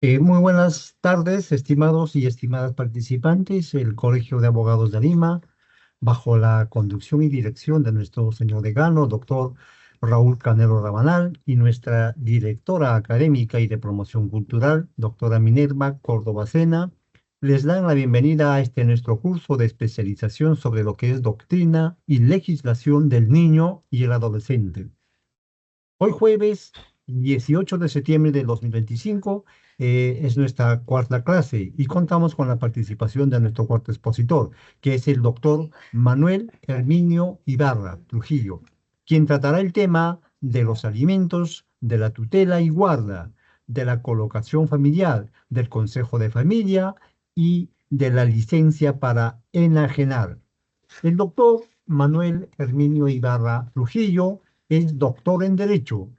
Muy buenas tardes, estimados y estimadas participantes. El Colegio de Abogados de Lima, bajo la conducción y dirección de nuestro señor decano, doctor Raúl Canelo Rabanal, y nuestra directora académica y de promoción cultural, doctora Minerva Córdoba Sena, les dan la bienvenida a este nuestro curso de especialización sobre lo que es doctrina y legislación del niño y el adolescente. Hoy jueves 18 de septiembre de 2025 es nuestra cuarta clase y contamos con la participación de nuestro cuarto expositor, que es el doctor Manuel Herminio Ibarra Trujillo, quien tratará el tema de los alimentos, de la tutela y guarda, de la colocación familiar, del consejo de familia y de la licencia para enajenar. El doctor Manuel Herminio Ibarra Trujillo es doctor en Derecho,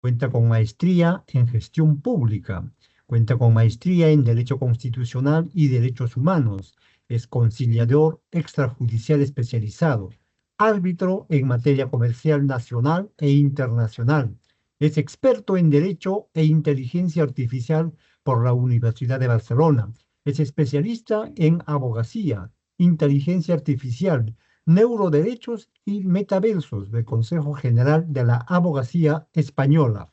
cuenta con maestría en Gestión Pública, cuenta con maestría en Derecho Constitucional y Derechos Humanos, es conciliador extrajudicial especializado, árbitro en materia comercial nacional e internacional, es experto en Derecho e Inteligencia Artificial por la Universidad de Barcelona, es especialista en abogacía, inteligencia artificial, neuroderechos y metaversos del Consejo General de la Abogacía Española.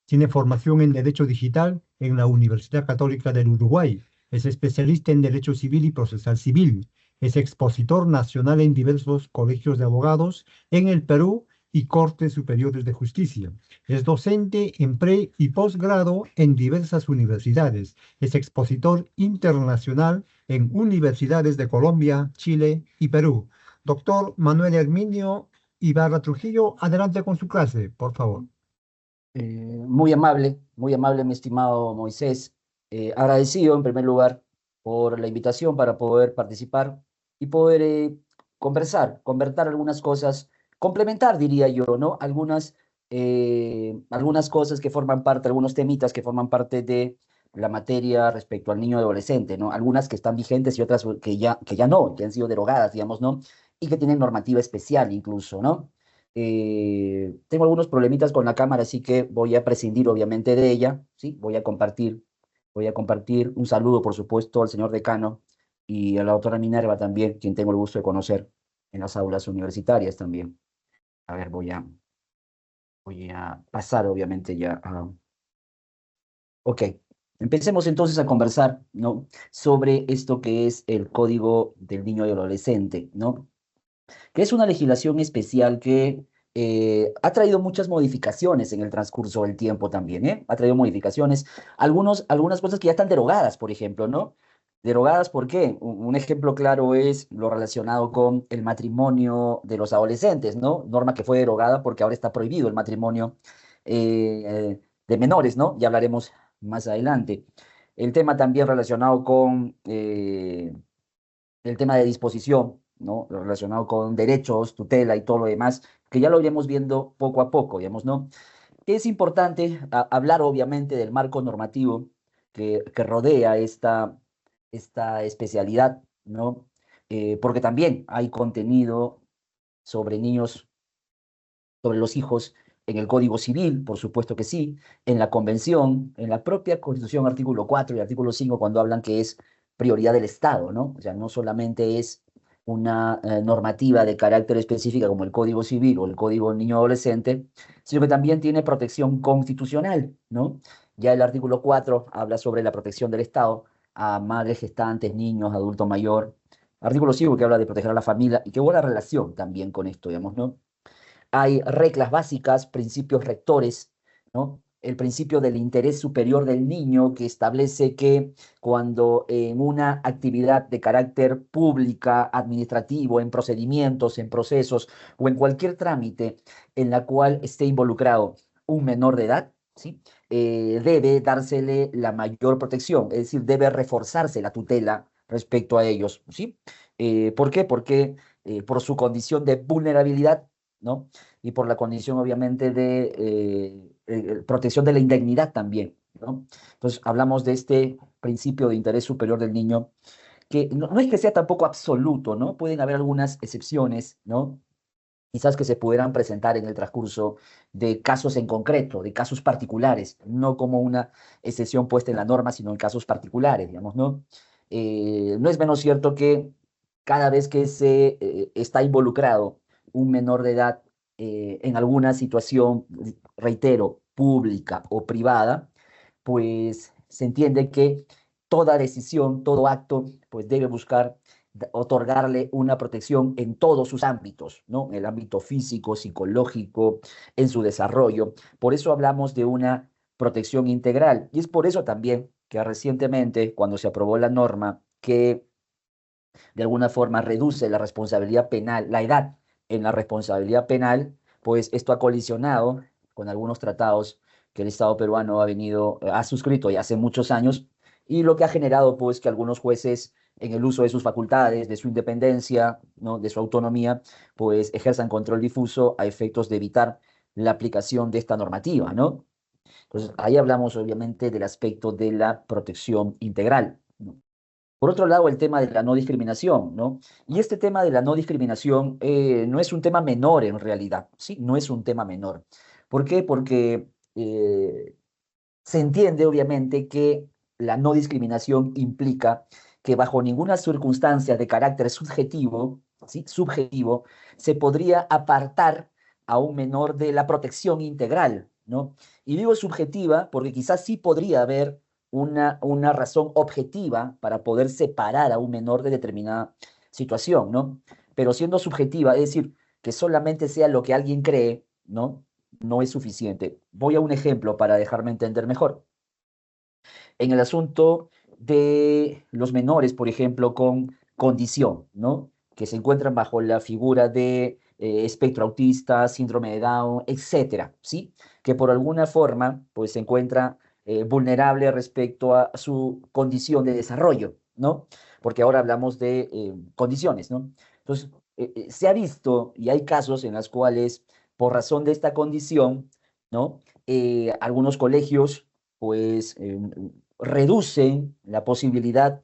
Tiene formación en Derecho Digital en la Universidad Católica del Uruguay. Es especialista en Derecho Civil y Procesal Civil. Es expositor nacional en diversos colegios de abogados en el Perú y Cortes Superiores de Justicia. Es docente en pre y posgrado en diversas universidades. Es expositor internacional en universidades de Colombia, Chile y Perú. Doctor Manuel Herminio Ibarra Trujillo, adelante con su clase, por favor. Muy amable, mi estimado Moisés. Agradecido en primer lugar por la invitación para poder participar y poder conversar algunas cosas, complementar, diría yo, ¿no? Algunas cosas que forman parte, algunos temitas que forman parte de la materia respecto al niño adolescente, ¿no? Algunas que están vigentes y otras que ya no, que han sido derogadas, digamos, ¿no? Y que tienen normativa especial incluso, ¿no? Tengo algunos problemitas con la cámara, así que voy a prescindir obviamente de ella, ¿sí? Voy a compartir un saludo, por supuesto, al señor decano y a la doctora Minerva también, quien tengo el gusto de conocer en las aulas universitarias también. A ver, voy a pasar obviamente ya a... Ok, empecemos entonces a conversar, ¿no? Sobre esto que es el Código del Niño y Adolescente, ¿no? Que es una legislación especial que ha traído muchas modificaciones en el transcurso del tiempo también, ¿eh? Ha traído modificaciones, algunas cosas que ya están derogadas, por ejemplo, ¿no? ¿Derogadas por qué? Un ejemplo claro es lo relacionado con el matrimonio de los adolescentes, ¿no? Norma que fue derogada porque ahora está prohibido el matrimonio de menores, ¿no? Ya hablaremos más adelante. El tema también relacionado con el tema de disposición, ¿no? Lo relacionado con derechos, tutela y todo lo demás, que ya lo iremos viendo poco a poco, digamos, ¿no? Es importante hablar, obviamente, del marco normativo que rodea esta especialidad, ¿no? Porque también hay contenido sobre niños, sobre los hijos en el Código Civil, por supuesto que sí, en la Convención, en la propia Constitución, artículo 4 y artículo 5 cuando hablan que es prioridad del Estado, ¿no? O sea, no solamente es una normativa de carácter específica como el Código Civil o el Código Niño Adolescente, sino que también tiene protección constitucional, ¿no? Ya el artículo 4 habla sobre la protección del Estado a madres gestantes, niños, adulto mayor. Artículo 5 que habla de proteger a la familia y que buena relación también con esto, digamos, ¿no? Hay reglas básicas, principios rectores, ¿no? El principio del interés superior del niño que establece que cuando en una actividad de carácter pública, administrativo, en procedimientos, en procesos o en cualquier trámite en la cual esté involucrado un menor de edad, ¿sí? Debe dársele la mayor protección, es decir, debe reforzarse la tutela respecto a ellos, ¿sí? ¿Por qué? Porque por su condición de vulnerabilidad, ¿no? Y por la condición, obviamente, de protección de la indemnidad también, ¿no? Entonces, hablamos de este principio de interés superior del niño, que no es que sea tampoco absoluto, ¿no? Pueden haber algunas excepciones, ¿no? quizás que se pudieran presentar en el transcurso de casos en concreto, de casos particulares, no como una excepción puesta en la norma, sino en casos particulares, digamos, ¿no? No es menos cierto que cada vez que se está involucrado un menor de edad en alguna situación, reitero, pública o privada, pues se entiende que toda decisión, todo acto, pues debe buscar otorgarle una protección en todos sus ámbitos, ¿no? En el ámbito físico, psicológico, en su desarrollo. Por eso hablamos de una protección integral. Y es por eso también que recientemente, cuando se aprobó la norma que de alguna forma reduce la responsabilidad penal, la edad en la responsabilidad penal, pues esto ha colisionado con algunos tratados que el Estado peruano ha suscrito ya hace muchos años, y lo que ha generado pues que algunos jueces en el uso de sus facultades, de su independencia, ¿no? De su autonomía, pues ejerzan control difuso a efectos de evitar la aplicación de esta normativa, ¿no? Entonces, ahí hablamos obviamente del aspecto de la protección integral, ¿no? Por otro lado, el tema de la no discriminación, ¿no? Y este tema de la no discriminación no es un tema menor en realidad, ¿sí? No es un tema menor. ¿Por qué? Porque se entiende obviamente que la no discriminación implica que bajo ninguna circunstancia de carácter subjetivo, ¿sí? Subjetivo, se podría apartar a un menor de la protección integral, ¿no? Y digo subjetiva porque quizás sí podría haber una razón objetiva para poder separar a un menor de determinada situación, ¿no? Pero siendo subjetiva, es decir, que solamente sea lo que alguien cree, ¿no? No es suficiente. Voy a un ejemplo para dejarme entender mejor. En el asunto de los menores, por ejemplo, con condición, ¿no? Que se encuentran bajo la figura de espectro autista, síndrome de Down, etcétera, ¿sí? Que por alguna forma, pues se encuentra vulnerable respecto a su condición de desarrollo, ¿no? Porque ahora hablamos de condiciones, ¿no? Entonces, se ha visto y hay casos en los cuales, por razón de esta condición, ¿no? Algunos colegios, pues, reducen la posibilidad,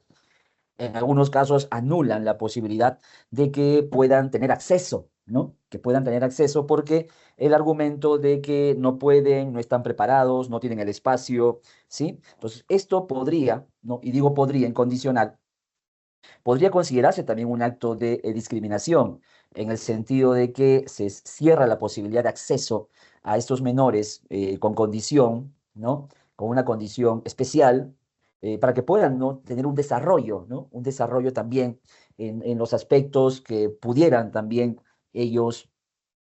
en algunos casos anulan la posibilidad de que puedan tener acceso, ¿no? Que puedan tener acceso porque el argumento de que no pueden, no están preparados, no tienen el espacio, ¿sí? Entonces, esto podría, ¿no? Y digo podría en condicional, podría considerarse también un acto de discriminación, en el sentido de que se cierra la posibilidad de acceso a estos menores con condición, ¿no? Con una condición especial, para que puedan, ¿no? Tener un desarrollo, ¿no? Un desarrollo también en los aspectos que pudieran también ellos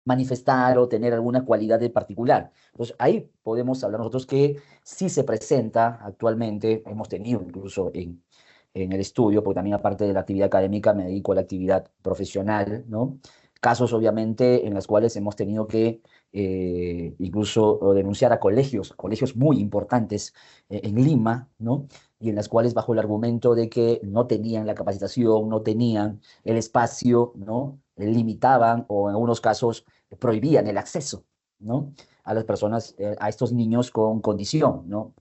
manifestar o tener alguna cualidad en particular. Entonces, ahí podemos hablar nosotros que sí se presenta actualmente, hemos tenido incluso en el estudio, porque también aparte de la actividad académica me dedico a la actividad profesional, ¿no? Casos obviamente en los cuales hemos tenido que incluso denunciar a colegios muy importantes en Lima, ¿no? Y en las cuales bajo el argumento de que no tenían la capacitación, no tenían el espacio, ¿no? Limitaban o en algunos casos prohibían el acceso, ¿no? A las personas, a estos niños con condición, ¿no?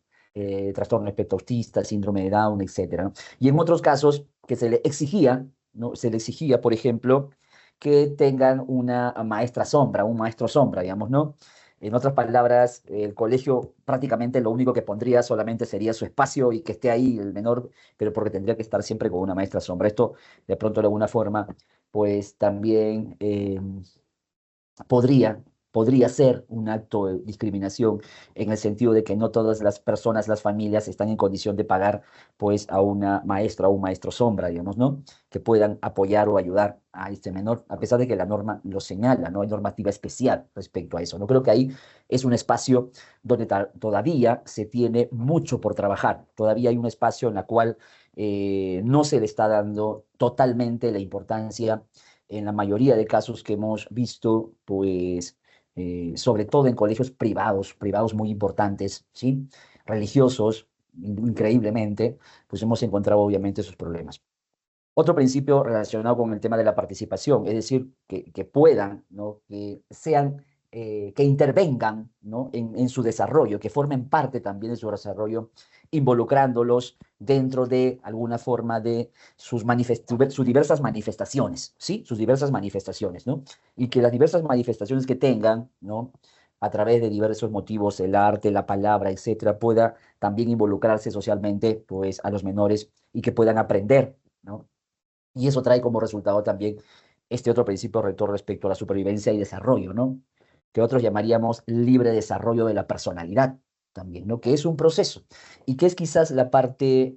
Trastorno espectro autista, síndrome de Down, etcétera, ¿no? Y en otros casos que se le exigía, ¿no? Se le exigía, por ejemplo, que tengan una maestra sombra, un maestro sombra, digamos, ¿no? En otras palabras, el colegio prácticamente lo único que pondría solamente sería su espacio y que esté ahí el menor, pero porque tendría que estar siempre con una maestra sombra. Esto, de pronto, de alguna forma, pues también podría, podría ser un acto de discriminación en el sentido de que no todas las personas, las familias están en condición de pagar pues a una maestra o un maestro sombra, digamos, ¿no? Que puedan apoyar o ayudar a este menor, a pesar de que la norma lo señala, no hay normativa especial respecto a eso. No creo que ahí es un espacio donde todavía se tiene mucho por trabajar, todavía hay un espacio en el cual no se le está dando totalmente la importancia en la mayoría de casos que hemos visto, pues, sobre todo en colegios privados, privados muy importantes, ¿sí? Religiosos, increíblemente, pues hemos encontrado obviamente esos problemas. Otro principio relacionado con el tema de la participación, es decir, que puedan, ¿no? Que sean que intervengan, ¿no? en su desarrollo, que formen parte también de su desarrollo, involucrándolos dentro de alguna forma de sus diversas manifestaciones, ¿sí? Sus diversas manifestaciones, ¿no? Y que las diversas manifestaciones que tengan, ¿no? A través de diversos motivos, el arte, la palabra, etcétera, pueda también involucrarse socialmente, pues, a los menores y que puedan aprender, ¿no? Y eso trae como resultado también este otro principio rector respecto a la supervivencia y desarrollo, ¿no? Que otros llamaríamos libre desarrollo de la personalidad también, ¿no? Que es un proceso y que es quizás la parte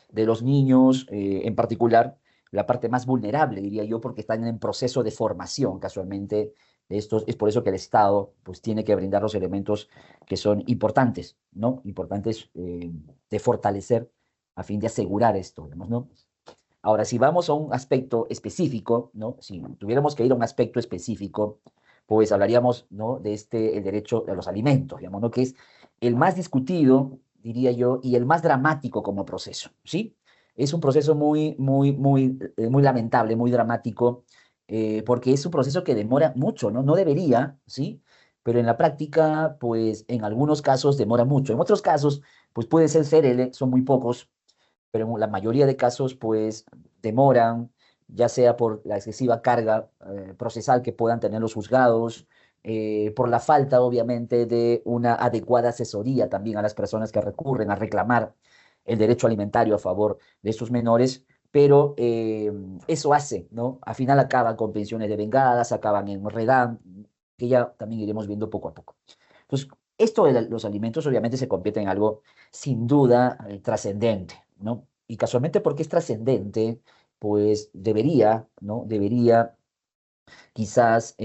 de los niños en particular, la parte más vulnerable, diría yo, porque están en proceso de formación, casualmente. Esto es por eso que el Estado pues tiene que brindar los elementos que son importantes, ¿no? Importantes de fortalecer a fin de asegurar esto, digamos, ¿no? Ahora, si vamos a un aspecto específico, ¿no? Si tuviéramos que ir a un aspecto específico, pues hablaríamos, ¿no? De el derecho a los alimentos, digamos, ¿no? Que es el más discutido, diría yo, y el más dramático como proceso, ¿sí? Es un proceso muy lamentable, muy dramático, porque es un proceso que demora mucho, ¿no? No debería, ¿sí? Pero en la práctica, pues en algunos casos demora mucho. En otros casos, pues puede ser CRL, son muy pocos, pero en la mayoría de casos, pues demoran, ya sea por la excesiva carga procesal que puedan tener los juzgados, por la falta, obviamente, de una adecuada asesoría también a las personas que recurren a reclamar el derecho alimentario a favor de estos menores, pero eso hace, ¿no? Al final acaban con pensiones de vengadas, acaban en redam, que ya también iremos viendo poco a poco. Entonces, esto de los alimentos obviamente se convierte en algo sin duda trascendente, ¿no? Y casualmente porque es trascendente, pues debería, ¿no? Debería quizás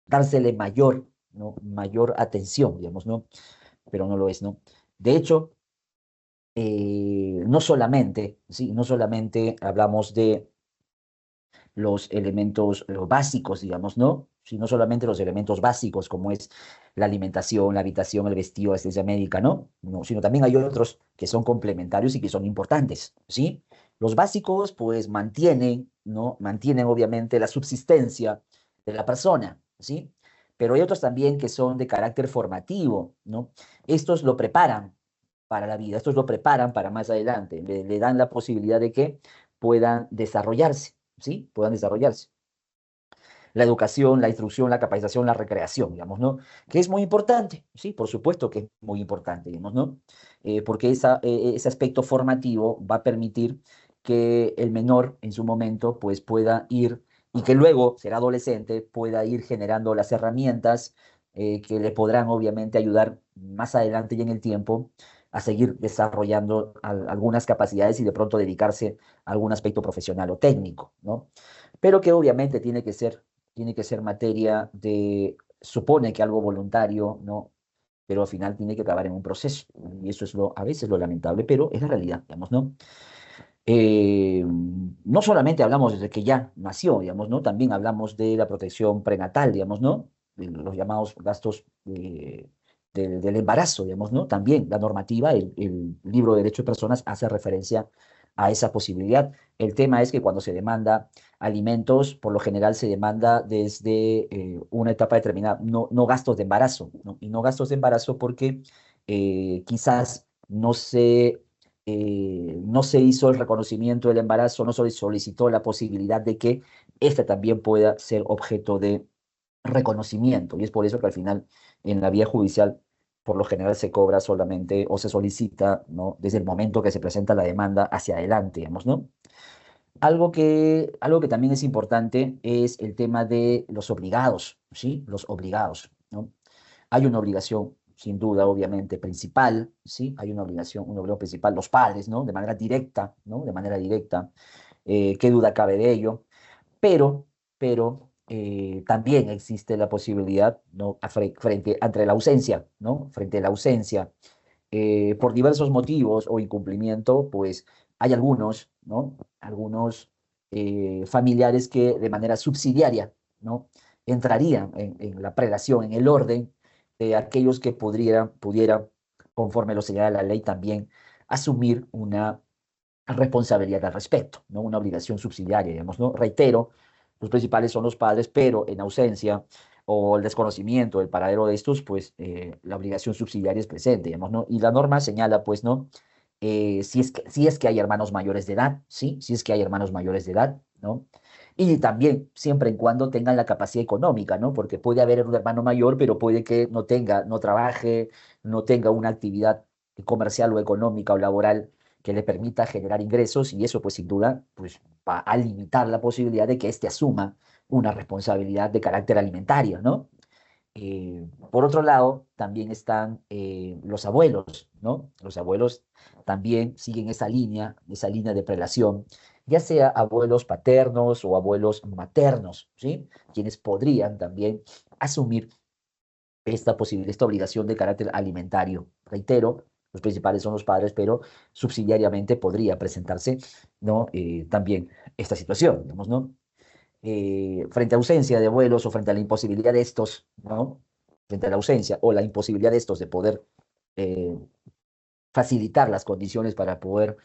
dársele mayor, ¿no? Mayor atención, digamos, ¿no? Pero no lo es, ¿no? De hecho, no solamente, ¿sí? No solamente hablamos de los elementos básicos, digamos, ¿no? Sino solamente los elementos básicos, como es la alimentación, la habitación, el vestido, la asistencia médica, ¿no? No, sino también hay otros que son complementarios y que son importantes, ¿sí? Los básicos, pues, mantienen, ¿no? Mantienen, obviamente, la subsistencia de la persona, ¿sí? Pero hay otros también que son de carácter formativo, ¿no? Estos lo preparan para la vida, estos lo preparan para más adelante, le dan la posibilidad de que puedan desarrollarse, ¿sí? Puedan desarrollarse. La educación, la instrucción, la capacitación, la recreación, digamos, ¿no? Que es muy importante, ¿sí? Por supuesto que es muy importante, digamos, ¿no? Porque ese aspecto formativo va a permitir que el menor en su momento, pues, pueda ir, y que luego será adolescente, pueda ir generando las herramientas que le podrán, obviamente, ayudar más adelante y en el tiempo a seguir desarrollando algunas capacidades y de pronto dedicarse a algún aspecto profesional o técnico, ¿no? Pero que obviamente tiene que ser materia de, supone que algo voluntario, ¿no? Pero al final tiene que acabar en un proceso. Y eso es a veces lo lamentable, pero es la realidad, digamos, ¿no? No solamente hablamos desde que ya nació, digamos, ¿no? También hablamos de la protección prenatal, digamos, ¿no? De los llamados gastos del embarazo, digamos, ¿no? También la normativa, el libro de Derecho de Personas hace referencia a esa posibilidad. El tema es que cuando se demanda alimentos, por lo general se demanda desde una etapa determinada, no gastos de embarazo, ¿no? Y no gastos de embarazo porque quizás no se hizo el reconocimiento del embarazo, no se solicitó la posibilidad de que este también pueda ser objeto de reconocimiento. Y es por eso que al final en la vía judicial por lo general se cobra solamente o se solicita, ¿no? Desde el momento que se presenta la demanda hacia adelante, digamos, ¿no? Algo que también es importante es el tema de los obligados, ¿sí? Los obligados, ¿no? Hay una obligación, sin duda, obviamente, principal, ¿sí? Hay una obligación principal, los padres, ¿no? De manera directa, ¿no? De manera directa. ¿Qué duda cabe de ello? Pero también existe la posibilidad, ¿no? Frente, ante la ausencia, ¿no? Frente a la ausencia, por diversos motivos o incumplimiento, pues hay algunos, ¿no? Algunos familiares que de manera subsidiaria, ¿no? Entrarían en la prelación, en el orden de aquellos que pudieran, conforme lo señala la ley, también asumir una responsabilidad al respecto, ¿no? Una obligación subsidiaria, digamos, ¿no? Reitero, los principales son los padres, pero en ausencia o el desconocimiento del paradero de estos, pues la obligación subsidiaria es presente, digamos, ¿no? Y la norma señala, pues, ¿no? Si es que hay hermanos mayores de edad, ¿sí? Si es que hay hermanos mayores de edad, ¿no? Y también, siempre en cuando tengan la capacidad económica, ¿no? Porque puede haber un hermano mayor, pero puede que no tenga, no trabaje, no tenga una actividad comercial o económica o laboral que le permita generar ingresos y eso, pues, sin duda, pues, va a limitar la posibilidad de que éste asuma una responsabilidad de carácter alimentario, ¿no? Por otro lado, también están los abuelos, ¿no? Los abuelos también siguen esa línea de prelación, ya sea abuelos paternos o abuelos maternos, ¿sí? Quienes podrían también asumir esta obligación de carácter alimentario. Reitero, los principales son los padres, pero subsidiariamente podría presentarse, ¿no? También esta situación, digamos, ¿no? Frente a ausencia de abuelos o frente a la imposibilidad de estos, ¿no? Frente a la ausencia o la imposibilidad de estos de poder eh, facilitar las condiciones para poder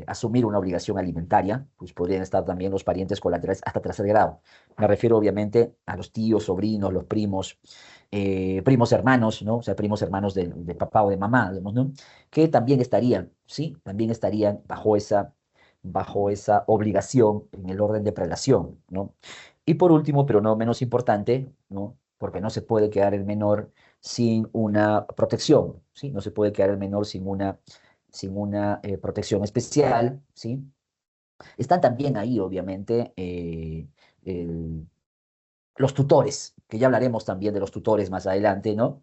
asumir una obligación alimentaria, pues podrían estar también los parientes colaterales hasta tercer grado. Me refiero obviamente a los tíos, sobrinos, los primos, primos hermanos, ¿no? O sea, primos hermanos de papá o de mamá, digamos, ¿no? Que también estarían, ¿sí? También estarían bajo esa obligación en el orden de prelación, ¿no? Y por último, pero no menos importante, ¿no? Porque no se puede quedar el menor sin una protección, ¿sí? No se puede quedar el menor sin una protección especial, ¿sí? Están también ahí, obviamente, el- los tutores, que ya hablaremos también de los tutores más adelante, ¿no?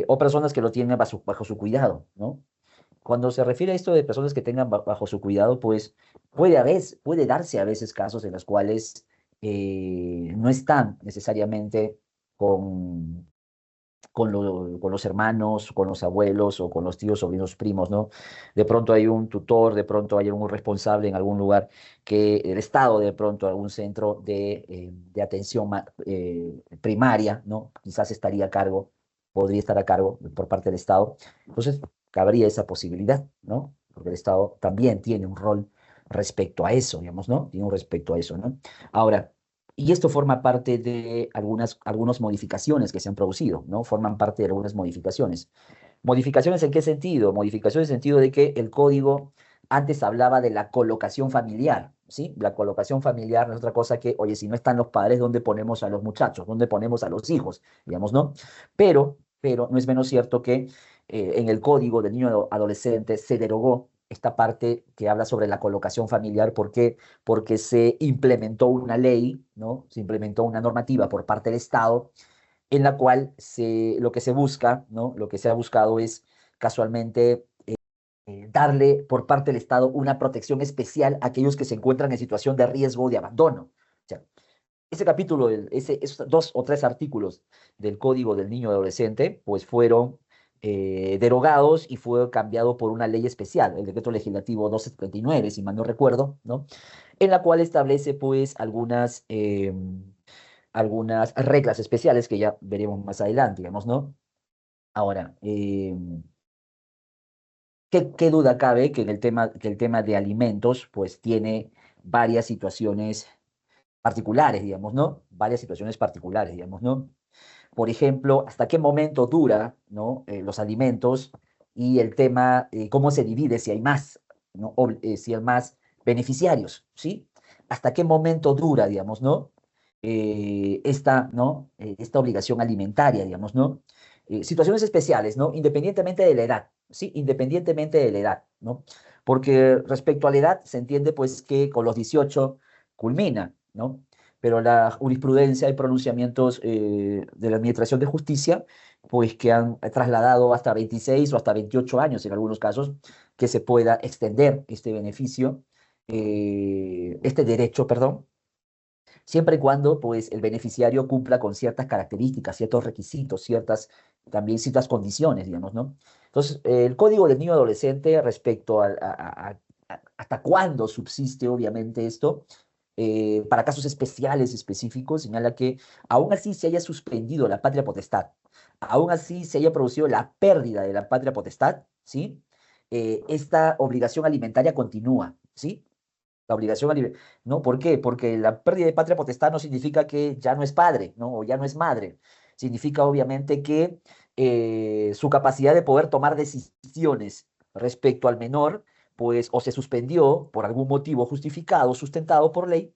O personas que lo tienen bajo su cuidado, ¿no? Cuando se refiere a esto de personas que tengan bajo su cuidado, pues puede darse a veces casos en los cuales no están necesariamente con, con los hermanos, con los abuelos o con los tíos, sobrinos, primos, ¿no? De pronto hay un tutor, de pronto hay un responsable en algún lugar que el Estado, de pronto algún centro de atención primaria, ¿no? Quizás estaría a cargo, podría estar a cargo por parte del Estado. Entonces, cabría esa posibilidad, ¿no? Porque el Estado también tiene un rol respecto a eso, digamos, ¿no? Tiene un respecto a eso, ¿no? Ahora, y esto forma parte de algunas modificaciones que se han producido, ¿no? Forman parte de algunas modificaciones. ¿Modificaciones en qué sentido? Modificaciones en el sentido de que el código antes hablaba de la colocación familiar, ¿sí? La colocación familiar no es otra cosa que, oye, si no están los padres, ¿dónde ponemos a los muchachos? ¿Dónde ponemos a los hijos? Digamos, ¿no? Pero no es menos cierto que en el código del niño adolescente se derogó esta parte que habla sobre la colocación familiar. ¿Por qué? Porque se implementó una ley, ¿no? Se implementó una normativa por parte del Estado en la cual lo que se busca, ¿no? Lo que se ha buscado es casualmente darle por parte del Estado una protección especial a aquellos que se encuentran en situación de riesgo de abandono. O sea, ese capítulo, esos 2 o 3 artículos del Código del Niño y Adolescente, pues fueron derogados y fue cambiado por una ley especial, el Decreto Legislativo 1279, si mal no recuerdo, ¿no? En la cual establece, pues, algunas reglas especiales que ya veremos más adelante, digamos, ¿no? Ahora, ¿qué duda cabe que el tema de alimentos, pues, tiene varias situaciones particulares, digamos, ¿no? Varias situaciones particulares, digamos, ¿no? Por ejemplo, hasta qué momento dura, ¿no? Los alimentos y el tema, cómo se divide, si hay más, ¿no? Si hay más beneficiarios, ¿sí? Hasta qué momento dura, digamos, ¿no? ¿No? Esta obligación alimentaria, digamos, ¿no? Situaciones especiales, ¿no? Independientemente de la edad, ¿sí? Independientemente de la edad, ¿no? Porque respecto a la edad, se entiende, pues, que con los 18 culmina, ¿no? Pero la jurisprudencia y pronunciamientos de la Administración de Justicia, pues que han trasladado hasta 26 o hasta 28 años en algunos casos, que se pueda extender este beneficio, este derecho, perdón, siempre y cuando pues el beneficiario cumpla con ciertas características, ciertos requisitos, también ciertas condiciones, digamos, ¿no? Entonces, el Código del Niño Adolescente respecto hasta cuándo subsiste, obviamente, esto, para casos especiales, específicos, señala que aún así se haya suspendido la patria potestad, aún así se haya producido la pérdida de la patria potestad, ¿sí? Esta obligación alimentaria continúa, ¿sí? La obligación ¿no? ¿Por qué? Porque la pérdida de patria potestad no significa que ya no es padre, ¿no? O ya no es madre. Significa obviamente que su capacidad de poder tomar decisiones respecto al menor, pues o se suspendió por algún motivo justificado, sustentado por ley,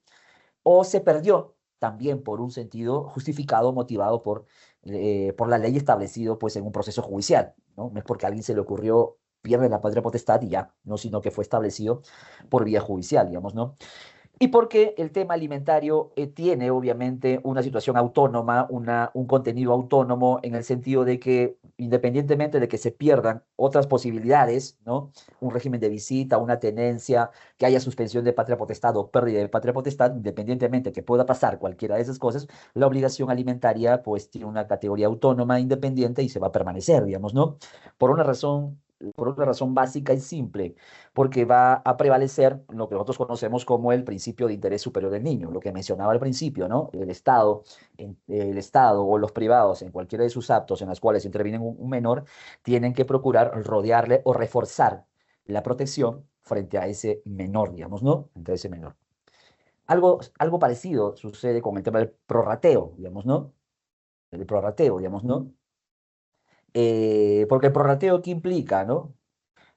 o se perdió también por un sentido justificado, motivado por la ley establecido pues en un proceso judicial, ¿no? No es porque a alguien se le ocurrió pierde la patria potestad y ya, no, sino que fue establecido por vía judicial, digamos, ¿no? Y porque el tema alimentario tiene obviamente una situación autónoma, un contenido autónomo en el sentido de que independientemente de que se pierdan otras posibilidades, ¿no? Un régimen de visita, una tenencia, que haya suspensión de patria potestad o pérdida de patria potestad, independientemente que pueda pasar cualquiera de esas cosas, la obligación alimentaria pues tiene una categoría autónoma, independiente y se va a permanecer, digamos, ¿no? Por una razón, por una razón básica y simple porque va a prevalecer lo que nosotros conocemos como el principio de interés superior del niño, lo que mencionaba al principio, ¿no? El Estado o los privados en cualquiera de sus actos en los cuales interviene un menor, tienen que procurar rodearle o reforzar la protección frente a ese menor, digamos, ¿no? Frente a ese menor. Algo parecido sucede con el tema del prorrateo, digamos, ¿no? El prorrateo, digamos, ¿no? Porque el prorrateo, ¿qué implica, no?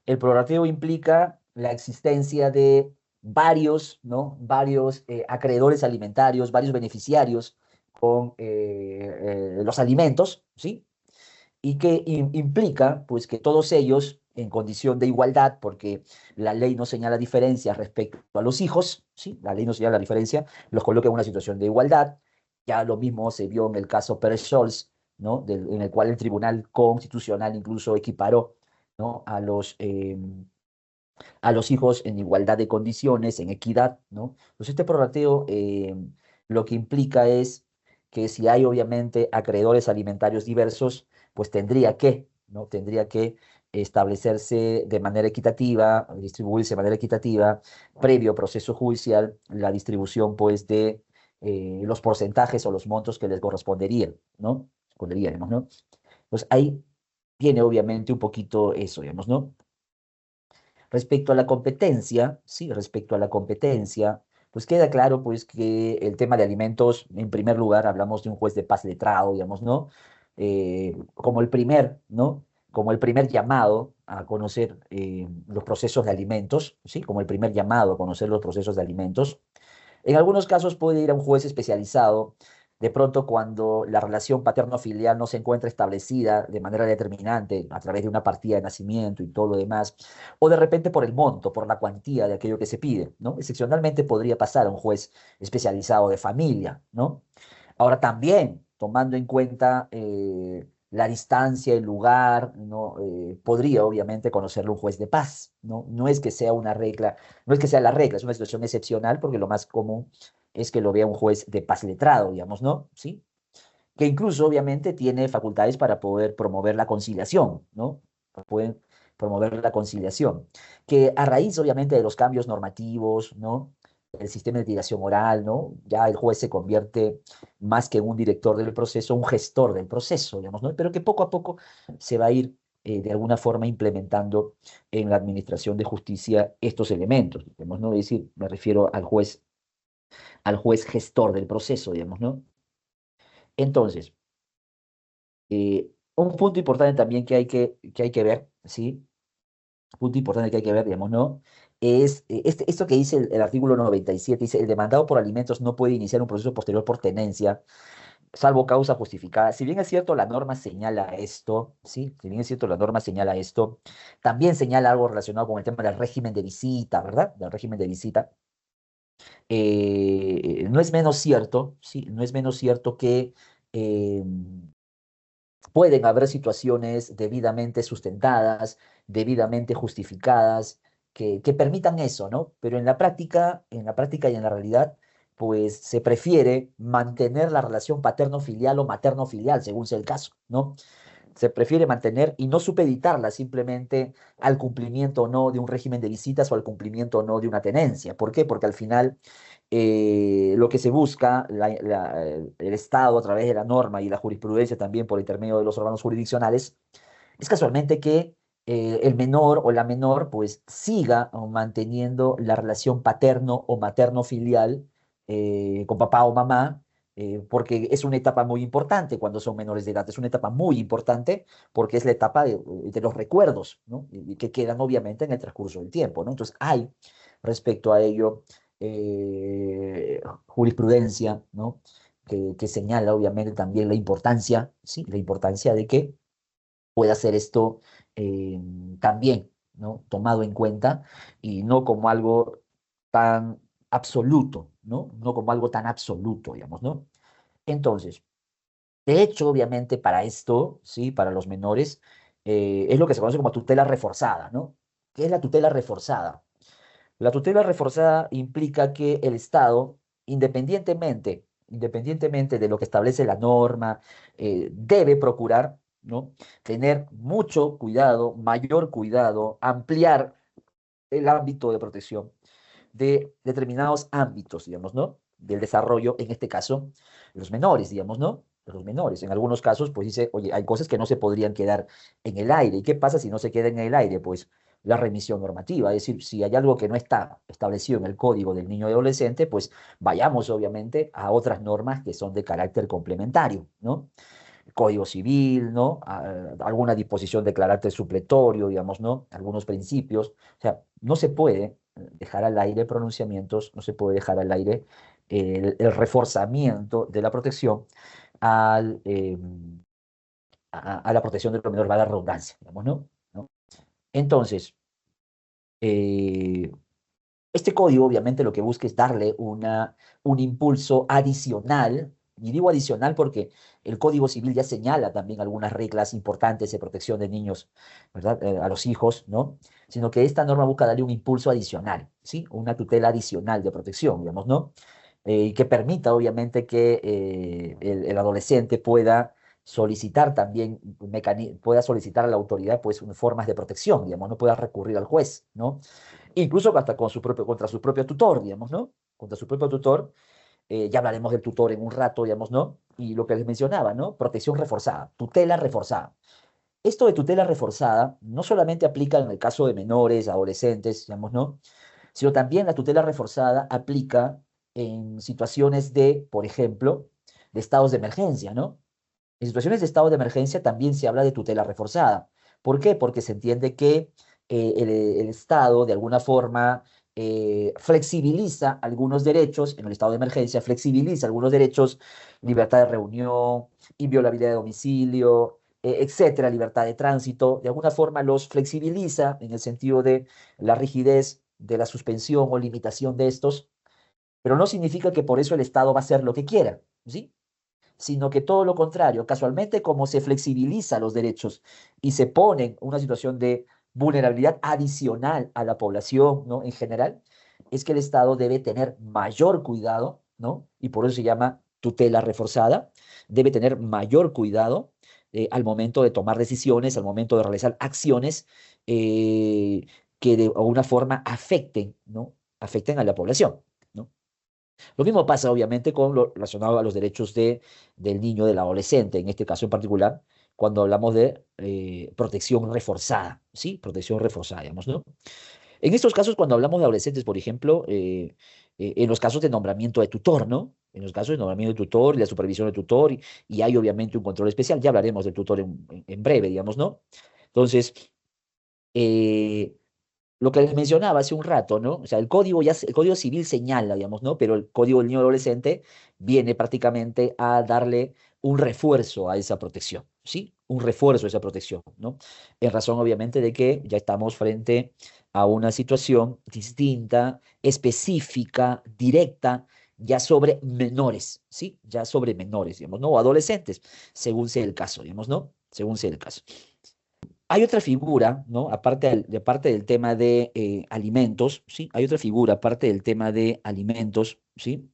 El prorrateo implica la existencia de varios, ¿no? Varios acreedores alimentarios, varios beneficiarios con los alimentos, ¿sí? Y que implica, pues, que todos ellos, en condición de igualdad, porque la ley no señala diferencias respecto a los hijos, ¿sí? La ley no señala la diferencia, los coloca en una situación de igualdad. Ya lo mismo se vio en el caso Pérez-Scholz, ¿no? En el cual el Tribunal Constitucional incluso equiparó, ¿no? A los hijos en igualdad de condiciones, en equidad, ¿no? Entonces este prorrateo lo que implica es que si hay obviamente acreedores alimentarios diversos, pues tendría que, ¿no? Tendría que establecerse de manera equitativa, distribuirse de manera equitativa, previo proceso judicial, la distribución pues de los porcentajes o los montos que les corresponderían, ¿no? Corresponderían, ¿no? Entonces ahí tiene obviamente un poquito eso, digamos, ¿no? Respecto a la competencia, sí, respecto a la competencia, pues queda claro pues que el tema de alimentos, en primer lugar, hablamos de un juez de paz letrado, digamos, ¿no? Como el primer, ¿no? Como el primer llamado a conocer los procesos de alimentos, ¿sí? Como el primer llamado a conocer los procesos de alimentos. En algunos casos puede ir a un juez especializado, de pronto cuando la relación paterno-filial no se encuentra establecida de manera determinante a través de una partida de nacimiento y todo lo demás, o de repente por el monto, por la cuantía de aquello que se pide, ¿no? Excepcionalmente podría pasar a un juez especializado de familia, ¿no? Ahora también, tomando en cuenta la distancia, el lugar, ¿no? Podría obviamente conocerlo un juez de paz, ¿no? No es que sea una regla, no es que sea la regla, es una situación excepcional porque lo más común es que lo vea un juez de paz letrado, digamos, ¿no? ¿Sí? Que incluso obviamente tiene facultades para poder promover la conciliación, ¿no? Pueden promover la conciliación, que a raíz obviamente de los cambios normativos, ¿no? El sistema de litigación oral, ¿no? Ya el juez se convierte más que un director del proceso, un gestor del proceso, digamos, ¿no? Pero que poco a poco se va a ir de alguna forma implementando en la administración de justicia estos elementos, digamos, ¿no? Es decir, me refiero al juez gestor del proceso, digamos, ¿no? Entonces, un punto importante también que hay que ver, ¿sí? Punto importante que hay que ver, digamos, ¿no? Es esto que dice el artículo 97, dice, el demandado por alimentos no puede iniciar un proceso posterior por tenencia, salvo causa justificada. Si bien es cierto, la norma señala esto, ¿sí? Si bien es cierto, la norma señala esto, también señala algo relacionado con el tema del régimen de visita, ¿verdad? Del régimen de visita. No es menos cierto, ¿sí? No es menos cierto que... eh, pueden haber situaciones debidamente sustentadas, debidamente justificadas, que permitan eso, ¿no? Pero en la práctica y en la realidad, pues se prefiere mantener la relación paterno-filial o materno-filial, según sea el caso, ¿no? Se prefiere mantener y no supeditarla simplemente al cumplimiento o no de un régimen de visitas o al cumplimiento o no de una tenencia. ¿Por qué? Porque al final lo que se busca, el Estado a través de la norma y la jurisprudencia también por intermedio de los órganos jurisdiccionales, es casualmente que el menor o la menor pues siga manteniendo la relación paterno o materno filial con papá o mamá, porque es una etapa muy importante cuando son menores de edad, es una etapa muy importante porque es la etapa de los recuerdos, ¿no? Y que quedan obviamente en el transcurso del tiempo, ¿no? Entonces hay respecto a ello jurisprudencia, ¿no? Que señala obviamente también la importancia, ¿sí? La importancia de que pueda ser esto eh, también, ¿no? Tomado en cuenta y no como algo tan absoluto, ¿no? No como algo tan absoluto, digamos, ¿no? Entonces, de hecho, obviamente, para esto, ¿sí? Para los menores, es lo que se conoce como tutela reforzada, ¿no? ¿Qué es la tutela reforzada? La tutela reforzada implica que el Estado, independientemente de lo que establece la norma, debe procurar, ¿no? Tener mucho cuidado, mayor cuidado, ampliar el ámbito de protección de determinados ámbitos, digamos, ¿no? Del desarrollo, en este caso, los menores, digamos, ¿no? Los menores. En algunos casos, pues dice, oye, hay cosas que no se podrían quedar en el aire. ¿Y qué pasa si no se queda en el aire? Pues la remisión normativa, es decir, si hay algo que no está establecido en el código del niño y adolescente, pues vayamos obviamente a otras normas que son de carácter complementario, ¿no? Código civil, ¿no? Alguna disposición de carácter supletorio, digamos, ¿no? Algunos principios. O sea, no se puede dejar al aire pronunciamientos, no se puede dejar al aire el reforzamiento de la protección al, a la protección del menor, valga la redundancia, digamos, ¿no? ¿No? Entonces, eh, este código obviamente lo que busca es darle un impulso adicional, y digo adicional porque el Código Civil ya señala también algunas reglas importantes de protección de niños, ¿verdad? A los hijos, ¿no? Sino que esta norma busca darle un impulso adicional, ¿sí? Una tutela adicional de protección, digamos, ¿no? Y que permita obviamente que el adolescente pueda solicitar también, pueda solicitar a la autoridad pues formas de protección, digamos, no pueda recurrir al juez, ¿no? Incluso hasta con su propio, contra su propio tutor, digamos, ¿no? Contra su propio tutor, ya hablaremos del tutor en un rato, digamos, ¿no? Y lo que les mencionaba, ¿no? Protección reforzada, tutela reforzada. Esto de tutela reforzada no solamente aplica en el caso de menores, adolescentes, digamos, ¿no? Sino también la tutela reforzada aplica en situaciones de, por ejemplo, de estados de emergencia, ¿no? En situaciones de estado de emergencia también se habla de tutela reforzada. ¿Por qué? Porque se entiende que el Estado, de alguna forma, flexibiliza algunos derechos, en el estado de emergencia, flexibiliza algunos derechos, libertad de reunión, inviolabilidad de domicilio, etcétera, libertad de tránsito, de alguna forma los flexibiliza en el sentido de la rigidez de la suspensión o limitación de estos, pero no significa que por eso el Estado va a hacer lo que quiera, ¿sí? Sino que todo lo contrario, casualmente como se flexibiliza los derechos y se pone en una situación de vulnerabilidad adicional a la población, ¿no? En general, es que el Estado debe tener mayor cuidado, ¿no? Y por eso se llama tutela reforzada, debe tener mayor cuidado al momento de tomar decisiones, al momento de realizar acciones que de alguna forma afecten, ¿no? Afecten a la población, ¿no? Lo mismo pasa, obviamente, con lo relacionado a los derechos del niño, del adolescente, en este caso en particular, cuando hablamos de protección reforzada, ¿sí? Protección reforzada, digamos, ¿no? En estos casos, cuando hablamos de adolescentes, por ejemplo, en los casos de nombramiento de tutor, ¿no? En los casos de nombramiento de tutor y la supervisión del tutor, y hay obviamente un control especial, ya hablaremos del tutor en breve, digamos, ¿no? Entonces, eh, lo que les mencionaba hace un rato, ¿no? O sea, el código civil señala, digamos, ¿no? Pero el código del niño adolescente viene prácticamente a darle un refuerzo a esa protección, ¿sí? Un refuerzo a esa protección, ¿no? En razón, obviamente, de que ya estamos frente a una situación distinta, específica, directa, ya sobre menores, ¿sí? Ya sobre menores, digamos, ¿no? O adolescentes, según sea el caso, digamos, ¿no? Según sea el caso. Hay otra figura, ¿no? Aparte de parte del tema de alimentos, ¿sí? Hay otra figura, aparte del tema de alimentos, ¿sí?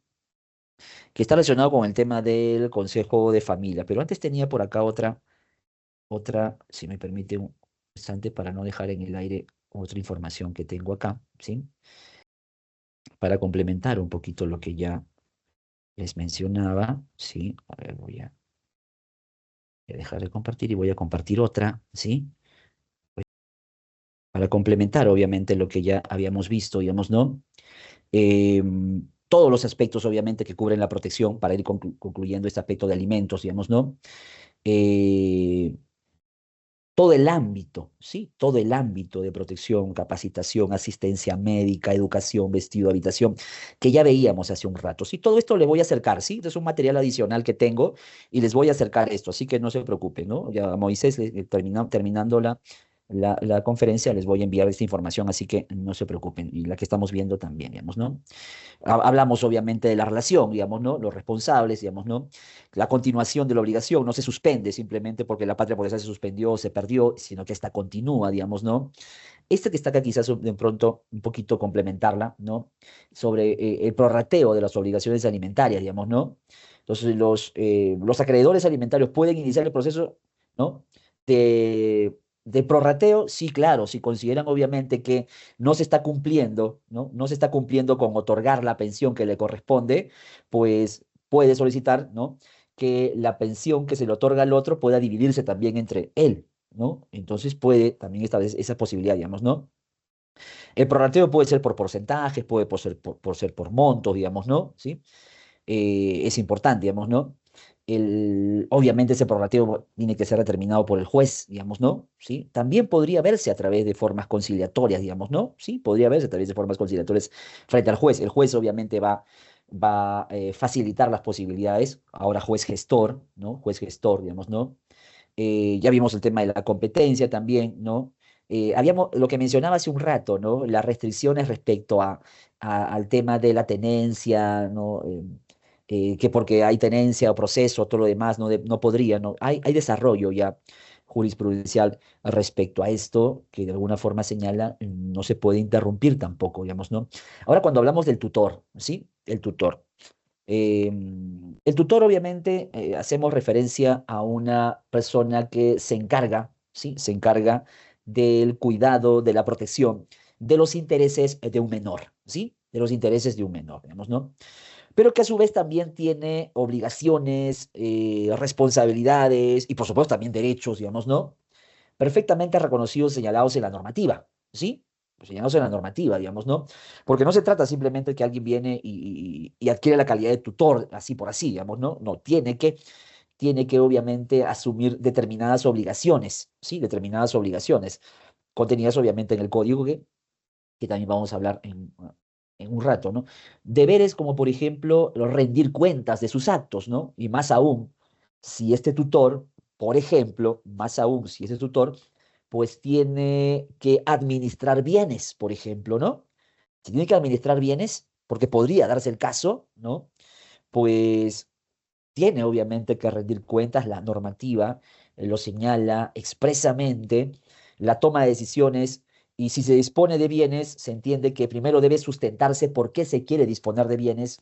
Que está relacionado con el tema del consejo de familia. Pero antes tenía por acá otra, si me permite un instante para no dejar en el aire otra información que tengo acá, ¿sí? Para complementar un poquito lo que ya les mencionaba, ¿sí? A ver, voy a dejar de compartir y voy a compartir otra, ¿sí? para complementar, obviamente, lo que ya habíamos visto, digamos, ¿no? Todos los aspectos, obviamente, que cubren la protección, para ir concluyendo este aspecto de alimentos, digamos, ¿no? Eh, todo el ámbito, ¿sí? Todo el ámbito de protección, capacitación, asistencia médica, educación, vestido, habitación, que ya veíamos hace un rato. Sí, todo esto le voy a acercar, ¿sí? Este es un material adicional que tengo y les voy a acercar esto, así que no se preocupen, ¿no? Ya a Moisés, terminando la conferencia, les voy a enviar esta información, así que no se preocupen. Y la que estamos viendo también, digamos, ¿no? Hablamos obviamente de la relación, digamos, ¿no? Los responsables, digamos, ¿no? La continuación de la obligación no se suspende simplemente porque la patria potestad se suspendió, se perdió, sino que esta continúa, digamos, ¿no? Este que está acá quizás de pronto un poquito complementarla, ¿no? Sobre el prorrateo de las obligaciones alimentarias, digamos, ¿no? Entonces los acreedores alimentarios pueden iniciar el proceso, ¿no? De, de prorrateo, sí, claro, si consideran obviamente que no se está cumpliendo, ¿no? No se está cumpliendo con otorgar la pensión que le corresponde, pues puede solicitar, ¿no? Que la pensión que se le otorga al otro pueda dividirse también entre él, ¿no? Entonces puede también establecer esa posibilidad, digamos, ¿no? El prorrateo puede ser por porcentajes, puede ser por montos, digamos, ¿no? ¿Sí? Es importante, digamos, ¿no? Obviamente ese prorrateo tiene que ser determinado por el juez, digamos, ¿no? ¿Sí? También podría verse a través de formas conciliatorias, digamos, ¿no? Sí, podría verse a través de formas conciliatorias frente al juez. El juez obviamente va a facilitar las posibilidades. Ahora juez gestor, ¿no? Juez gestor, digamos, ¿no? Ya vimos el tema de la competencia también, ¿no? Habíamos, lo que mencionaba hace un rato, ¿no? Las restricciones respecto al tema de la tenencia, ¿no? Que porque hay tenencia o proceso, todo lo demás, no podría, ¿no? Hay desarrollo ya jurisprudencial respecto a esto, que de alguna forma señala, no se puede interrumpir tampoco, digamos, ¿no? Ahora, cuando hablamos del tutor, ¿sí? El tutor. El tutor, obviamente, hacemos referencia a una persona que se encarga, ¿sí? Se encarga del cuidado, de la protección de los intereses de un menor, ¿sí? De los intereses de un menor, digamos, ¿no? Pero que a su vez también tiene obligaciones, responsabilidades y por supuesto también derechos, digamos, ¿no? Perfectamente reconocidos, señalados en la normativa, ¿sí? Pues señalados en la normativa, digamos, ¿no? Porque no se trata simplemente que alguien viene y adquiere la calidad de tutor, así por así, digamos, ¿no? No, tiene que obviamente asumir determinadas obligaciones, ¿sí? Determinadas obligaciones, contenidas obviamente en el código que también vamos a hablar en un rato, ¿no? Deberes como, por ejemplo, rendir cuentas de sus actos, ¿no? Y más aún, si este tutor, por ejemplo, más aún, si este tutor, pues tiene que administrar bienes, por ejemplo, ¿no? Si tiene que administrar bienes, porque podría darse el caso, ¿no? Pues tiene obviamente que rendir cuentas, la normativa lo señala expresamente, la toma de decisiones, y si se dispone de bienes, se entiende que primero debe sustentarse por qué se quiere disponer de bienes,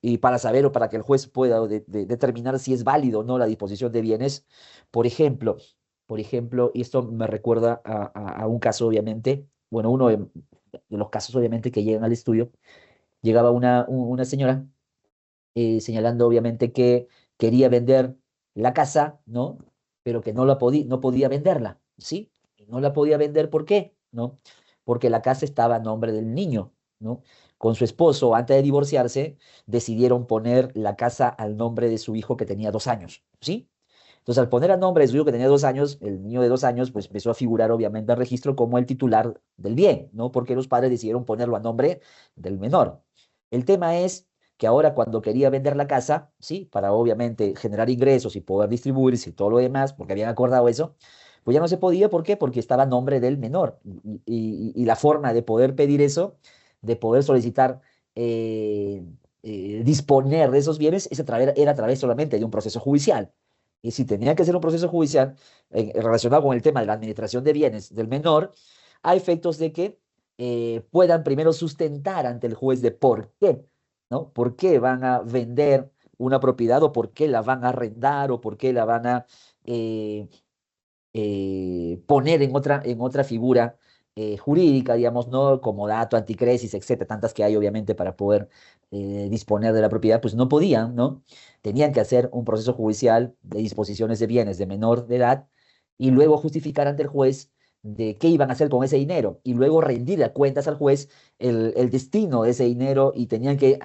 y para saber o para que el juez pueda determinar si es válido o no la disposición de bienes. Por ejemplo, y esto me recuerda a un caso, obviamente, bueno, uno de los casos, obviamente, que llegan al estudio, llegaba una señora señalando obviamente que quería vender la casa, ¿no? Pero que no podía venderla, ¿sí? Y no la podía vender, ¿por qué? ¿No? Porque la casa estaba a nombre del niño, ¿no? Con su esposo, antes de divorciarse, decidieron poner la casa al nombre de su hijo que tenía 2 años, ¿sí? Entonces, al poner a nombre de su hijo que tenía 2 años, el niño de 2 años, pues empezó a figurar obviamente al registro como el titular del bien, ¿no? Porque los padres decidieron ponerlo a nombre del menor. El tema es que ahora cuando quería vender la casa, ¿sí? Para obviamente generar ingresos y poder distribuirse y todo lo demás, porque habían acordado eso, pues ya no se podía, ¿por qué? Porque estaba a nombre del menor. Y la forma de poder pedir eso, de poder solicitar disponer de esos bienes, era a través solamente de un proceso judicial. Y si tenía que ser un proceso judicial relacionado con el tema de la administración de bienes del menor, a efectos de que puedan primero sustentar ante el juez de por qué, ¿no? ¿Por qué van a vender una propiedad o por qué la van a arrendar o por qué la van a eh, poner en otra figura jurídica, digamos, ¿no? Como dato, anticresis, etcétera, tantas que hay obviamente para poder disponer de la propiedad, pues no podían, ¿no? Tenían que hacer un proceso judicial de disposiciones de bienes de menor de edad y luego justificar ante el juez de qué iban a hacer con ese dinero y luego rendir a cuentas al juez el destino de ese dinero y tenían que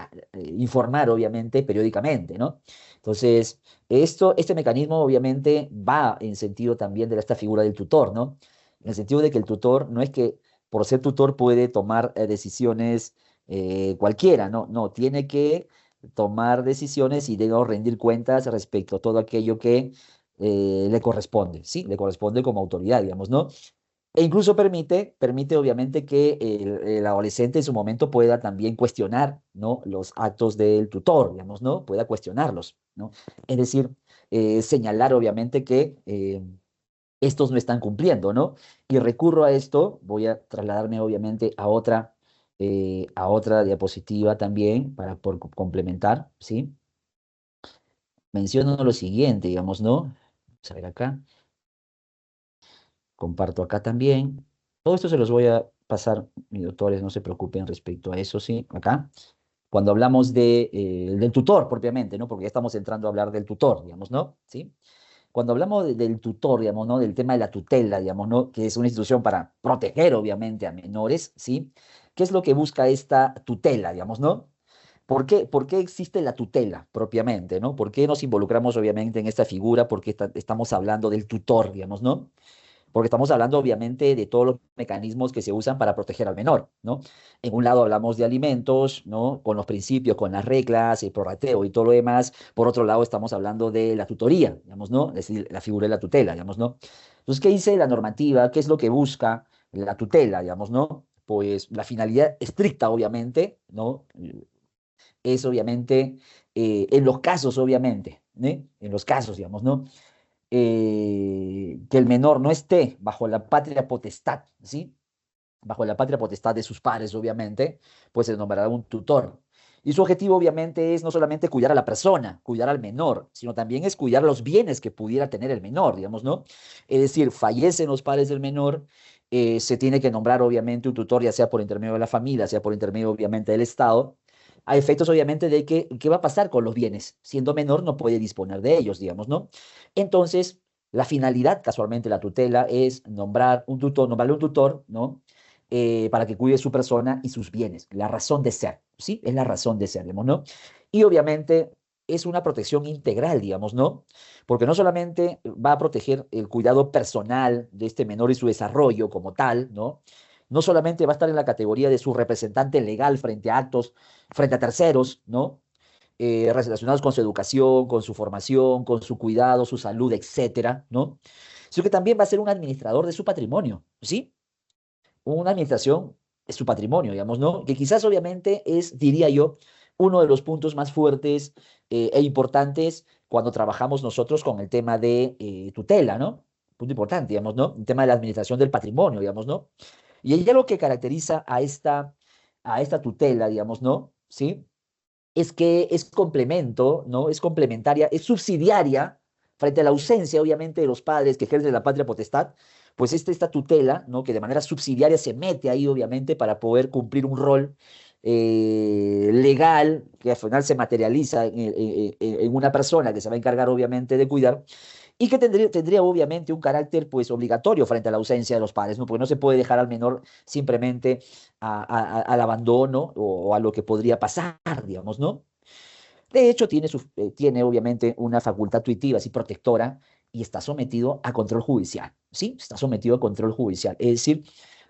informar, obviamente, periódicamente, ¿no? Entonces, este mecanismo obviamente va en sentido también de esta figura del tutor, ¿no? En el sentido de que el tutor no es que por ser tutor puede tomar decisiones cualquiera, ¿no? No, tiene que tomar decisiones y debe rendir cuentas respecto a todo aquello que le corresponde, ¿sí? Le corresponde como autoridad, digamos, ¿no? E incluso permite obviamente que el adolescente en su momento pueda también cuestionar, ¿no? Los actos del tutor, digamos, ¿no? Pueda cuestionarlos, ¿no? Es decir, señalar obviamente que estos no están cumpliendo, ¿no? Y recurro a esto, voy a trasladarme obviamente a otra diapositiva también para por complementar, ¿sí? Menciono lo siguiente, digamos, ¿no? Vamos a ver acá. Comparto acá también. Todo esto se los voy a pasar, mis doctores, no se preocupen respecto a eso, ¿sí? Acá. Cuando hablamos del tutor propiamente, ¿no? Porque ya estamos entrando a hablar del tutor, digamos, ¿no? ¿Sí? Cuando hablamos del tutor, digamos, ¿no? Del tema de la tutela, digamos, ¿no? Que es una institución para proteger, obviamente, a menores, ¿sí? ¿Qué es lo que busca esta tutela, digamos, ¿no? Por qué existe la tutela propiamente, ¿no? ¿Por qué nos involucramos, obviamente, en esta figura? ¿Por qué estamos hablando del tutor, digamos, ¿no? Porque estamos hablando obviamente de todos los mecanismos que se usan para proteger al menor, ¿no? En un lado hablamos de alimentos, ¿no? Con los principios, con las reglas, el prorrateo y todo lo demás. Por otro lado estamos hablando de la tutoría, digamos, ¿no? Es decir, la figura de la tutela, digamos, ¿no? Entonces, ¿qué dice la normativa? ¿Qué es lo que busca la tutela, digamos, ¿no? Pues la finalidad estricta, obviamente, ¿no? Es obviamente, en los casos, obviamente, ¿eh? En los casos, digamos, ¿no? Que el menor no esté bajo la patria potestad, ¿sí? Bajo la patria potestad de sus padres, obviamente, pues se nombrará un tutor. Y su objetivo, obviamente, es no solamente cuidar a la persona, cuidar al menor, sino también es cuidar los bienes que pudiera tener el menor, digamos, ¿no? Es decir, fallecen los padres del menor, se tiene que nombrar, obviamente, un tutor, ya sea por intermedio de la familia, sea por intermedio, obviamente, del Estado, a efectos, obviamente, de que, ¿qué va a pasar con los bienes? Siendo menor, no puede disponer de ellos, digamos, ¿no? Entonces, la finalidad, casualmente, la tutela es nombrar un tutor, nombrarle un tutor, ¿no? Para que cuide su persona y sus bienes. La razón de ser, ¿sí? Es la razón de ser, digamos, ¿no? Y obviamente es una protección integral, digamos, ¿no? Porque no solamente va a proteger el cuidado personal de este menor y su desarrollo como tal, ¿no? No solamente va a estar en la categoría de su representante legal frente a actos, frente a terceros, ¿no? Relacionados con su educación, con su formación, con su cuidado, su salud, etcétera, ¿no? Sino que también va a ser un administrador de su patrimonio, ¿sí? Una administración es su patrimonio, digamos, ¿no? Que quizás obviamente es, diría yo, uno de los puntos más fuertes e importantes cuando trabajamos nosotros con el tema de tutela, ¿no? Punto importante, digamos, ¿no? El tema de la administración del patrimonio, digamos, ¿no? Y ella lo que caracteriza a esta tutela, digamos, ¿no? ¿Sí? Es que es complemento, ¿no? Es complementaria, es subsidiaria frente a la ausencia, obviamente, de los padres que ejercen la patria potestad, pues esta tutela, ¿no? Que de manera subsidiaria se mete ahí, obviamente, para poder cumplir un rol legal que al final se materializa en una persona que se va a encargar, obviamente, de cuidar y que tendría obviamente un carácter pues obligatorio frente a la ausencia de los padres, ¿no? Porque no se puede dejar al menor simplemente al abandono o a lo que podría pasar, digamos, ¿no? De hecho, tiene obviamente una facultad tuitiva, así protectora, y está sometido a control judicial, ¿sí? Está sometido a control judicial, es decir,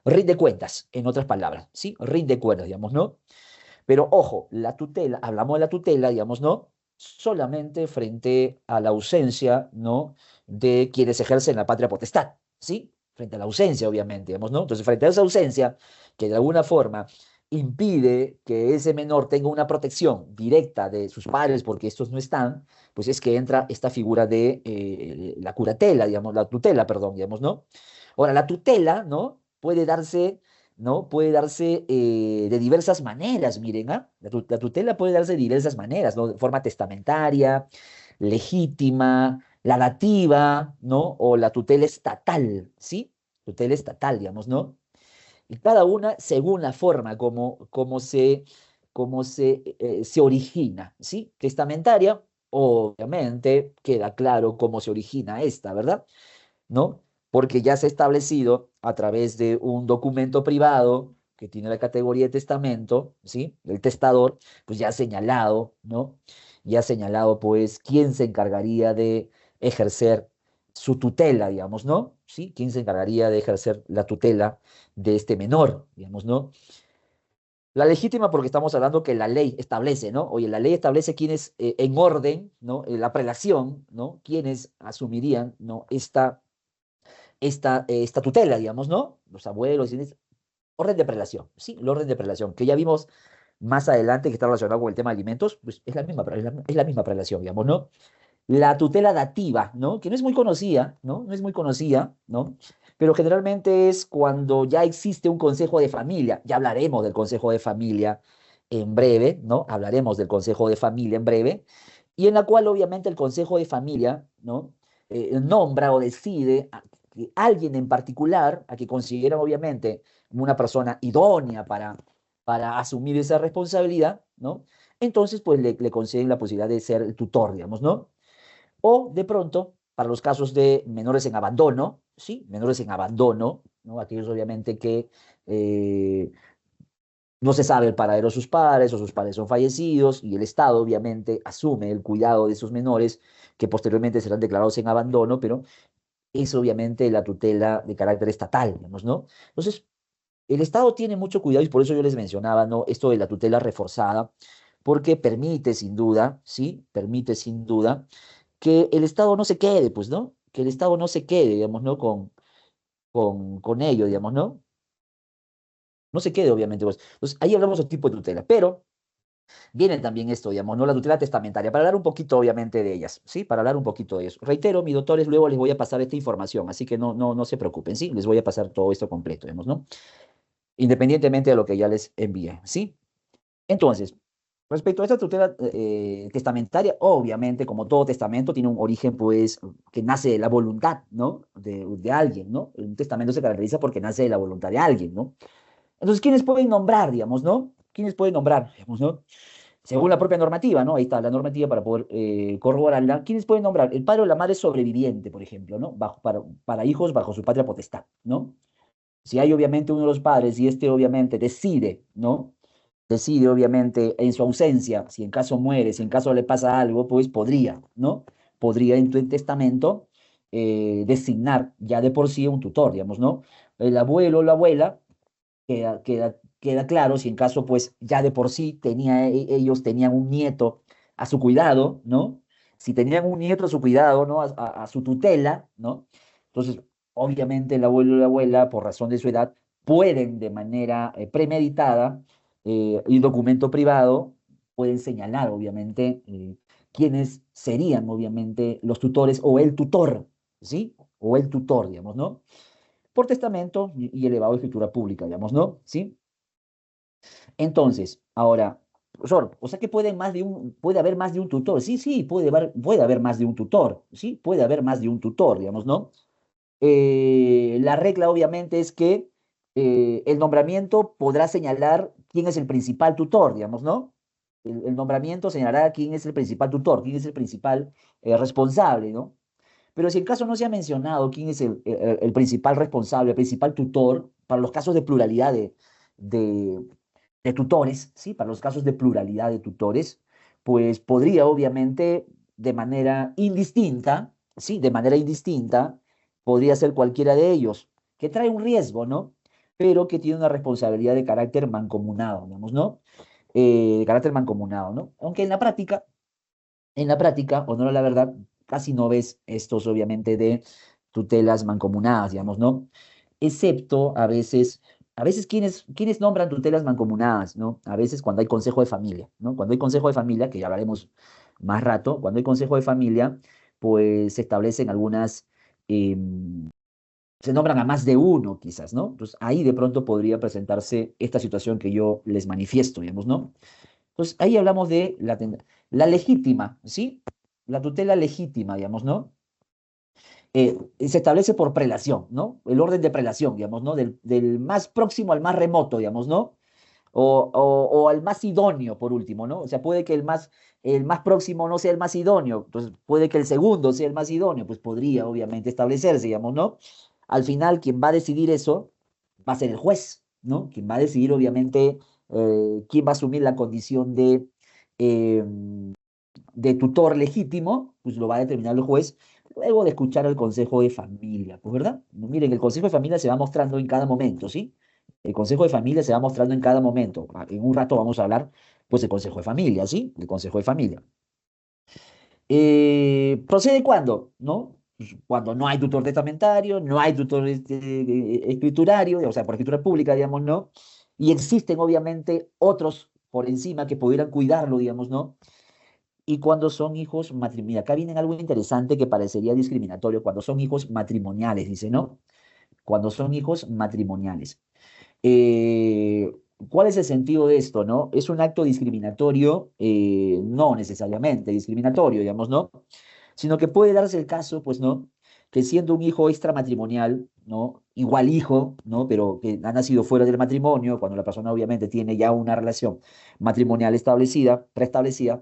rinde cuentas, en otras palabras, ¿sí? Rinde cuentas, digamos, ¿no? Pero ojo, la tutela, hablamos de la tutela, digamos, ¿no? Solamente frente a la ausencia, ¿no? De quienes ejercen la patria potestad, ¿sí? Frente a la ausencia, obviamente, digamos, ¿no? Entonces, frente a esa ausencia, que de alguna forma impide que ese menor tenga una protección directa de sus padres porque estos no están, pues es que entra esta figura de la curatela, digamos, la tutela, perdón, digamos, ¿no? Ahora, la tutela, ¿no? Puede darse, ¿no? Puede darse de diversas maneras, miren, ¿ah? La tutela puede darse de diversas maneras, ¿no? De forma testamentaria, legítima, la dativa, ¿no? O la tutela estatal, ¿sí? Tutela estatal, digamos, ¿no? Y cada una según la forma como se origina, ¿sí? Testamentaria, obviamente, queda claro cómo se origina esta, ¿verdad? ¿No? porque ya se ha establecido a través de un documento privado que tiene la categoría de testamento, ¿sí? El testador, pues ya ha señalado, ¿no? Ya ha señalado, pues, quién se encargaría de ejercer su tutela, digamos, ¿no? ¿Sí? ¿Quién se encargaría de ejercer la tutela de este menor, digamos, ¿no? La legítima porque estamos hablando que la ley establece, ¿no? Oye, la ley establece quiénes en orden, ¿no? La prelación, ¿no? Quiénes asumirían, ¿no? Esta tutela, digamos, ¿no? Los abuelos, orden de prelación, ¿sí? El orden de prelación, que ya vimos más adelante que está relacionado con el tema de alimentos, pues es la misma, es la misma prelación, digamos, ¿no? La tutela dativa, ¿no? Que no es muy conocida, ¿no? No es muy conocida, ¿no? Pero generalmente es cuando ya existe un consejo de familia. Ya hablaremos del consejo de familia en breve, ¿no? Hablaremos del consejo de familia en breve, y en la cual obviamente el consejo de familia, ¿no? Nombra o decide a que alguien en particular, a que consideran obviamente una persona idónea para asumir esa responsabilidad, ¿no? Entonces, pues le conceden la posibilidad de ser el tutor, digamos, ¿no? O de pronto, para los casos de menores en abandono, ¿sí? Menores en abandono, ¿no? Aquellos obviamente que no se sabe el paradero de sus padres o sus padres son fallecidos y el Estado obviamente asume el cuidado de esos menores que posteriormente serán declarados en abandono, pero es obviamente la tutela de carácter estatal, digamos, ¿no? Entonces, el Estado tiene mucho cuidado y por eso yo les mencionaba, ¿no? Esto de la tutela reforzada, porque permite sin duda, ¿sí? Permite sin duda que el Estado no se quede, pues, ¿no? Que el Estado no se quede, digamos, ¿no? Con ello, digamos, ¿no? No se quede, obviamente, pues. Entonces, ahí hablamos de tipo de tutela, pero viene también esto, digamos, ¿no? La tutela testamentaria, para hablar un poquito, obviamente, de ellas, ¿sí? Para hablar un poquito de eso. Reitero, mis doctores, luego les voy a pasar esta información, así que no se preocupen, ¿sí? Les voy a pasar todo esto completo, digamos, ¿no? Independientemente de lo que ya les envíe, ¿sí? Entonces, respecto a esta tutela testamentaria, obviamente, como todo testamento, tiene un origen, pues, que nace de la voluntad, ¿no? De alguien, ¿no? Un testamento se caracteriza porque nace de la voluntad de alguien, ¿no? Entonces, ¿quiénes pueden nombrar, digamos, ¿no? ¿Quiénes pueden nombrar, digamos, ¿no? Según la propia normativa, ¿no? Ahí está la normativa para poder corroborarla. ¿Quiénes pueden nombrar? El padre o la madre sobreviviente, por ejemplo, ¿no? Para hijos bajo su patria potestad, ¿no? Si hay obviamente uno de los padres y este obviamente decide, ¿no? Decide obviamente en su ausencia, si en caso muere, si en caso le pasa algo, pues podría, ¿no? Podría en tu testamento designar ya de por sí un tutor, digamos, ¿no? El abuelo o la abuela queda claro si en caso pues ya de por sí ellos tenían un nieto a su cuidado, ¿no? Si tenían un nieto a su cuidado, ¿no? A su tutela, ¿no? Entonces, obviamente el abuelo y la abuela, por razón de su edad, pueden de manera premeditada y documento privado, pueden señalar, obviamente, quiénes serían, obviamente, los tutores o el tutor, ¿sí? O el tutor, digamos, ¿no? Por testamento y elevado de escritura pública, digamos, ¿no? ¿Sí? Entonces, ahora, profesor, o sea que puede haber más de un tutor. Sí, sí, puede haber más de un tutor, sí, puede haber más de un tutor, digamos, ¿no? La regla obviamente es que el nombramiento podrá señalar quién es el principal tutor, digamos, ¿no? El nombramiento señalará quién es el principal tutor, quién es el principal responsable, ¿no? Pero si en caso no se ha mencionado quién es el principal responsable, el principal tutor, para los casos de pluralidad de, de tutores, ¿sí? Para los casos de pluralidad de tutores, pues podría obviamente de manera indistinta, ¿sí? De manera indistinta, podría ser cualquiera de ellos, que trae un riesgo, ¿no? Pero que tiene una responsabilidad de carácter mancomunado, digamos, ¿no? De carácter mancomunado, ¿no? Aunque en la práctica, honor a la verdad, casi no ves estos, obviamente, de tutelas mancomunadas, digamos, ¿no? Excepto a veces quienes nombran tutelas mancomunadas, ¿no? A veces cuando hay consejo de familia, ¿no? Cuando hay consejo de familia, que ya hablaremos más rato, cuando hay consejo de familia, pues se establecen se nombran a más de uno, quizás, ¿no? Entonces ahí de pronto podría presentarse esta situación que yo les manifiesto, digamos, ¿no? Entonces, ahí hablamos de la legítima, ¿sí? La tutela legítima, digamos, ¿no? Se establece por prelación, ¿no? El orden de prelación, digamos, ¿no? Del más próximo al más remoto, digamos, ¿no? O al más idóneo, por último, ¿no? O sea, puede que el más próximo no sea el más idóneo, entonces puede que el segundo sea el más idóneo, pues podría, obviamente, establecerse, digamos, ¿no? al final quien va a decidir eso va a ser el juez, ¿no? Quien va a decidir, obviamente, quién va a asumir la condición eh, de tutor legítimo, pues lo va a determinar el juez luego de escuchar al Consejo de Familia, pues, ¿verdad? Miren, el Consejo de Familia se va mostrando en cada momento, ¿sí? El Consejo de Familia se va mostrando en cada momento. En un rato vamos a hablar, pues, del Consejo de Familia, ¿sí? El Consejo de Familia. ¿Procede cuándo? ¿No? Pues, cuando no hay tutor testamentario, no hay tutor escriturario, o sea, por escritura pública, digamos, ¿no? Y existen, obviamente, otros por encima que pudieran cuidarlo, digamos, ¿no? Y cuando son hijos matrimoniales. Acá viene algo interesante que parecería discriminatorio, cuando son hijos matrimoniales, dice, ¿no? Cuando son hijos matrimoniales. Eh, ¿Cuál es el sentido de esto, no? ¿Es un acto discriminatorio? No necesariamente discriminatorio, digamos, ¿no? Sino que puede darse el caso, pues, ¿no? Que siendo un hijo extramatrimonial, ¿no? Igual hijo, ¿no? Pero que ha nacido fuera del matrimonio, cuando la persona obviamente tiene ya una relación matrimonial establecida, preestablecida,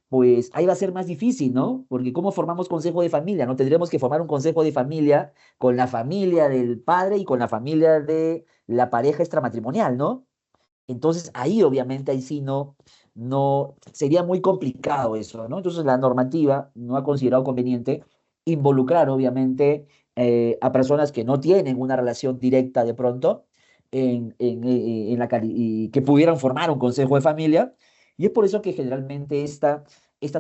pues ahí va a ser más difícil, ¿no? Porque ¿cómo formamos consejo de familia? No tendremos que formar un consejo de familia con la familia del padre y con la familia de la pareja extramatrimonial, ¿no? Entonces ahí obviamente ahí sí no sería muy complicado eso, ¿no? Entonces la normativa no ha considerado conveniente involucrar obviamente a personas que no tienen una relación directa de pronto y que pudieran formar un consejo de familia. Y es por eso que generalmente esta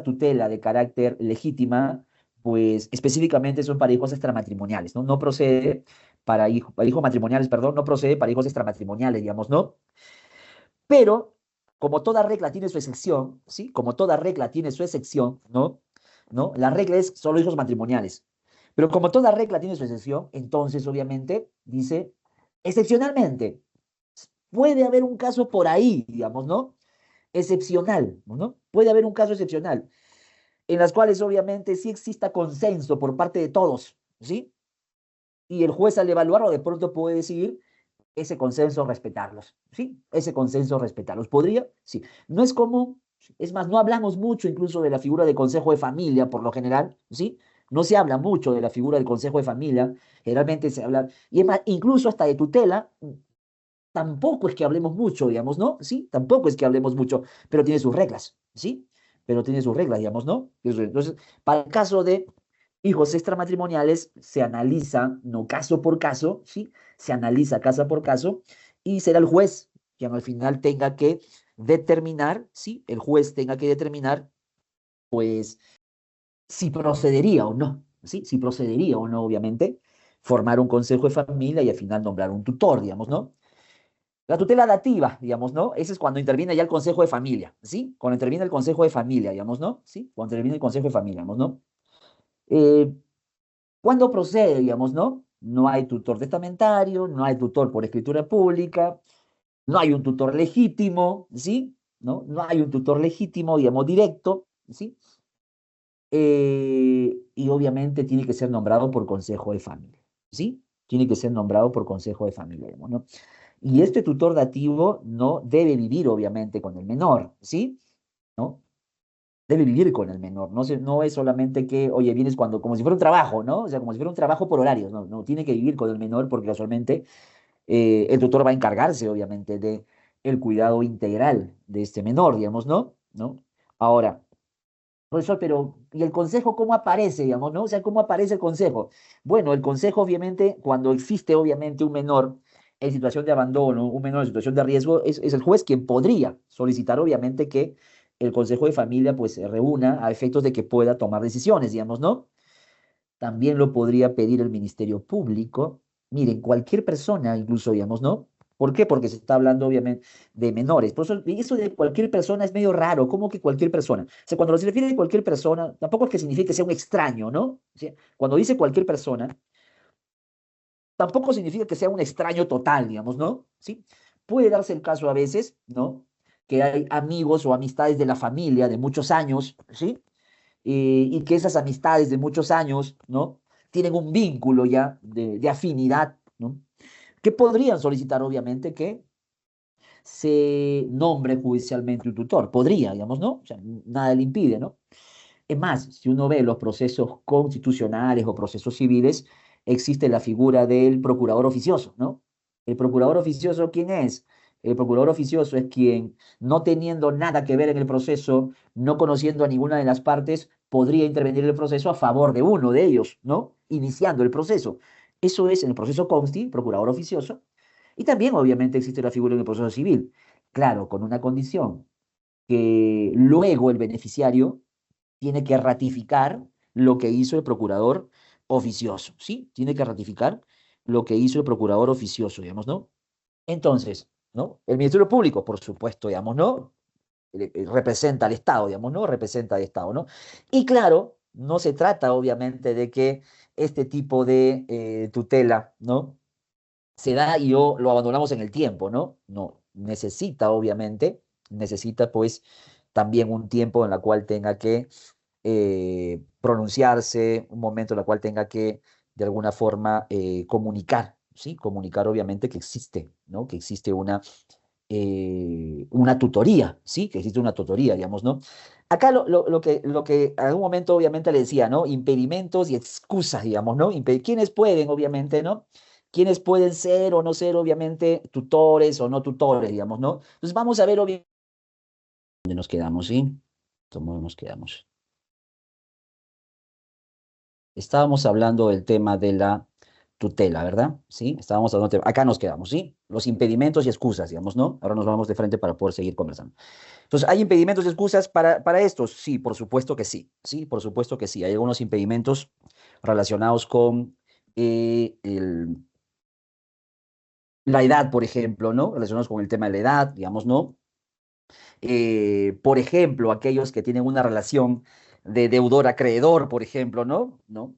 tutela de carácter legítima, pues específicamente son para hijos extramatrimoniales, ¿no? No procede para hijos matrimoniales, perdón, no procede para hijos extramatrimoniales, digamos, ¿no? Pero, como toda regla tiene su excepción, ¿sí? Como toda regla tiene su excepción, ¿no? ¿No? La regla es solo hijos matrimoniales. Pero como toda regla tiene su excepción, entonces, obviamente, dice, excepcionalmente, puede haber un caso por ahí, digamos, ¿no? Excepcional, ¿no? Puede haber un caso excepcional, en las cuales, obviamente, sí exista consenso por parte de todos, ¿sí? Y el juez al evaluarlo de pronto puede decir ese consenso respetarlos, ¿sí? Ese consenso respetarlos. ¿Podría? Sí. No es común, es más, no hablamos mucho incluso de la figura del consejo de familia, por lo general, ¿sí? No se habla mucho de la figura del consejo de familia, generalmente se habla, y es más, incluso hasta de tutela, tampoco es que hablemos mucho, digamos, ¿no? Sí, tampoco es que hablemos mucho, pero tiene sus reglas, ¿sí? Pero tiene sus reglas, digamos, ¿no? Entonces, para el caso de hijos extramatrimoniales, se analiza, no caso por caso, ¿sí? Se analiza caso por caso y será el juez quien al final tenga que determinar, ¿sí? El juez tenga que determinar, pues, si procedería o no, ¿sí? Si procedería o no, obviamente, formar un consejo de familia y al final nombrar un tutor, digamos, ¿no? La tutela dativa, digamos, ¿no? Ese es cuando interviene ya el Consejo de Familia, ¿sí? Cuando interviene el Consejo de Familia, digamos, ¿no? ¿Sí? Cuando interviene el Consejo de Familia, digamos, ¿no? Eh, ¿Cuándo procede, digamos, ¿no? No hay tutor testamentario, no hay tutor por escritura pública, no hay un tutor legítimo, ¿sí? ¿No? No hay un tutor legítimo, digamos, directo, ¿sí? Y obviamente tiene que ser nombrado por Consejo de Familia, ¿sí? Tiene que ser nombrado por Consejo de Familia, digamos, ¿no? Y este tutor dativo no debe vivir, obviamente, con el menor, ¿sí? ¿No? Debe vivir con el menor. No es solamente que, oye, vienes cuando, como si fuera un trabajo, ¿no? O sea, como si fuera un trabajo por horarios. No, no, tiene que vivir con el menor porque casualmente el tutor va a encargarse, obviamente, de el cuidado integral de este menor, digamos, ¿no? ¿No? Ahora, profesor, pero ¿y el consejo cómo aparece, digamos, ¿no? O sea, ¿cómo aparece el consejo? Bueno, el consejo, obviamente, cuando existe, obviamente, un menor en situación de abandono, un menor en situación de riesgo, es el juez quien podría solicitar, obviamente, que el consejo de familia, pues, se reúna a efectos de que pueda tomar decisiones, digamos, ¿no? También lo podría pedir el Ministerio Público. Miren, cualquier persona, incluso, digamos, ¿no? ¿Por qué? Porque se está hablando, obviamente, de menores. Por eso de cualquier persona es medio raro. ¿Cómo que cualquier persona? O sea, cuando se refiere a cualquier persona, tampoco es que signifique que sea un extraño, ¿no? O sea, cuando dice cualquier persona, tampoco significa que sea un extraño total, digamos, ¿no? ¿Sí? Puede darse el caso a veces, ¿no? Que hay amigos o amistades de la familia de muchos años, ¿sí? Y que esas amistades de muchos años, ¿no? Tienen un vínculo ya de afinidad, ¿no? Que podrían solicitar, obviamente, que se nombre judicialmente un tutor. Podría, digamos, ¿no? O sea, nada le impide, ¿no? Es más, si uno ve los procesos constitucionales o procesos civiles, existe la figura del procurador oficioso, ¿no? El procurador oficioso, ¿quién es? El procurador oficioso es quien, no teniendo nada que ver en el proceso, no conociendo a ninguna de las partes, podría intervenir en el proceso a favor de uno de ellos, ¿no? Iniciando el proceso. Eso es en el proceso consti, procurador oficioso. Y también, obviamente, existe la figura en el proceso civil. Claro, con una condición, que luego el beneficiario tiene que ratificar lo que hizo el procurador oficioso, ¿sí? Tiene que ratificar lo que hizo el procurador oficioso, digamos, ¿no? Entonces, ¿no? El Ministerio Público, por supuesto, digamos, ¿no? Representa al Estado, digamos, ¿no? Representa al Estado, ¿no? Y claro, no se trata, obviamente, de que este tipo de tutela, ¿no? Se da y yo lo abandonamos en el tiempo, ¿no? No, necesita, obviamente, necesita pues también un tiempo en el cual tenga que pronunciarse, un momento en el cual tenga que de alguna forma comunicar, ¿sí? Comunicar obviamente que existe, ¿no? Que existe una tutoría, ¿sí? Que existe una tutoría, digamos, ¿no? Acá lo que en algún momento obviamente le decía, ¿no? Impedimentos y excusas, digamos, ¿no? ¿Quiénes pueden, obviamente, ¿no? ¿Quiénes pueden ser o no ser, obviamente, tutores o no tutores, digamos, ¿no? Entonces vamos a ver, obviamente, dónde nos quedamos, ¿sí? ¿Cómo nos quedamos? Estábamos hablando del tema de la tutela, ¿verdad? Sí, estábamos hablando acá nos quedamos, ¿sí? Los impedimentos y excusas, digamos, ¿no? Ahora nos vamos de frente para poder seguir conversando. Entonces, ¿hay impedimentos y excusas para estos? Sí, por supuesto que sí. Sí, por supuesto que sí. Hay algunos impedimentos relacionados con la edad, por ejemplo, ¿no? Relacionados con el tema de la edad, digamos, ¿no? Por ejemplo, aquellos que tienen una relación de deudor-acreedor, por ejemplo, ¿no? ¿No?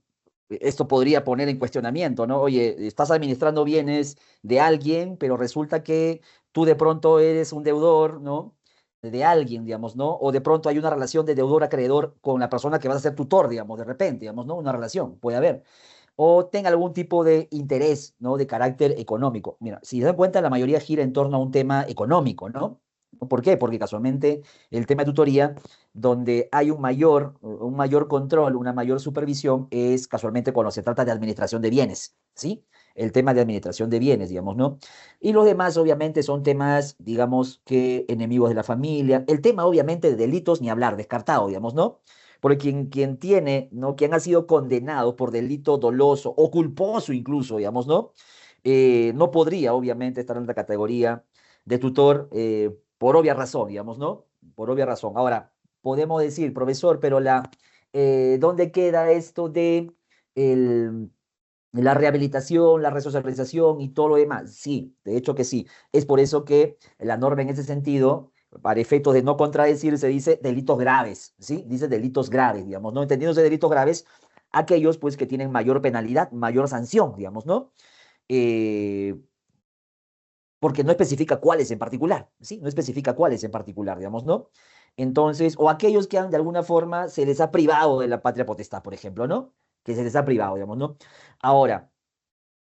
Esto podría poner en cuestionamiento, ¿no? Oye, estás administrando bienes de alguien, pero resulta que tú de pronto eres un deudor, ¿no? De alguien, digamos, ¿no? O de pronto hay una relación de deudor-acreedor con la persona que vas a ser tutor, digamos, de repente, digamos, ¿no? Una relación, puede haber. O tenga algún tipo de interés, ¿no? De carácter económico. Mira, si se dan cuenta, la mayoría gira en torno a un tema económico, ¿no? ¿Por qué? Porque casualmente el tema de tutoría, donde hay un mayor control, una mayor supervisión, es casualmente cuando se trata de administración de bienes, ¿sí? El tema de administración de bienes, digamos, ¿no? Y los demás, obviamente, son temas, digamos, que enemigos de la familia. El tema, obviamente, de delitos, ni hablar, descartado, digamos, ¿no? Porque quien tiene, ¿no? Quien ha sido condenado por delito doloso o culposo incluso, digamos, ¿no? No podría, obviamente, estar en la categoría de tutor por obvia razón, digamos, ¿no? Por obvia razón. Ahora, podemos decir, profesor, pero ¿dónde queda esto de el, la rehabilitación, la resocialización y todo lo demás? Sí, de hecho que sí. Es por eso que la norma en ese sentido, para efectos de no contradecir, se dice delitos graves, ¿sí? Dice delitos graves, digamos, ¿no? Entendiéndose delitos graves, aquellos, pues, que tienen mayor penalidad, mayor sanción, digamos, ¿no? Eh, Porque no especifica cuáles en particular, ¿sí? No especifica cuáles en particular, digamos, ¿no? Entonces, o aquellos que han, de alguna forma se les ha privado de la patria potestad, por ejemplo, ¿no? Que se les ha privado, digamos, ¿no? Ahora,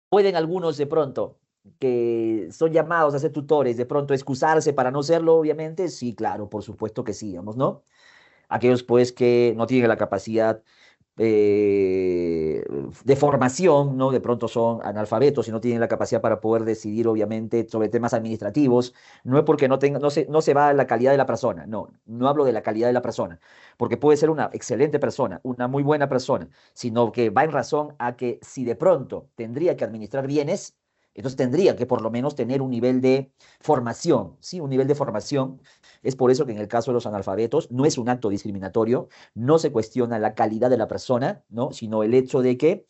pueden algunos de pronto, que son llamados a ser tutores, de pronto excusarse para no serlo, obviamente, sí, claro, por supuesto que sí, digamos, ¿no? Aquellos, pues, que no tienen la capacidad eh, de formación, ¿no? De pronto son analfabetos y no tienen la capacidad para poder decidir, obviamente, sobre temas administrativos. No es porque no se va a la calidad de la persona, no, no hablo de la calidad de la persona, porque puede ser una excelente persona, una muy buena persona, sino que va en razón a que si de pronto tendría que administrar bienes, entonces tendría que por lo menos tener un nivel de formación, ¿sí? Un nivel de formación. Es por eso que en el caso de los analfabetos no es un acto discriminatorio, no se cuestiona la calidad de la persona, ¿no? Sino el hecho de que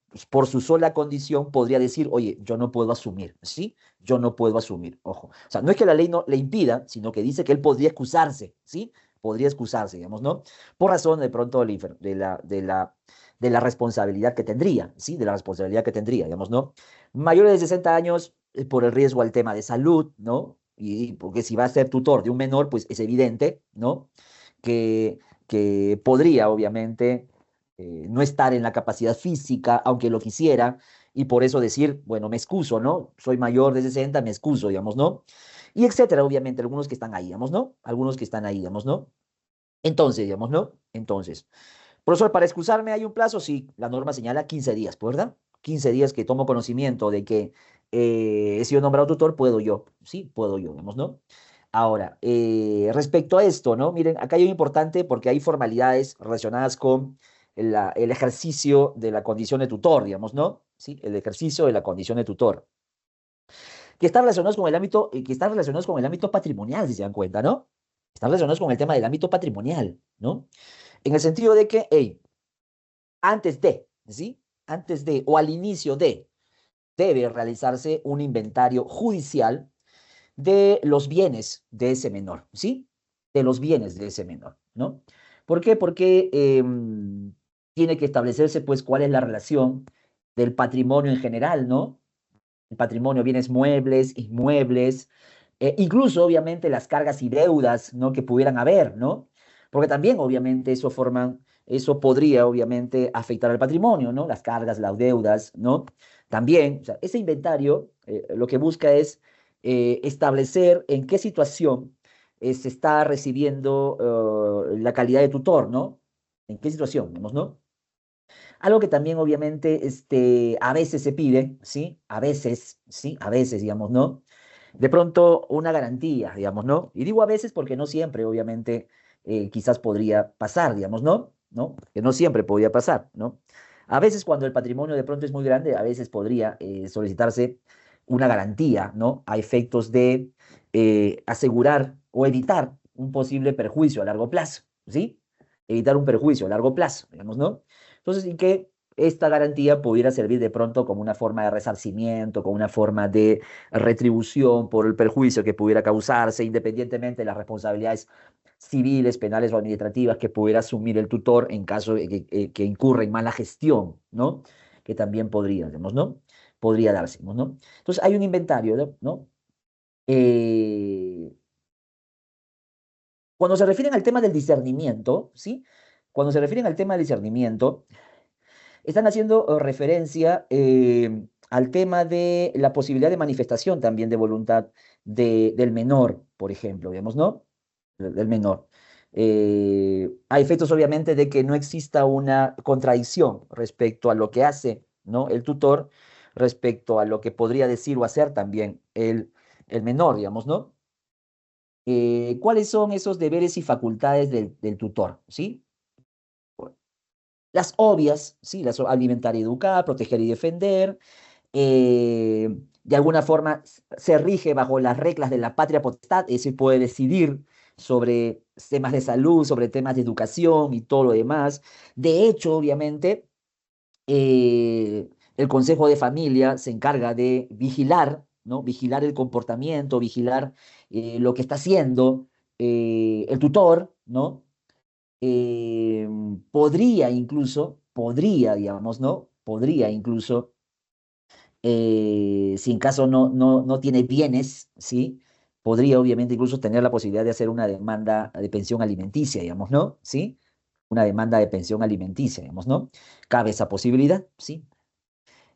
pues, por su sola condición podría decir, oye, yo no puedo asumir, ¿sí? Yo no puedo asumir, ojo. O sea, no es que la ley no le impida, sino que dice que él podría excusarse, ¿sí? Podría excusarse, digamos, ¿no? Por razón de pronto de la responsabilidad que tendría, ¿sí? De la responsabilidad que tendría, digamos, ¿no? Mayores de 60 años, por el riesgo al tema de salud, ¿no? Y porque si va a ser tutor de un menor, pues es evidente, ¿no? Que, que podría, obviamente, no estar en la capacidad física, aunque lo quisiera, y por eso decir, bueno, me excuso, ¿no? Soy mayor de 60, me excuso, digamos, ¿no? Y etcétera, obviamente, algunos que están ahí, digamos, ¿no? Algunos que están ahí, digamos, ¿no? Entonces, digamos, ¿no? Entonces, profesor, para excusarme hay un plazo, sí, la norma señala 15 días, ¿pues, ¿verdad? 15 días que tomo conocimiento de que he sido nombrado tutor, puedo yo, sí, puedo yo, digamos, ¿no? Ahora, respecto a esto, ¿no? Miren, acá hay algo importante porque hay formalidades relacionadas con el ejercicio de la condición de tutor, digamos, ¿no? Sí, el ejercicio de la condición de tutor, que están relacionados con el ámbito, que están relacionados con el ámbito patrimonial, si se dan cuenta, ¿no? Están relacionados con el tema del ámbito patrimonial, ¿no? En el sentido de que, hey, antes de, ¿sí? Antes de o al inicio de, debe realizarse un inventario judicial de los bienes de ese menor, ¿sí? De los bienes de ese menor, ¿no? ¿Por qué? Porque tiene que establecerse, pues, cuál es la relación del patrimonio en general, ¿no? El patrimonio, bienes muebles, inmuebles, incluso, obviamente, las cargas y deudas, ¿no? Que pudieran haber, ¿no? Porque también, obviamente, eso podría, obviamente, afectar al patrimonio, ¿no? Las cargas, las deudas, ¿no? También, o sea, ese inventario lo que busca es establecer en qué situación se está recibiendo la calidad de tutor, ¿no? ¿En qué situación, digamos, no? Algo que también obviamente a veces se pide, ¿sí? A veces, ¿sí? A veces, digamos, ¿no? De pronto una garantía, digamos, ¿no? Y digo a veces porque no siempre, obviamente, quizás podría pasar, digamos, ¿no? ¿No? Que no siempre podría pasar, ¿no? A veces cuando el patrimonio de pronto es muy grande, a veces podría solicitarse una garantía, ¿no? A efectos de asegurar o evitar un posible perjuicio a largo plazo, ¿sí? Evitar un perjuicio a largo plazo, digamos, ¿no? Entonces, y que esta garantía pudiera servir de pronto como una forma de resarcimiento, como una forma de retribución por el perjuicio que pudiera causarse, independientemente de las responsabilidades civiles, penales o administrativas que pudiera asumir el tutor en caso de que incurra en mala gestión, ¿no? Que también podría, digamos, ¿no? Podría darse, ¿no? Entonces, hay un inventario, ¿no? Eh, Cuando se refieren al tema del discernimiento, ¿sí? Cuando se refieren al tema del discernimiento, están haciendo referencia al tema de la posibilidad de manifestación también de voluntad del menor, por ejemplo, digamos, ¿no? Del menor. A efectos, obviamente, de que no exista una contradicción respecto a lo que hace, ¿no? El tutor, respecto a lo que podría decir o hacer también el menor, digamos, ¿no? ¿Cuáles son esos deberes y facultades del tutor? ¿Sí? Las obvias, ¿sí? Alimentar y educar, proteger y defender, de alguna forma se rige bajo las reglas de la patria potestad, es decir, puede decidir sobre temas de salud, sobre temas de educación y todo lo demás. De hecho, obviamente, el Consejo de Familia se encarga de vigilar, ¿no? Vigilar el comportamiento, vigilar lo que está haciendo el tutor, ¿no? eh, podría, digamos, ¿no? Podría incluso, si en caso no tiene bienes, ¿sí? Podría obviamente incluso tener la posibilidad de hacer una demanda de pensión alimenticia, digamos, ¿no? ¿Sí? Una demanda de pensión alimenticia, digamos, ¿no? Cabe esa posibilidad, ¿sí?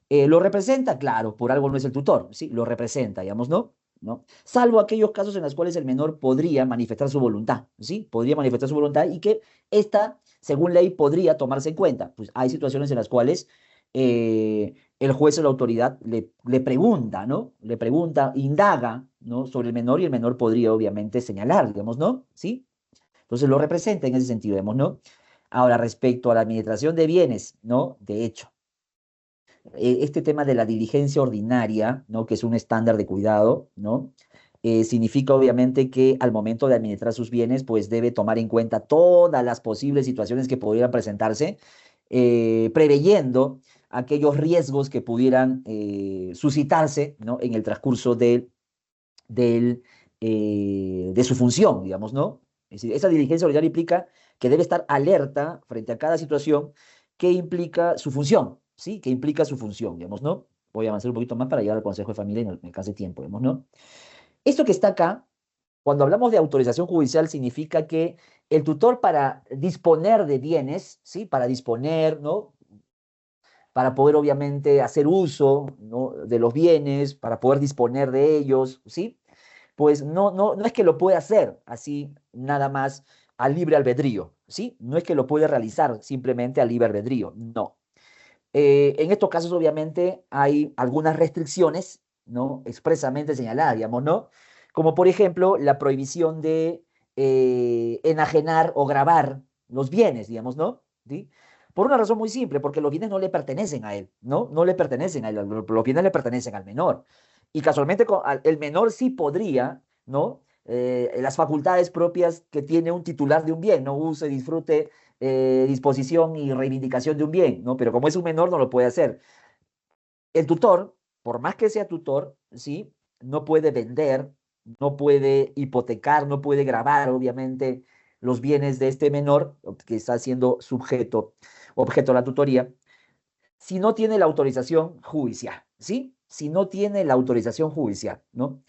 ¿Lo representa? Claro, por algo no es el tutor, ¿sí? Lo representa, digamos, ¿no? ¿No? Salvo aquellos casos en los cuales el menor podría manifestar su voluntad, ¿sí? Podría manifestar su voluntad y que esta, según ley, podría tomarse en cuenta. Pues hay situaciones en las cuales el juez o la autoridad le pregunta, ¿no? Le pregunta, indaga, ¿no? Sobre el menor y el menor podría, obviamente, señalar, digamos, ¿no? ¿Sí? Entonces lo representa en ese sentido, digamos, ¿no? Ahora, respecto a la administración de bienes, ¿no? De hecho, este tema de la diligencia ordinaria, ¿no? Que es un estándar de cuidado, ¿no? Significa obviamente que al momento de administrar sus bienes, pues debe tomar en cuenta todas las posibles situaciones que pudieran presentarse, preveyendo aquellos riesgos que pudieran suscitarse, ¿no? En el transcurso del, de su función, digamos, ¿no? Es decir, esa diligencia ordinaria implica que debe estar alerta frente a cada situación que implica su función, ¿sí? Que implica su función, digamos, ¿no? Voy a avanzar un poquito más para llegar al Consejo de Familia y no me alcance tiempo, digamos, ¿no? Esto que está acá, cuando hablamos de autorización judicial, significa que el tutor para disponer de bienes, ¿sí? Para disponer, ¿no? Para poder obviamente hacer uso, ¿no? De los bienes, para poder disponer de ellos, ¿sí? Pues no es que lo pueda hacer así nada más a libre albedrío, ¿sí? No es que lo pueda realizar simplemente a libre albedrío, no. En estos casos, obviamente, hay algunas restricciones, ¿no? Expresamente señaladas, digamos, ¿no? Como por ejemplo, la prohibición de enajenar o grabar los bienes, digamos, ¿no? ¿Sí? Por una razón muy simple, porque los bienes no le pertenecen a él, ¿no? No le pertenecen a él, los bienes le pertenecen al menor. Y casualmente el menor sí podría, ¿no? Las facultades propias que tiene un titular de un bien, no use, disfrute, disposición y reivindicación de un bien, ¿no? Pero como es un menor, no lo puede hacer. El tutor, por más que sea tutor, ¿sí? No puede vender, no puede hipotecar, no puede gravar, obviamente, los bienes de este menor que está siendo objeto de la tutoría, si no tiene la autorización judicial, ¿sí? Si no tiene la autorización judicial, ¿no?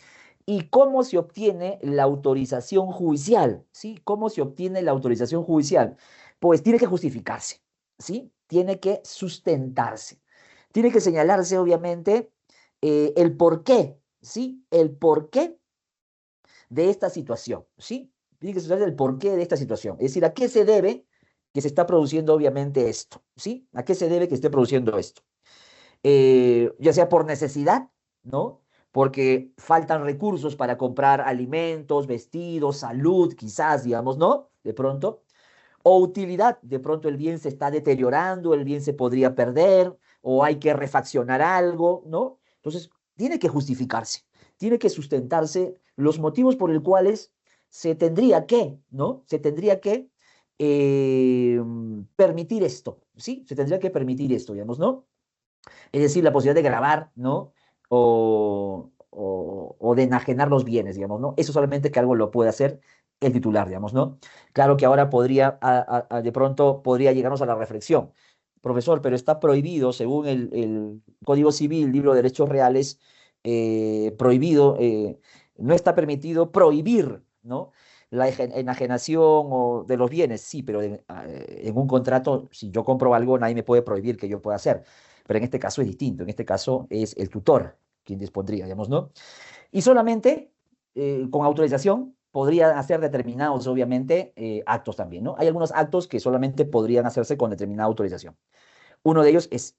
¿Y cómo se obtiene la autorización judicial? ¿Sí? ¿Cómo se obtiene la autorización judicial? Pues tiene que justificarse, ¿sí? Tiene que sustentarse. Tiene que señalarse, obviamente, el porqué, ¿sí? El porqué de esta situación, ¿sí? Tiene que señalarse el porqué de esta situación. Es decir, ¿a qué se debe que se está produciendo, obviamente, esto? ¿Sí? ¿A qué se debe que esté produciendo esto? Ya sea por necesidad, ¿no? Porque faltan recursos para comprar alimentos, vestidos, salud, quizás, digamos, ¿no? De pronto. O utilidad, de pronto el bien se está deteriorando, el bien se podría perder, o hay que refaccionar algo, ¿no? Entonces, tiene que justificarse, tiene que sustentarse los motivos por los cuales se tendría que, ¿no? Se tendría que eh, permitir esto, ¿sí? Se tendría que permitir esto, digamos, ¿no? Es decir, la posibilidad de grabar, ¿no? O de enajenar los bienes, digamos, ¿no? Eso solamente que algo lo puede hacer el titular, digamos, ¿no? Claro que ahora podría, de pronto podría llegarnos a la reflexión. Profesor, pero está prohibido, según el Código Civil, Libro de Derechos Reales, prohibido, no está permitido prohibir, ¿no? La enajenación o de los bienes, sí, pero en un contrato, si yo compro algo, nadie me puede prohibir que yo pueda hacer. Pero en este caso es distinto, en este caso es el tutor quien dispondría, digamos, ¿no? Y solamente con autorización podrían hacer determinados, obviamente, actos también, ¿no? Hay algunos actos que solamente podrían hacerse con determinada autorización. Uno de ellos es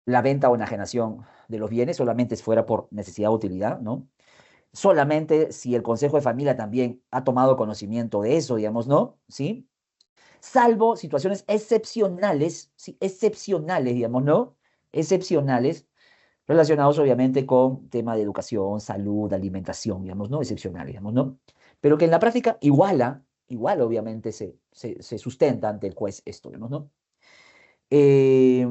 la venta o enajenación de los bienes, solamente si fuera por necesidad o utilidad, ¿no? Solamente si el Consejo de Familia también ha tomado conocimiento de eso, digamos, ¿no? ¿Sí? Salvo situaciones excepcionales, ¿sí? Excepcionales, digamos, ¿no? Excepcionales, relacionados obviamente con tema de educación, salud, alimentación, digamos, ¿no? Excepcionales, digamos, ¿no? Pero que en la práctica igual obviamente se sustenta ante el juez esto, digamos, ¿no? Eh,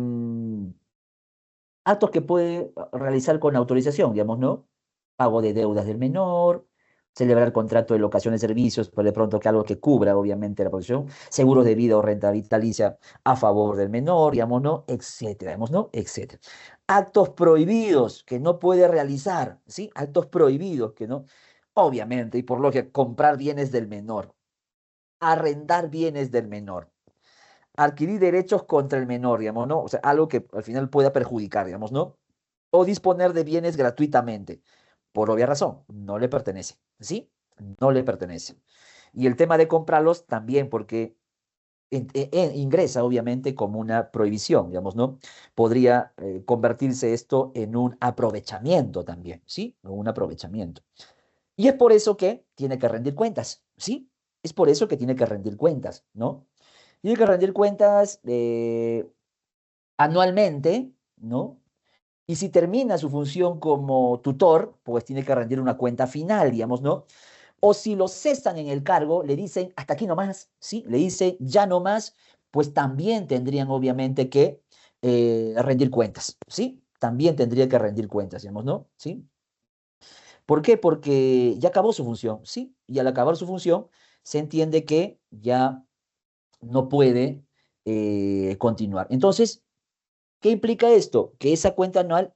Actos que puede realizar con autorización, digamos, ¿no? Pago de deudas del menor, celebrar contrato de locación de servicios, pero de pronto que algo que cubra, obviamente, la protección, seguros de vida o renta vitalicia a favor del menor, digamos, ¿no? Etcétera, digamos, ¿no? Etcétera. Actos prohibidos que no puede realizar, ¿sí? Actos prohibidos que no, obviamente, y por lógica, comprar bienes del menor, arrendar bienes del menor, adquirir derechos contra el menor, digamos, ¿no? O sea, algo que al final pueda perjudicar, digamos, ¿no? O disponer de bienes gratuitamente. Por obvia razón, no le pertenece, ¿sí? No le pertenece. Y el tema de comprarlos también, porque ingresa obviamente como una prohibición, digamos, ¿no? Podría convertirse esto en un aprovechamiento también, ¿sí? Un aprovechamiento. Y es por eso que tiene que rendir cuentas, ¿sí? Es por eso que tiene que rendir cuentas, ¿no? Tiene que rendir cuentas anualmente, ¿no? Y si termina su función como tutor, pues tiene que rendir una cuenta final, digamos, ¿no? O si lo cesan en el cargo, le dicen hasta aquí nomás, ¿sí? Le dicen ya no más, pues también tendrían obviamente que rendir cuentas, ¿sí? También tendría que rendir cuentas, digamos, ¿no? ¿Sí? ¿Por qué? Porque ya acabó su función, ¿sí? Y al acabar su función, se entiende que ya no puede continuar. Entonces, ¿qué implica esto? Que esa cuenta anual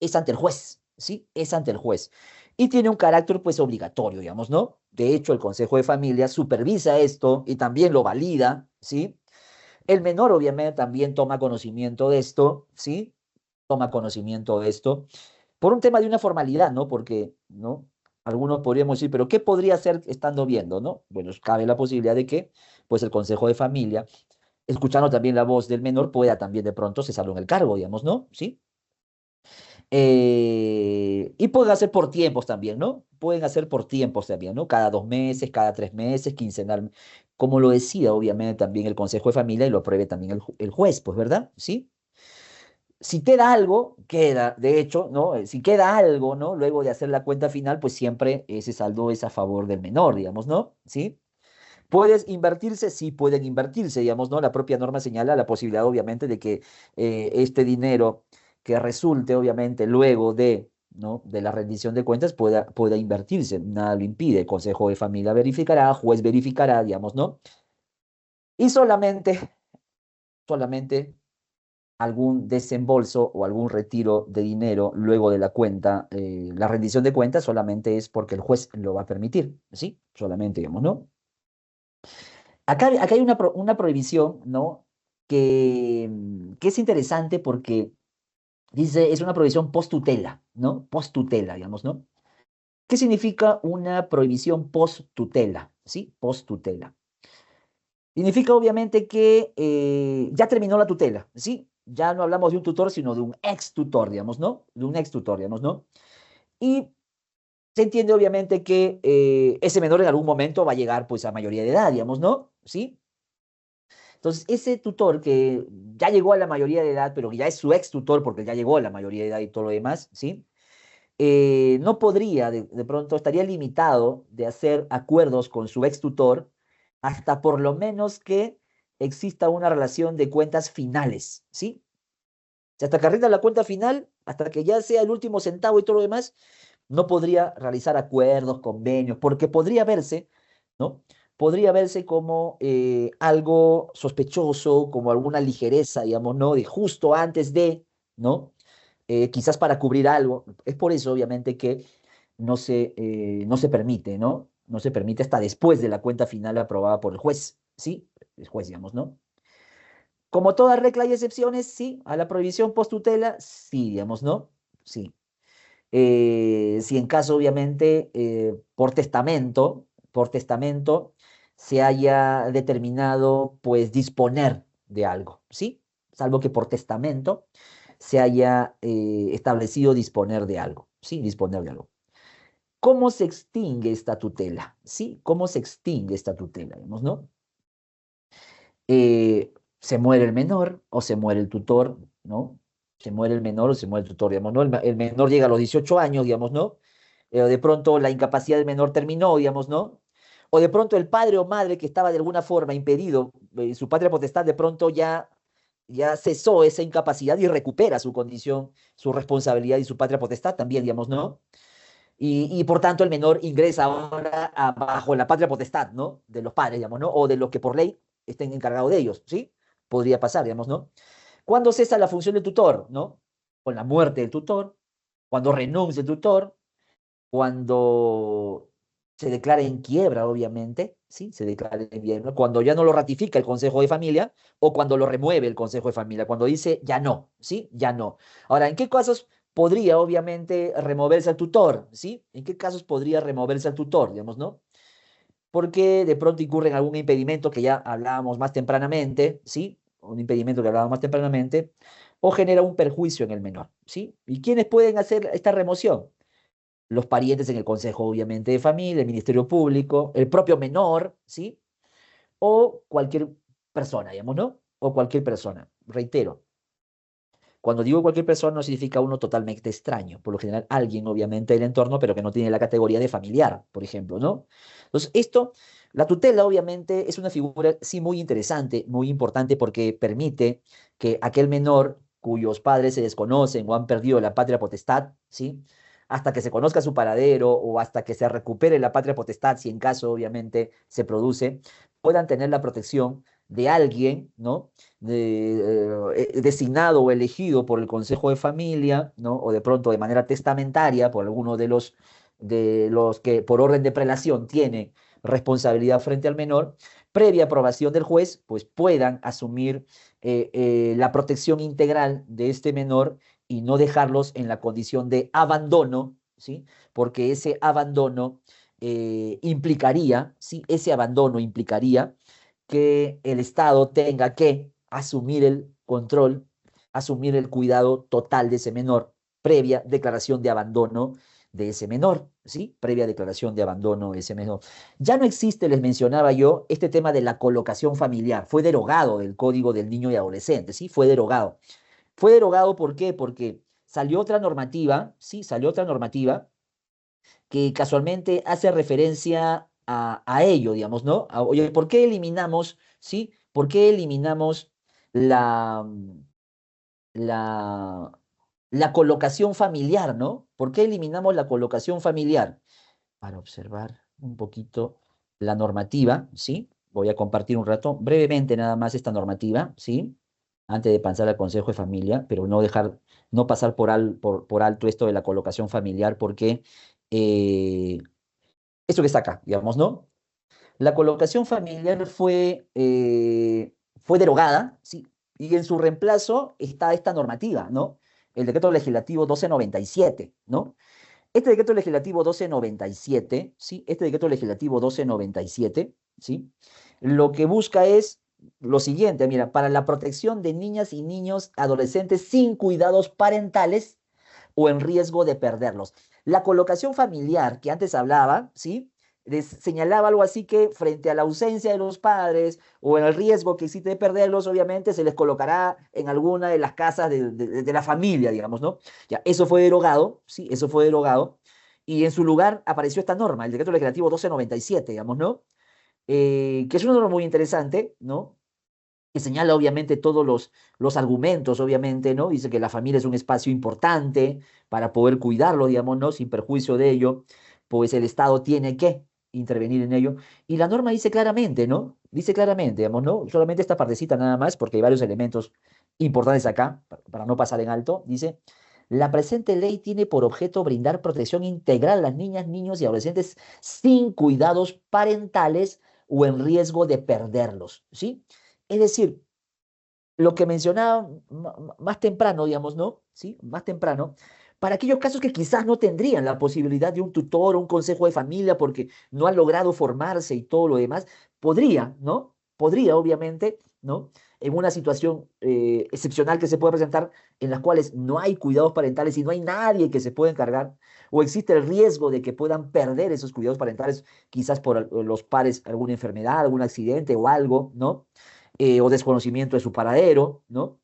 es ante el juez, ¿sí? Es ante el juez. Y tiene un carácter, pues, obligatorio, digamos, ¿no? De hecho, el Consejo de Familia supervisa esto y también lo valida, ¿sí? El menor, obviamente, también toma conocimiento de esto, ¿sí? Toma conocimiento de esto por un tema de una formalidad, ¿no? Porque, ¿no? Algunos podríamos decir, pero ¿qué podría hacer estando viendo, no? Bueno, cabe la posibilidad de que, pues, el Consejo de Familia escuchando también la voz del menor, pueda también de pronto cesarlo en el cargo, digamos, ¿no? ¿Sí? Y pueden hacer por tiempos también, ¿no? Pueden hacer por tiempos también, ¿no? Cada 2 meses, cada 3 meses, quincenal, como lo decida obviamente también el Consejo de Familia y lo apruebe también el juez, pues, ¿verdad? ¿Sí? Si queda algo, queda, de hecho, ¿no? Si queda algo, ¿no? Luego de hacer la cuenta final, pues siempre ese saldo es a favor del menor, digamos, ¿no? ¿Sí? ¿Puedes invertirse? Sí, pueden invertirse, digamos, ¿no? La propia norma señala la posibilidad, obviamente, de que este dinero que resulte, obviamente, luego de, ¿no? de la rendición de cuentas pueda invertirse. Nada lo impide. El Consejo de Familia verificará, juez verificará, digamos, ¿no? Y solamente algún desembolso o algún retiro de dinero luego de la cuenta, la rendición de cuentas solamente es porque el juez lo va a permitir, ¿sí? Solamente, digamos, ¿no? Acá hay una prohibición, ¿no? Que es interesante porque dice, es una prohibición post tutela, ¿no? Post tutela, digamos, ¿no? ¿Qué significa una prohibición post tutela? ¿Sí? Post tutela. Significa obviamente que ya terminó la tutela, ¿sí? Ya no hablamos de un tutor, sino de un ex tutor, digamos, ¿no? De un ex tutor, digamos, ¿no? Y se entiende obviamente que ese menor en algún momento va a llegar pues a mayoría de edad, digamos, ¿no? ¿Sí? Entonces, ese tutor que ya llegó a la mayoría de edad, pero que ya es su ex tutor porque ya llegó a la mayoría de edad y todo lo demás, ¿sí? No podría, de pronto, estaría limitado de hacer acuerdos con su ex tutor hasta por lo menos que exista una relación de cuentas finales, ¿sí? O sea, hasta que rinda la cuenta final, hasta que ya sea el último centavo y todo lo demás, no podría realizar acuerdos, convenios, porque podría verse, ¿no? Podría verse como algo sospechoso, como alguna ligereza, digamos, ¿no? De justo antes de, ¿no? Quizás para cubrir algo. Es por eso, obviamente, que no se permite, ¿no? No se permite hasta después de la cuenta final aprobada por el juez, ¿sí? El juez, digamos, ¿no? Como toda regla hay excepciones, sí. A la prohibición post tutela, sí, digamos, ¿no? Sí. Si en caso, obviamente, por testamento, se haya determinado, pues, disponer de algo, ¿sí? Salvo que por testamento se haya establecido disponer de algo, ¿sí? Disponer de algo. ¿Cómo se extingue esta tutela? ¿Sí? ¿Cómo se extingue esta tutela? Digamos, ¿no? Se muere el menor o se muere el tutor, ¿no? Se muere el menor o se muere el tutor, digamos, ¿no? El menor llega a los 18 años, digamos, ¿no? De pronto la incapacidad del menor terminó, digamos, ¿no? O de pronto el padre o madre que estaba de alguna forma impedido, su patria potestad de pronto ya cesó esa incapacidad y recupera su condición, su responsabilidad y su patria potestad también, digamos, ¿no? Y por tanto el menor ingresa ahora bajo la patria potestad, ¿no? De los padres, digamos, ¿no? O de los que por ley estén encargados de ellos, ¿sí? Podría pasar, digamos, ¿no? ¿Cuándo cesa la función del tutor, ¿no? Con la muerte del tutor, cuando renuncia el tutor, cuando se declara en quiebra, obviamente, ¿sí? Se declara en quiebra, cuando ya no lo ratifica el Consejo de Familia o cuando lo remueve el Consejo de Familia, cuando dice ya no, ¿sí? Ya no. Ahora, ¿en qué casos podría, obviamente, removerse al tutor, ¿sí? ¿En qué casos podría removerse al tutor, digamos, ¿no? Porque de pronto incurre en algún impedimento que ya hablábamos más tempranamente, ¿sí? Un impedimento que hablábamos más tempranamente, o genera un perjuicio en el menor, ¿sí? ¿Y quiénes pueden hacer esta remoción? Los parientes en el Consejo, obviamente, de Familia, el Ministerio Público, el propio menor, ¿sí? O cualquier persona, digamos, ¿no? O cualquier persona. Reitero, cuando digo cualquier persona no significa uno totalmente extraño, por lo general alguien, obviamente, del entorno, pero que no tiene la categoría de familiar, por ejemplo, ¿no? Entonces, la tutela, obviamente, es una figura, sí, muy interesante, muy importante, porque permite que aquel menor cuyos padres se desconocen o han perdido la patria potestad, ¿sí? Hasta que se conozca su paradero o hasta que se recupere la patria potestad, si en caso, obviamente, se produce, puedan tener la protección de alguien, ¿no? Designado o elegido por el Consejo de Familia, ¿no? O de pronto de manera testamentaria por alguno de los que por orden de prelación tiene responsabilidad frente al menor, previa aprobación del juez, pues puedan asumir la protección integral de este menor y no dejarlos en la condición de abandono, ¿sí? Porque ese abandono implicaría, ¿sí? Ese abandono implicaría que el Estado tenga que asumir el control, asumir el cuidado total de ese menor, previa declaración de abandono de ese menor, ¿sí? Previa declaración de abandono de ese menor. Ya no existe, les mencionaba yo, este tema de la colocación familiar. Fue derogado del Código del Niño y Adolescente, ¿sí? Fue derogado. Fue derogado, ¿por qué? Porque salió otra normativa, ¿sí? Salió otra normativa que casualmente hace referencia a ello, digamos, ¿no? Oye, ¿por qué eliminamos, sí? ¿Por qué eliminamos la, la, la colocación familiar, ¿no? ¿Por qué eliminamos la colocación familiar? Para observar un poquito la normativa, ¿sí? Voy a compartir un rato, brevemente nada más esta normativa, ¿sí? Antes de pasar al Consejo de Familia, pero no dejar, no pasar por alto esto de la colocación familiar, porque eh, esto que está acá, digamos, ¿no? La colocación familiar fue derogada, ¿sí? Y en su reemplazo está esta normativa, ¿no? El decreto legislativo 1297, ¿no? Este decreto legislativo 1297, ¿sí? Este decreto legislativo 1297, ¿sí? Lo que busca es lo siguiente, mira, para la protección de niñas y niños adolescentes sin cuidados parentales o en riesgo de perderlos. La colocación familiar que antes hablaba, ¿sí? Señalaba algo así que frente a la ausencia de los padres o en el riesgo que existe de perderlos, obviamente se les colocará en alguna de las casas de la familia, digamos, ¿no? Ya, eso fue derogado, ¿sí? Eso fue derogado. Y en su lugar apareció esta norma, el decreto legislativo 1297, digamos, ¿no? Que es una norma muy interesante, ¿no? Que señala obviamente todos los argumentos, obviamente, ¿no? Dice que la familia es un espacio importante para poder cuidarlo, digamos, ¿no? Sin perjuicio de ello, pues el Estado tiene que intervenir en ello. Y la norma dice claramente, ¿no? Dice claramente, digamos, ¿no? Solamente esta partecita nada más, porque hay varios elementos importantes acá, para no pasar en alto. Dice, la presente ley tiene por objeto brindar protección integral a las niñas, niños y adolescentes sin cuidados parentales o en riesgo de perderlos, ¿sí? Es decir, lo que mencionaba más temprano, digamos, ¿no? ¿Sí? Más temprano, para aquellos casos que quizás no tendrían la posibilidad de un tutor o un consejo de familia porque no han logrado formarse y todo lo demás, podría, ¿no? Podría, obviamente, ¿no? En una situación excepcional que se puede presentar en las cuales no hay cuidados parentales y no hay nadie que se pueda encargar, o existe el riesgo de que puedan perder esos cuidados parentales, quizás por los padres, alguna enfermedad, algún accidente o algo, ¿no? O desconocimiento de su paradero, ¿no?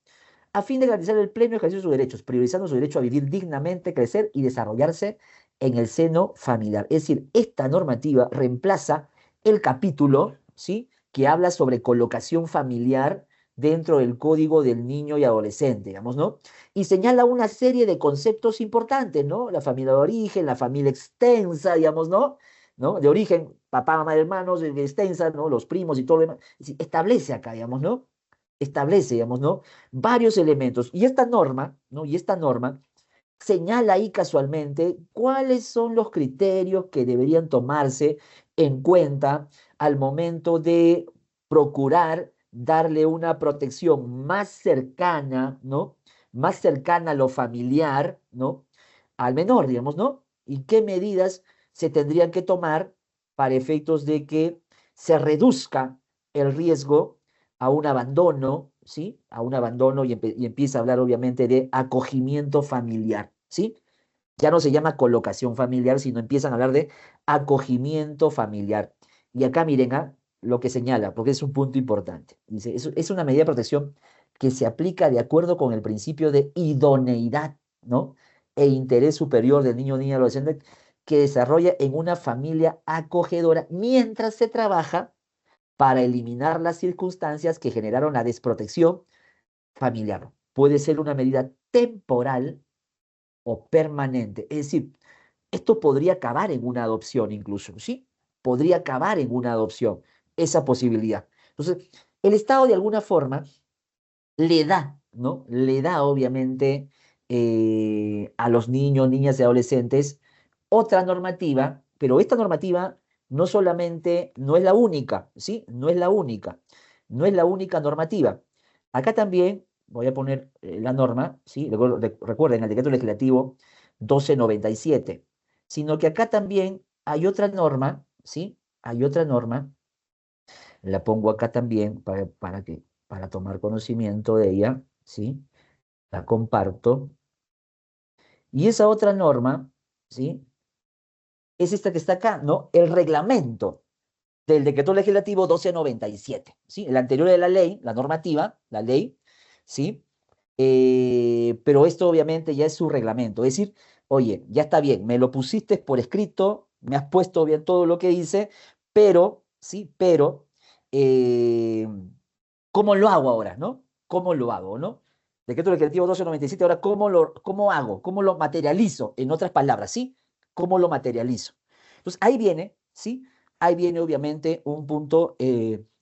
A fin de garantizar el pleno ejercicio de sus derechos, priorizando su derecho a vivir dignamente, crecer y desarrollarse en el seno familiar. Es decir, esta normativa reemplaza el capítulo, ¿sí? Que habla sobre colocación familiar dentro del Código del Niño y Adolescente, digamos, ¿no? Y señala una serie de conceptos importantes, ¿no? La familia de origen, la familia extensa, digamos, ¿no? ¿No? De origen, papá, mamá, hermanos, de extensa, ¿no? Los primos y todo lo demás. Es decir, establece acá, digamos, ¿no? Establece, digamos, ¿no? Varios elementos. Y esta norma, ¿no? Y esta norma señala ahí casualmente cuáles son los criterios que deberían tomarse en cuenta al momento de procurar darle una protección más cercana, ¿no? Más cercana a lo familiar, ¿no? Al menor, digamos, ¿no? Y qué medidas se tendrían que tomar para efectos de que se reduzca el riesgo a un abandono, ¿sí? A un abandono y empieza a hablar obviamente de acogimiento familiar, ¿sí? Ya no se llama colocación familiar, sino empiezan a hablar de acogimiento familiar. Y acá miren lo que señala, porque es un punto importante. Dice, es una medida de protección que se aplica de acuerdo con el principio de idoneidad, ¿no? E interés superior del niño, niña, adolescente que desarrolla en una familia acogedora mientras se trabaja para eliminar las circunstancias que generaron la desprotección familiar. Puede ser una medida temporal o permanente. Es decir, esto podría acabar en una adopción incluso, ¿sí? Podría acabar en una adopción, esa posibilidad. Entonces, el Estado de alguna forma le da, ¿no? Le da obviamente a los niños, niñas y adolescentes otra normativa, pero esta normativa no solamente, no es la única, ¿sí? No es la única, no es la única normativa. Acá también voy a poner la norma, ¿sí? Recuerden el decreto legislativo 1297, sino que acá también hay otra norma, ¿sí? Hay otra norma La pongo acá también para tomar conocimiento de ella, ¿sí? La comparto. Y esa otra norma, ¿sí? Es esta que está acá, ¿no? El reglamento del decreto legislativo 1297, ¿sí? El anterior de la ley, la normativa, la ley, ¿sí? Pero esto obviamente ya es su reglamento, es decir, oye, ya está bien, me lo pusiste por escrito, me has puesto bien todo lo que dice, pero, ¿sí? Pero, eh, ¿cómo lo hago ahora, no? ¿Cómo lo hago, no? Decreto legislativo 1297, ahora, ¿cómo hago? ¿Cómo lo materializo? En otras palabras, ¿sí? ¿Cómo lo materializo? Entonces, ahí viene, ¿sí? Ahí viene obviamente un punto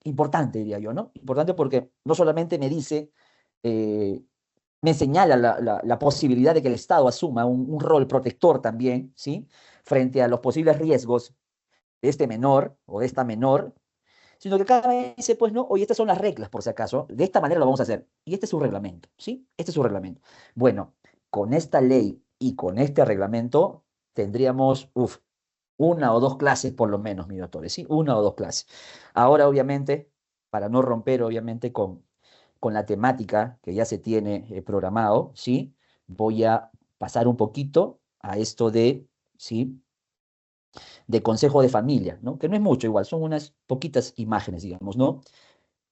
importante, diría yo, ¿no? Importante porque no solamente me dice, eh, me señala la posibilidad de que el Estado asuma un rol protector también, ¿sí? Frente a los posibles riesgos de este menor o de esta menor, sino que cada vez dice, pues no, oye, estas son las reglas, por si acaso, de esta manera lo vamos a hacer. Y este es su reglamento, ¿sí? Este es su reglamento. Bueno, con esta ley y con este reglamento tendríamos, una o dos clases por lo menos, mi doctor, ¿sí? Una o dos clases. Ahora, obviamente, para no romper, obviamente, con la temática que ya se tiene programado, ¿sí? Voy a pasar un poquito a esto de, ¿sí? De consejo de familia, ¿no? Que no es mucho igual, son unas poquitas imágenes, digamos, ¿no?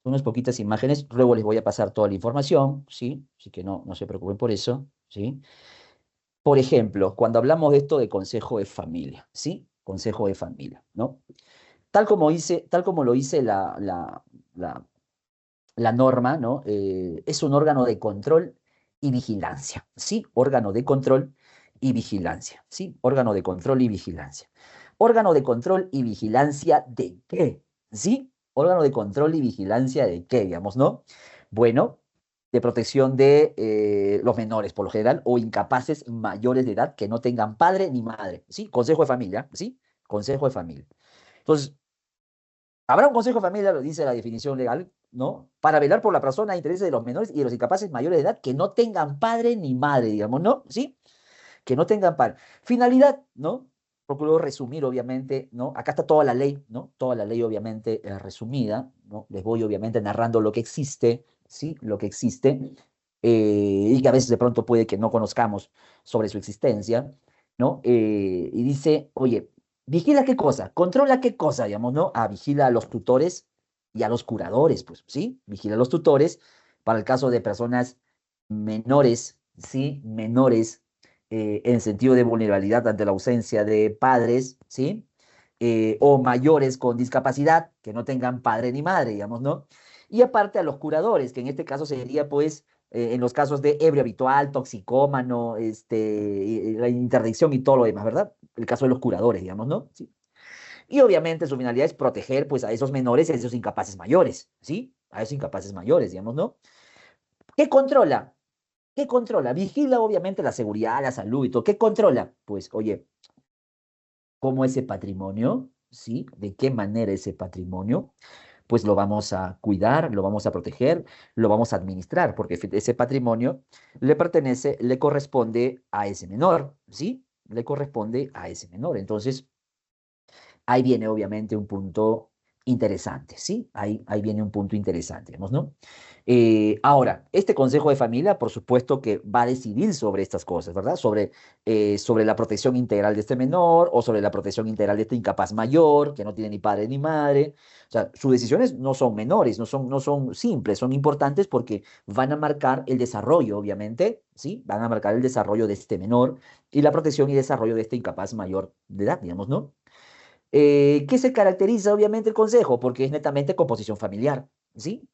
Son unas poquitas imágenes, luego les voy a pasar toda la información, ¿sí? Así que no se preocupen por eso, ¿sí? Por ejemplo, cuando hablamos de esto de consejo de familia, ¿sí? Consejo de familia, ¿no? Tal como lo dice la, la norma, ¿no? Es un órgano de control y vigilancia, ¿sí? Órgano de control y vigilancia, ¿sí? Órgano de control y vigilancia. ¿Órgano de control y vigilancia de qué? ¿Sí? Órgano de control y vigilancia de qué, digamos, ¿no? Bueno, de protección de los menores, por lo general, o incapaces mayores de edad que no tengan padre ni madre, ¿sí? Consejo de familia, ¿sí? Consejo de familia. Entonces, habrá un consejo de familia, lo dice la definición legal, ¿no? Para velar por la persona e intereses de los menores y de los incapaces mayores de edad que no tengan padre ni madre, digamos, ¿no? ¿Sí? Que no tengan padre. Finalidad, ¿no? Procuro resumir, obviamente, ¿no? Acá está toda la ley, ¿no? Toda la ley, obviamente, resumida, ¿no? Les voy, obviamente, narrando lo que existe, ¿sí? Lo que existe, y que a veces de pronto puede que no conozcamos sobre su existencia, ¿no? Y dice, oye, vigila qué cosa, controla qué cosa, digamos, ¿no? Vigila a los tutores y a los curadores, pues, ¿sí? Vigila a los tutores para el caso de personas menores, ¿sí? Menores en sentido de vulnerabilidad ante la ausencia de padres, ¿sí? O mayores con discapacidad que no tengan padre ni madre, digamos, ¿no? Y aparte a los curadores, que en este caso sería, pues, en los casos de ebrio habitual, toxicómano, la interdicción y todo lo demás, ¿verdad? El caso de los curadores, digamos, ¿no? ¿Sí? Y obviamente su finalidad es proteger, pues, a esos menores y a esos incapaces mayores, ¿sí? A esos incapaces mayores, digamos, ¿no? ¿Qué controla? ¿Qué controla? Vigila, obviamente, la seguridad, la salud y todo. ¿Qué controla? Pues, oye, ¿cómo ese patrimonio? ¿Sí? ¿De qué manera ese patrimonio? Pues lo vamos a cuidar, lo vamos a proteger, lo vamos a administrar, porque ese patrimonio le pertenece, le corresponde a ese menor, ¿sí? Le corresponde a ese menor. Entonces, ahí viene obviamente un punto interesante, ¿sí? Ahí viene un punto interesante, digamos, ¿no? Ahora, este consejo de familia, por supuesto que va a decidir sobre estas cosas, ¿verdad? Sobre la protección integral de este menor o sobre la protección integral de este incapaz mayor, que no tiene ni padre ni madre. O sea, sus decisiones no son menores, no son simples, son importantes porque van a marcar el desarrollo, obviamente, ¿sí? Van a marcar el desarrollo de este menor y la protección y desarrollo de este incapaz mayor de edad, digamos, ¿no? ¿Qué se caracteriza obviamente el Consejo? Porque es netamente composición familiar, ¿sí?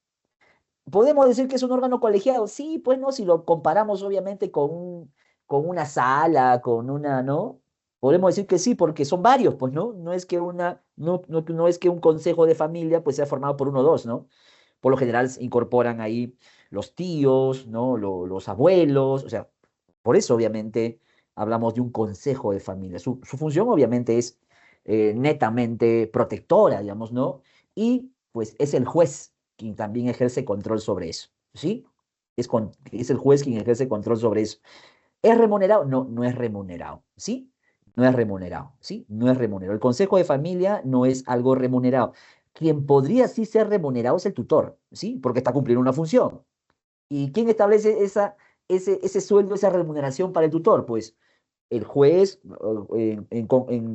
¿Podemos decir que es un órgano colegiado? Sí, pues no, si lo comparamos obviamente con una sala, con una, ¿no? Podemos decir que sí, porque son varios, pues, ¿no? No es que un consejo de familia pues sea formado por uno o dos, ¿no? Por lo general se incorporan ahí los tíos, ¿no? Los abuelos, o sea, por eso obviamente hablamos de un consejo de familia. Su función obviamente es netamente protectora, digamos, ¿no? Y pues es el juez quien también ejerce control sobre eso, ¿sí? Es el juez quien ejerce control sobre eso. ¿Es remunerado? No, no es remunerado, ¿sí? No es remunerado, ¿sí? No es remunerado. El consejo de familia no es algo remunerado. quien podría sí ser remunerado es el tutor, ¿sí? Porque está cumpliendo una función. ¿Y quién establece ese sueldo, esa remuneración para el tutor? Pues el juez, en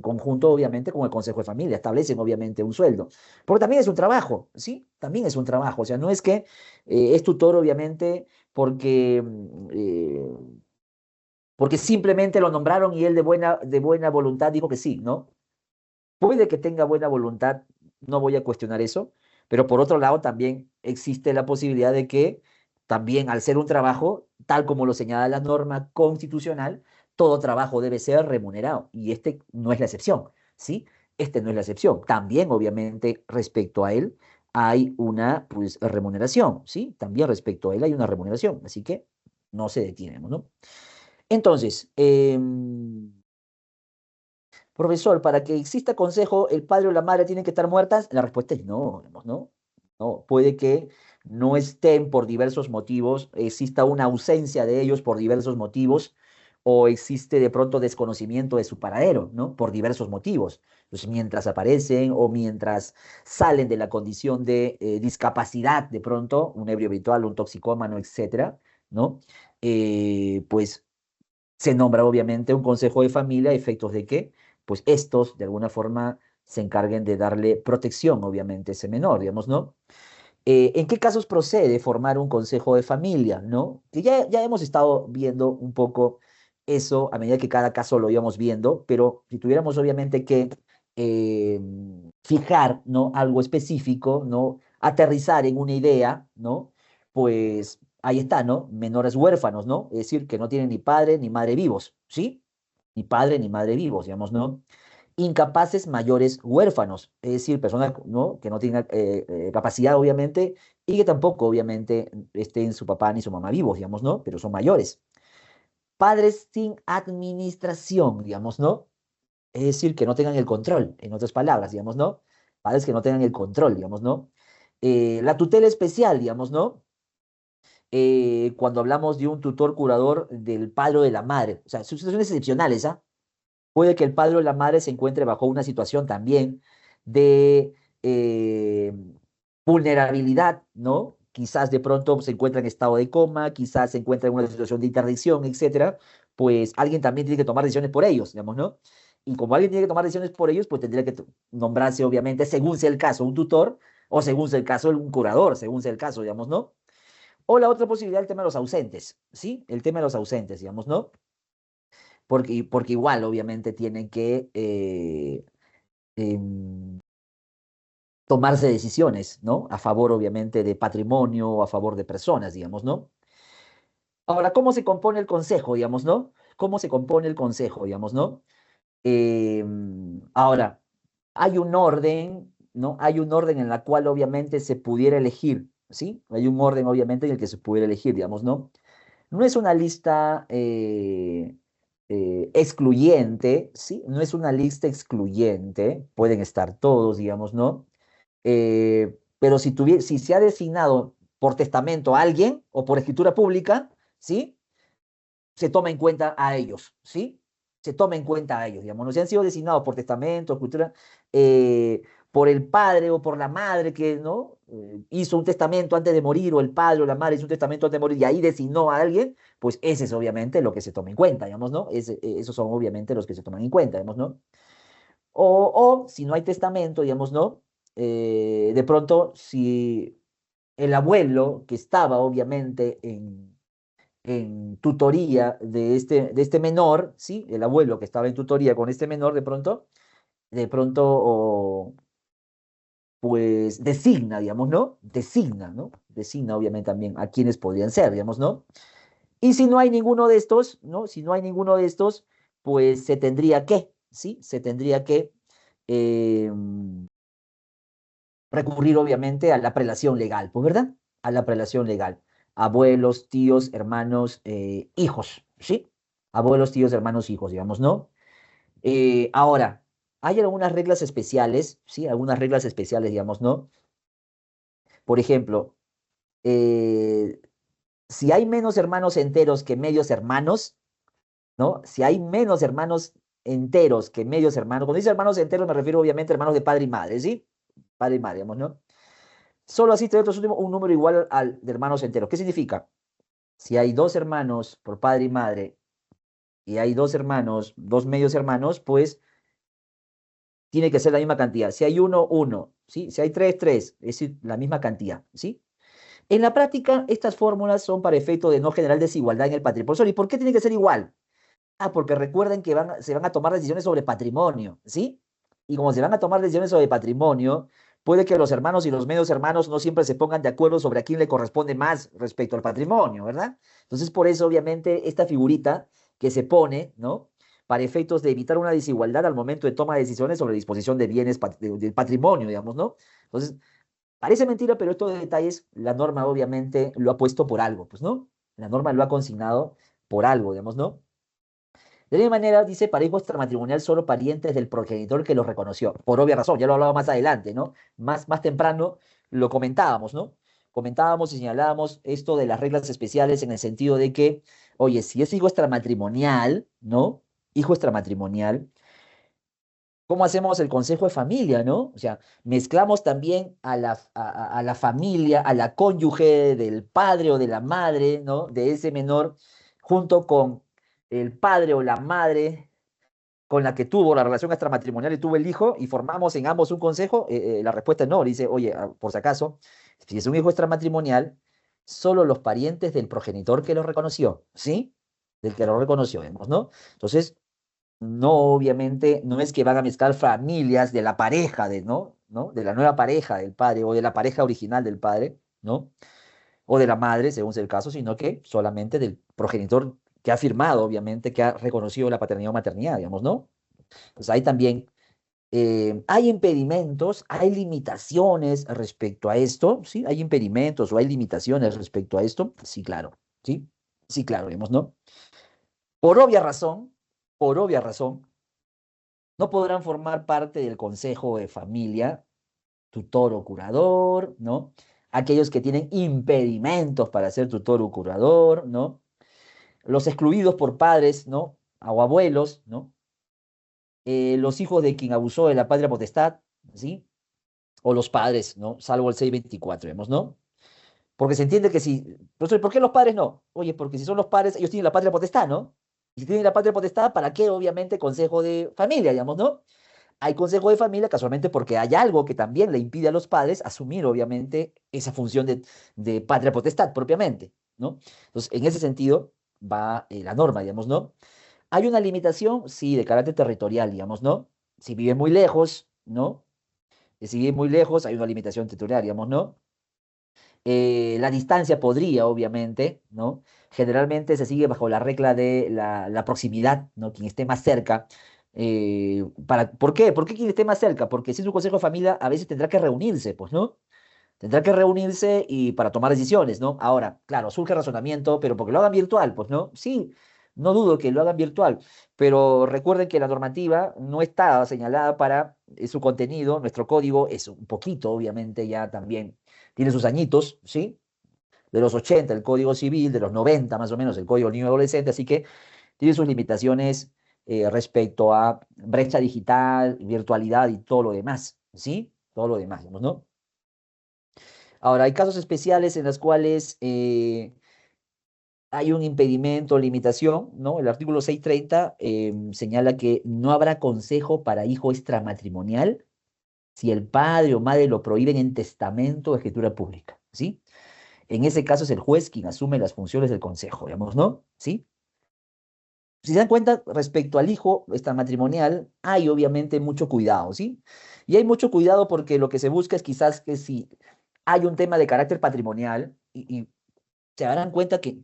conjunto, obviamente, con el Consejo de Familia, establecen, obviamente, un sueldo. Porque también es un trabajo, ¿sí? También es un trabajo. O sea, no es que es tutor, obviamente, porque, porque simplemente lo nombraron y él de buena voluntad dijo que sí, ¿no? Puede que tenga buena voluntad, no voy a cuestionar eso, pero por otro lado también existe la posibilidad de que también al ser un trabajo, tal como lo señala la norma constitucional, todo trabajo debe ser remunerado y este no es la excepción, ¿sí? Este no es la excepción. También, obviamente, respecto a él hay una pues, remuneración, ¿sí? También respecto a él hay una remuneración, así que no se detenemos, ¿no? Entonces, profesor, para que exista consejo, ¿el padre o la madre tienen que estar muertas? La respuesta es no, digamos, no. No, puede que no estén por diversos motivos, exista una ausencia de ellos por diversos motivos, o existe de pronto desconocimiento de su paradero, ¿no? Por diversos motivos. Entonces, mientras aparecen o mientras salen de la condición de discapacidad, de pronto, un ebrio habitual, un toxicómano, etcétera, ¿no? Pues se nombra obviamente un consejo de familia a efectos de que, pues estos de alguna forma se encarguen de darle protección, obviamente, a ese menor, digamos, ¿no? ¿En qué casos procede formar un consejo de familia, ¿no? Que ya hemos estado viendo un poco eso a medida que cada caso lo íbamos viendo, pero si tuviéramos obviamente que eh, fijar, ¿no? Algo específico, ¿no? Aterrizar en una idea, ¿no? Pues ahí está, ¿no? Menores huérfanos, ¿no? Es decir, que no tienen ni padre ni madre vivos, ¿sí? Ni padre ni madre vivos, digamos, ¿no? Incapaces mayores huérfanos, es decir, personas, ¿no? Que no tienen capacidad, obviamente, y que tampoco, obviamente, estén su papá ni su mamá vivos, digamos, ¿no? Pero son mayores. Padres sin administración, digamos, ¿no? Es decir, que no tengan el control, en otras palabras, digamos, ¿no? Padres que no tengan el control, digamos, ¿no? La tutela especial, digamos, ¿no? Cuando hablamos de un tutor curador del padre o de la madre, o sea, son situaciones excepcionales, ¿ah? Puede que el padre o la madre se encuentre bajo una situación también de vulnerabilidad, ¿no? Quizás de pronto se encuentra en estado de coma, quizás se encuentra en una situación de interdicción, etcétera, pues alguien también tiene que tomar decisiones por ellos, digamos, ¿no? Y como alguien tiene que tomar decisiones por ellos, pues tendría que nombrarse, obviamente, según sea el caso, un tutor, o según sea el caso, un curador, según sea el caso, digamos, ¿no? O la otra posibilidad, el tema de los ausentes, ¿sí? El tema de los ausentes, digamos, ¿no? Porque igual, obviamente, tienen que em, tomarse decisiones, ¿no? A favor, obviamente, de patrimonio o a favor de personas, digamos, ¿no? Ahora, ¿cómo se compone el consejo, digamos, ¿no? ¿Cómo se compone el consejo, digamos, ¿no? Ahora, hay un orden, ¿no? Hay un orden en la cual, obviamente, se pudiera elegir, ¿sí? Hay un orden, obviamente, en el que se pudiera elegir, digamos, ¿no? No es una lista excluyente, ¿sí? No es una lista excluyente, pueden estar todos, digamos, ¿no? Pero si se ha designado por testamento a alguien o por escritura pública, ¿sí? Se toma en cuenta a ellos, ¿sí? Se toma en cuenta a ellos, digamos, no se han sido designados por testamento, escritura, por el padre o por la madre que, ¿no? Hizo un testamento antes de morir, o el padre o la madre hizo un testamento antes de morir y ahí designó a alguien, pues ese es obviamente lo que se toma en cuenta, digamos, ¿no? Esos son obviamente los que se toman en cuenta, digamos, ¿no? O si no hay testamento, digamos, ¿no? De pronto, si el abuelo que estaba obviamente en tutoría de este menor, ¿sí? El abuelo que estaba en tutoría con este menor, de pronto, pues designa, digamos, ¿no? Designa, ¿no? Designa obviamente también a quienes podrían ser, digamos, ¿no? Y si no hay ninguno de estos, ¿no? Si no hay ninguno de estos, pues se tendría que, ¿sí? Se tendría que eh, recurrir obviamente a la prelación legal, pues, ¿verdad? A la prelación legal. Abuelos, tíos, hermanos, hijos, ¿sí? Abuelos, tíos, hermanos, hijos, digamos, ¿no? Ahora, hay algunas reglas especiales, ¿sí? Algunas reglas especiales, digamos, ¿no? Por ejemplo, eh, si hay menos hermanos enteros que medios hermanos, ¿no? Si hay menos hermanos enteros que medios hermanos, cuando dice hermanos enteros me refiero obviamente a hermanos de padre y madre, ¿sí? padre y madre, digamos, ¿no? Solo así tener un número igual al de hermanos enteros. ¿Qué significa? Si hay dos hermanos por padre y madre y hay dos hermanos, dos medios hermanos, pues tiene que ser la misma cantidad. Si hay uno, uno, ¿sí? Si hay tres, tres, es decir, la misma cantidad, ¿sí? En la práctica, estas fórmulas son para efecto de no generar desigualdad en el patrimonio. Profesor, ¿y por qué tiene que ser igual? Ah, porque recuerden que se van a tomar decisiones sobre patrimonio, ¿sí? Y como se van a tomar decisiones sobre patrimonio, puede que los hermanos y los medios hermanos no siempre se pongan de acuerdo sobre a quién le corresponde más respecto al patrimonio, ¿verdad? Entonces, por eso, obviamente, esta figurita que se pone, ¿no? Para efectos de evitar una desigualdad al momento de toma de decisiones sobre disposición de bienes, del patrimonio, digamos, ¿no? Entonces, parece mentira, pero estos detalles, la norma obviamente lo ha puesto por algo, pues, ¿no? La norma lo ha consignado por algo, digamos, ¿no? De la misma manera, dice, para hijo extramatrimonial solo parientes del progenitor que los reconoció. Por obvia razón, ya lo hablaba más adelante, ¿no? Más temprano lo comentábamos, ¿no? Comentábamos y señalábamos esto de las reglas especiales en el sentido de que, oye, si es hijo extramatrimonial, ¿no? Hijo extramatrimonial, ¿cómo hacemos el consejo de familia, no? O sea, mezclamos también a la familia, a la cónyuge del padre o de la madre, ¿no? De ese menor, junto con el padre o la madre con la que tuvo la relación extramatrimonial y tuvo el hijo, y formamos en ambos un consejo. La respuesta es no. Dice, oye, por si acaso, si es un hijo extramatrimonial, solo los parientes del progenitor que lo reconoció, ¿sí? Del que lo reconoció, vemos, ¿no? Entonces, no, obviamente, no es que van a mezclar familias de la pareja, ¿no? ¿No? De la nueva pareja del padre o de la pareja original del padre, ¿no? O de la madre, según sea el caso, sino que solamente del progenitor que ha firmado, obviamente, que ha reconocido la paternidad o maternidad, digamos, ¿no? Pues ahí también hay impedimentos, hay limitaciones respecto a esto, ¿sí? Hay impedimentos o hay limitaciones respecto a esto, sí, claro, ¿sí? Sí, claro, digamos, ¿no? Por obvia razón, no podrán formar parte del consejo de familia, tutor o curador, ¿no? Aquellos que tienen impedimentos para ser tutor o curador, ¿no? Los excluidos por padres, ¿no? O abuelos, ¿no? Los hijos de quien abusó de la patria potestad, ¿sí? O los padres, ¿no? Salvo el 624, vemos, ¿no? Porque se entiende que si, profesor, ¿por qué los padres no? Oye, porque si son los padres, ellos tienen la patria potestad, ¿no? Y si tienen la patria potestad, ¿para qué, obviamente, consejo de familia, digamos, ¿no? Hay consejo de familia casualmente porque hay algo que también le impide a los padres asumir, obviamente, esa función de patria potestad propiamente, ¿no? Entonces, en ese sentido va la norma, digamos, ¿no? Hay una limitación, sí, de carácter territorial, digamos, ¿no? Si vive muy lejos, ¿no? Si vive muy lejos, hay una limitación territorial, digamos, ¿no? La distancia podría, obviamente, ¿no? Generalmente se sigue bajo la regla de la proximidad, ¿no? Quien esté más cerca. ¿Por qué? ¿Por qué quien esté más cerca? Porque si es un consejo de familia, a veces tendrá que reunirse, pues, ¿no? Tendrá que reunirse y para tomar decisiones, ¿no? Ahora, claro, surge razonamiento, pero porque lo hagan virtual, pues, ¿no? Sí, no dudo que lo hagan virtual, pero recuerden que la normativa no está señalada para su contenido, nuestro código es un poquito, obviamente, ya también tiene sus añitos, ¿sí? De los 80 el Código Civil, de los 90 más o menos el Código del Niño y Adolescente, así que tiene sus limitaciones respecto a brecha digital, virtualidad y todo lo demás, ¿sí? Todo lo demás, digamos, ¿no? Ahora, hay casos especiales en los cuales hay un impedimento, limitación, ¿no? El artículo 630 señala que no habrá consejo para hijo extramatrimonial si el padre o madre lo prohíben en testamento o escritura pública, ¿sí? En ese caso es el juez quien asume las funciones del consejo, digamos, ¿no? ¿Sí? Si se dan cuenta, respecto al hijo extramatrimonial, hay obviamente mucho cuidado, ¿sí? Y hay mucho cuidado porque lo que se busca es quizás que si hay un tema de carácter patrimonial, y se darán cuenta que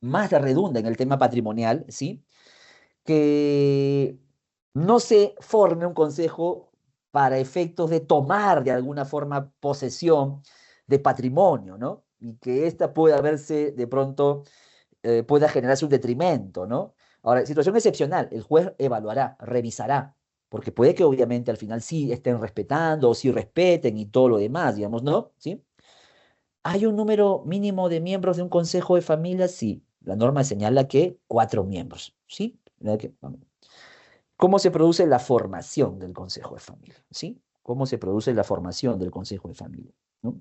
más redunda en el tema patrimonial, ¿sí? Que no se forme un consejo para efectos de tomar de alguna forma posesión de patrimonio, ¿no? Y que ésta pueda verse de pronto, pueda generarse un detrimento, ¿no? Ahora, situación excepcional, el juez evaluará, revisará, porque puede que obviamente al final sí estén respetando o sí respeten y todo lo demás, digamos, ¿no? ¿Sí? ¿Hay un número mínimo de miembros de un consejo de familia? Sí, la norma señala que 4 miembros, ¿sí? ¿Cómo se produce la formación del consejo de familia? ¿Sí? cómo se produce la formación del Consejo de Familia, ¿no?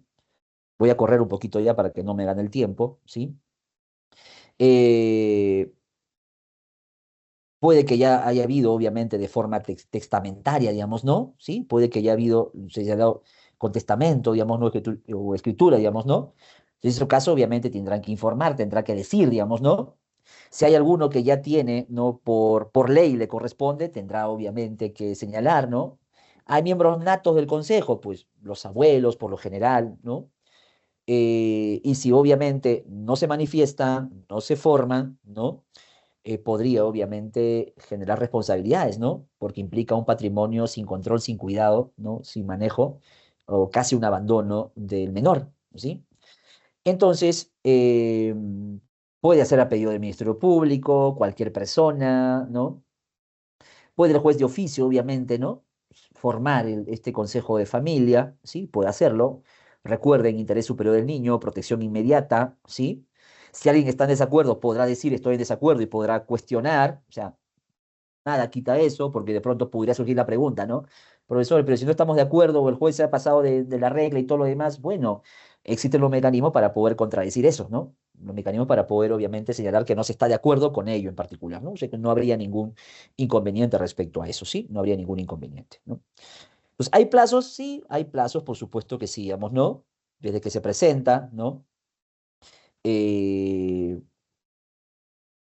Voy a correr un poquito ya para que no me gane el tiempo, ¿sí? Eh, Puede que ya haya habido, obviamente, de forma testamentaria, digamos, ¿no? ¿Sí? Puede que ya se haya dado con testamento, digamos, ¿no? O escritura, digamos, ¿no? En ese caso, obviamente, tendrán que informar, tendrá que decir, digamos, ¿no? Si hay alguno que ya tiene, ¿no? Por ley le corresponde, tendrá, obviamente, que señalar, ¿no? Hay miembros natos del consejo, pues los abuelos, por lo general, ¿no? Y si obviamente no se manifiestan, no se forman, ¿no? Podría obviamente generar responsabilidades, ¿no? Porque implica un patrimonio sin control, sin cuidado, ¿no? Sin manejo, o casi un abandono del menor, ¿sí? Entonces, puede hacer a pedido del Ministerio Público, cualquier persona, ¿no? Puede el juez de oficio, obviamente, ¿no? Formar este consejo de familia, ¿sí? Puede hacerlo. Recuerden, interés superior del niño, protección inmediata, ¿sí? Si alguien está en desacuerdo, podrá decir estoy en desacuerdo y podrá cuestionar, o sea, nada quita eso, porque de pronto podría surgir la pregunta, ¿no? Profesor, pero si no estamos de acuerdo o el juez se ha pasado de la regla y todo lo demás, bueno, existen los mecanismos para poder contradecir eso, ¿no? Los mecanismos para poder, obviamente, señalar que no se está de acuerdo con ello en particular, ¿no? O sea, que no habría ningún inconveniente respecto a eso, ¿sí? No habría ningún inconveniente, ¿no? Pues, ¿hay plazos? Sí, hay plazos, por supuesto que sí, digamos, ¿no? Desde que se presenta, ¿no? Eh,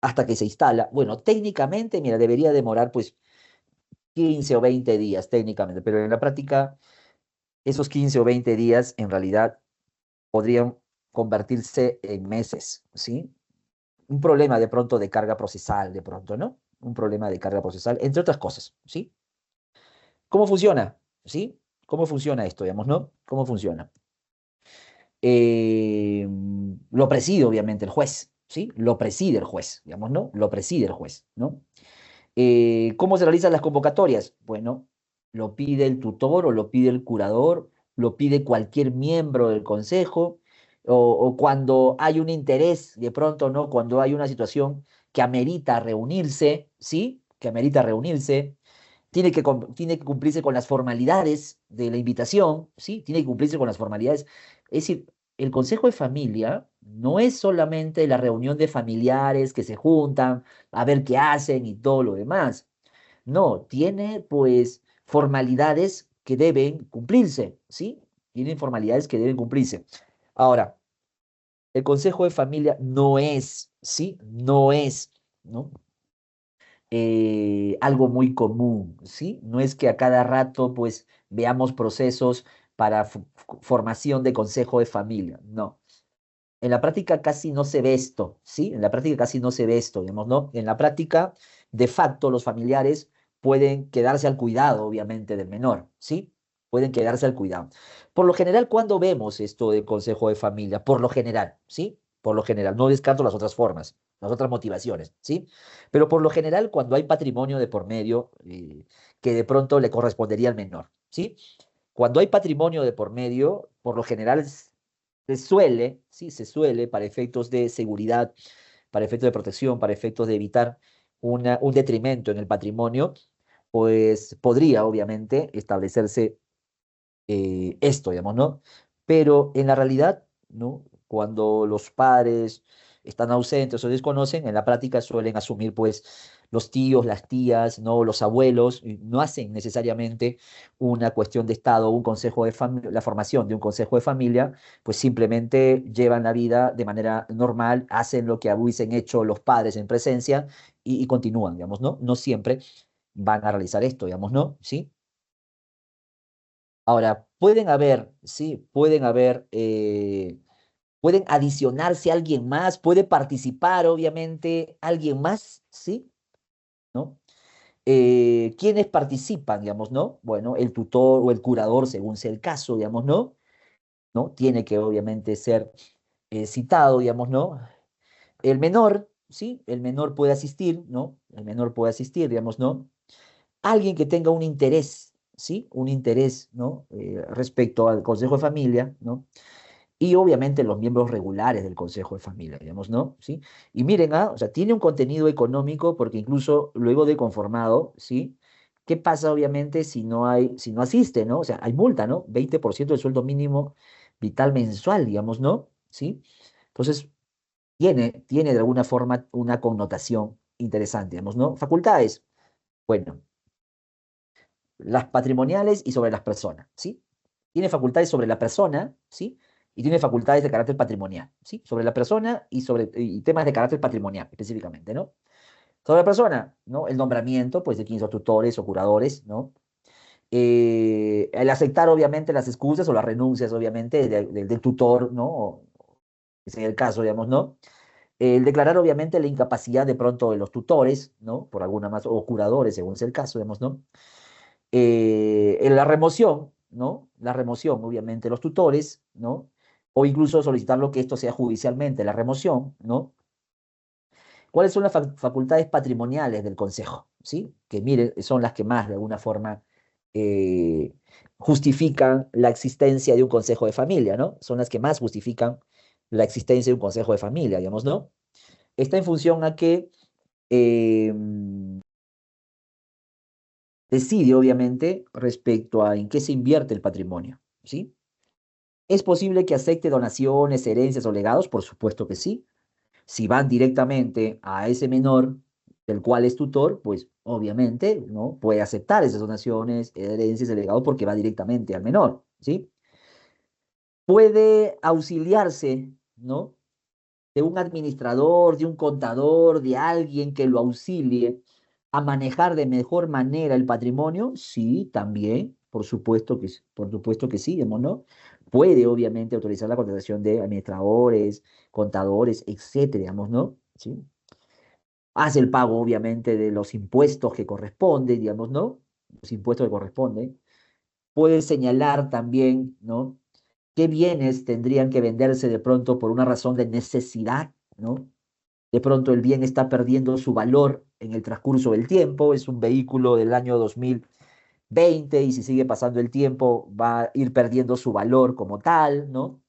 Hasta que se instala. Bueno, técnicamente, mira, debería demorar, pues, 15 o 20 días técnicamente, pero en la práctica esos 15 o 20 días en realidad podrían convertirse en meses, ¿sí? Un problema de pronto de carga procesal, de pronto, ¿no? Un problema de carga procesal, entre otras cosas, ¿sí? ¿Cómo funciona? ¿Sí? ¿Cómo funciona esto, digamos, no? ¿Cómo funciona? Lo preside, obviamente, el juez, ¿sí? Lo preside el juez, digamos, ¿no? Lo preside el juez, ¿no? ¿Cómo se realizan las convocatorias? Bueno, lo pide el tutor o lo pide el curador, lo pide cualquier miembro del consejo, o cuando hay un interés, de pronto, ¿no? Cuando hay una situación que amerita reunirse, ¿sí? Que amerita reunirse, tiene que cumplirse con las formalidades de la invitación, ¿sí? Tiene que cumplirse con las formalidades. Es decir, el consejo de familia no es solamente la reunión de familiares que se juntan a ver qué hacen y todo lo demás. No, tiene pues formalidades que deben cumplirse, ¿sí? Tienen formalidades que deben cumplirse. Ahora, el consejo de familia no es, ¿sí? No es, ¿no? Algo muy común, ¿sí? No es que a cada rato, pues, veamos procesos para formación de consejo de familia, no. En la práctica casi no se ve esto, ¿sí? En la práctica casi no se ve esto, digamos, ¿no? En la práctica, de facto, los familiares pueden quedarse al cuidado, obviamente, del menor, ¿sí? Pueden quedarse al cuidado. Por lo general, ¿cuándo vemos esto de consejo de familia? Por lo general, ¿sí? Por lo general, no descarto las otras formas, las otras motivaciones, ¿sí? Pero por lo general, cuando hay patrimonio de por medio, que de pronto le correspondería al menor, ¿sí? Cuando hay patrimonio de por medio, por lo general se suele, sí, se suele, para efectos de seguridad, para efectos de protección, para efectos de evitar un detrimento en el patrimonio, pues podría, obviamente, establecerse esto, digamos, ¿no? Pero en la realidad, ¿no? Cuando los padres están ausentes o desconocen, en la práctica suelen asumir, pues, los tíos, las tías, ¿no? Los abuelos, y no hacen necesariamente una cuestión de Estado, un consejo de familia, la formación de un consejo de familia, pues simplemente llevan la vida de manera normal, hacen lo que hubiesen hecho los padres en presencia y continúan, digamos, ¿no? No siempre van a realizar esto, digamos, ¿no? ¿Sí? Ahora, pueden haber, sí, pueden adicionarse alguien más, puede participar, obviamente, alguien más, ¿sí? ¿No? ¿Quiénes participan, digamos, no? Bueno, el tutor o el curador, según sea el caso, digamos, ¿no? ¿No? Tiene que, obviamente, ser citado, digamos, ¿no? El menor, ¿sí? El menor puede asistir, ¿no? El menor puede asistir, digamos, ¿no? Alguien que tenga un interés, ¿sí? Un interés, ¿no? Respecto al Consejo de Familia, ¿no? Y obviamente los miembros regulares del Consejo de Familia, digamos, ¿no? ¿Sí? Y miren, o sea, tiene un contenido económico porque incluso luego de conformado, ¿sí? ¿Qué pasa, obviamente, si no asiste, ¿no? O sea, hay multa, ¿no? 20% del sueldo mínimo vital mensual, digamos, ¿no? ¿Sí? Entonces, tiene de alguna forma una connotación interesante, digamos, ¿no? Facultades, bueno, las patrimoniales y sobre las personas, ¿sí? Tiene facultades sobre la persona, ¿sí? Y tiene facultades de carácter patrimonial, ¿sí? Sobre la persona y temas de carácter patrimonial, específicamente, ¿no? Sobre la persona, ¿no? El nombramiento, pues, de quienes son tutores o curadores, ¿no? El aceptar, obviamente, las excusas o las renuncias, obviamente, del tutor, ¿no? Ese es el caso, digamos, ¿no? El declarar, obviamente, la incapacidad de pronto de los tutores, ¿no? Por alguna más, o curadores, según sea el caso, digamos, ¿no? En la remoción, ¿no? La remoción, obviamente, de los tutores, ¿no? O incluso solicitar lo que esto sea judicialmente, la remoción, ¿no? ¿Cuáles son las facultades patrimoniales del Consejo? ¿Sí? Que miren, son las que más, de alguna forma, eh, justifican la existencia de un Consejo de Familia, ¿no? Son las que más justifican la existencia de un Consejo de Familia, digamos, ¿no? Está en función a que eh, decide, obviamente, respecto a en qué se invierte el patrimonio, ¿sí? ¿Es posible que acepte donaciones, herencias o legados? Por supuesto que sí. Si van directamente a ese menor del cual es tutor, pues obviamente, ¿no? Puede aceptar esas donaciones, herencias, el legado porque va directamente al menor, ¿sí? Puede auxiliarse, ¿no? De un administrador, de un contador, de alguien que lo auxilie a manejar de mejor manera el patrimonio, sí, también, por supuesto que sí, digamos, ¿no? Puede, obviamente, autorizar la contratación de administradores, contadores, etcétera, digamos, ¿no? ¿Sí? Hace el pago, obviamente, de los impuestos que corresponden, digamos, ¿no? Los impuestos que corresponden. Puede señalar también, ¿no? ¿Qué bienes tendrían que venderse de pronto por una razón de necesidad, ¿no? De pronto el bien está perdiendo su valor en el transcurso del tiempo, es un vehículo del año 2020 y si sigue pasando el tiempo va a ir perdiendo su valor como tal, ¿no?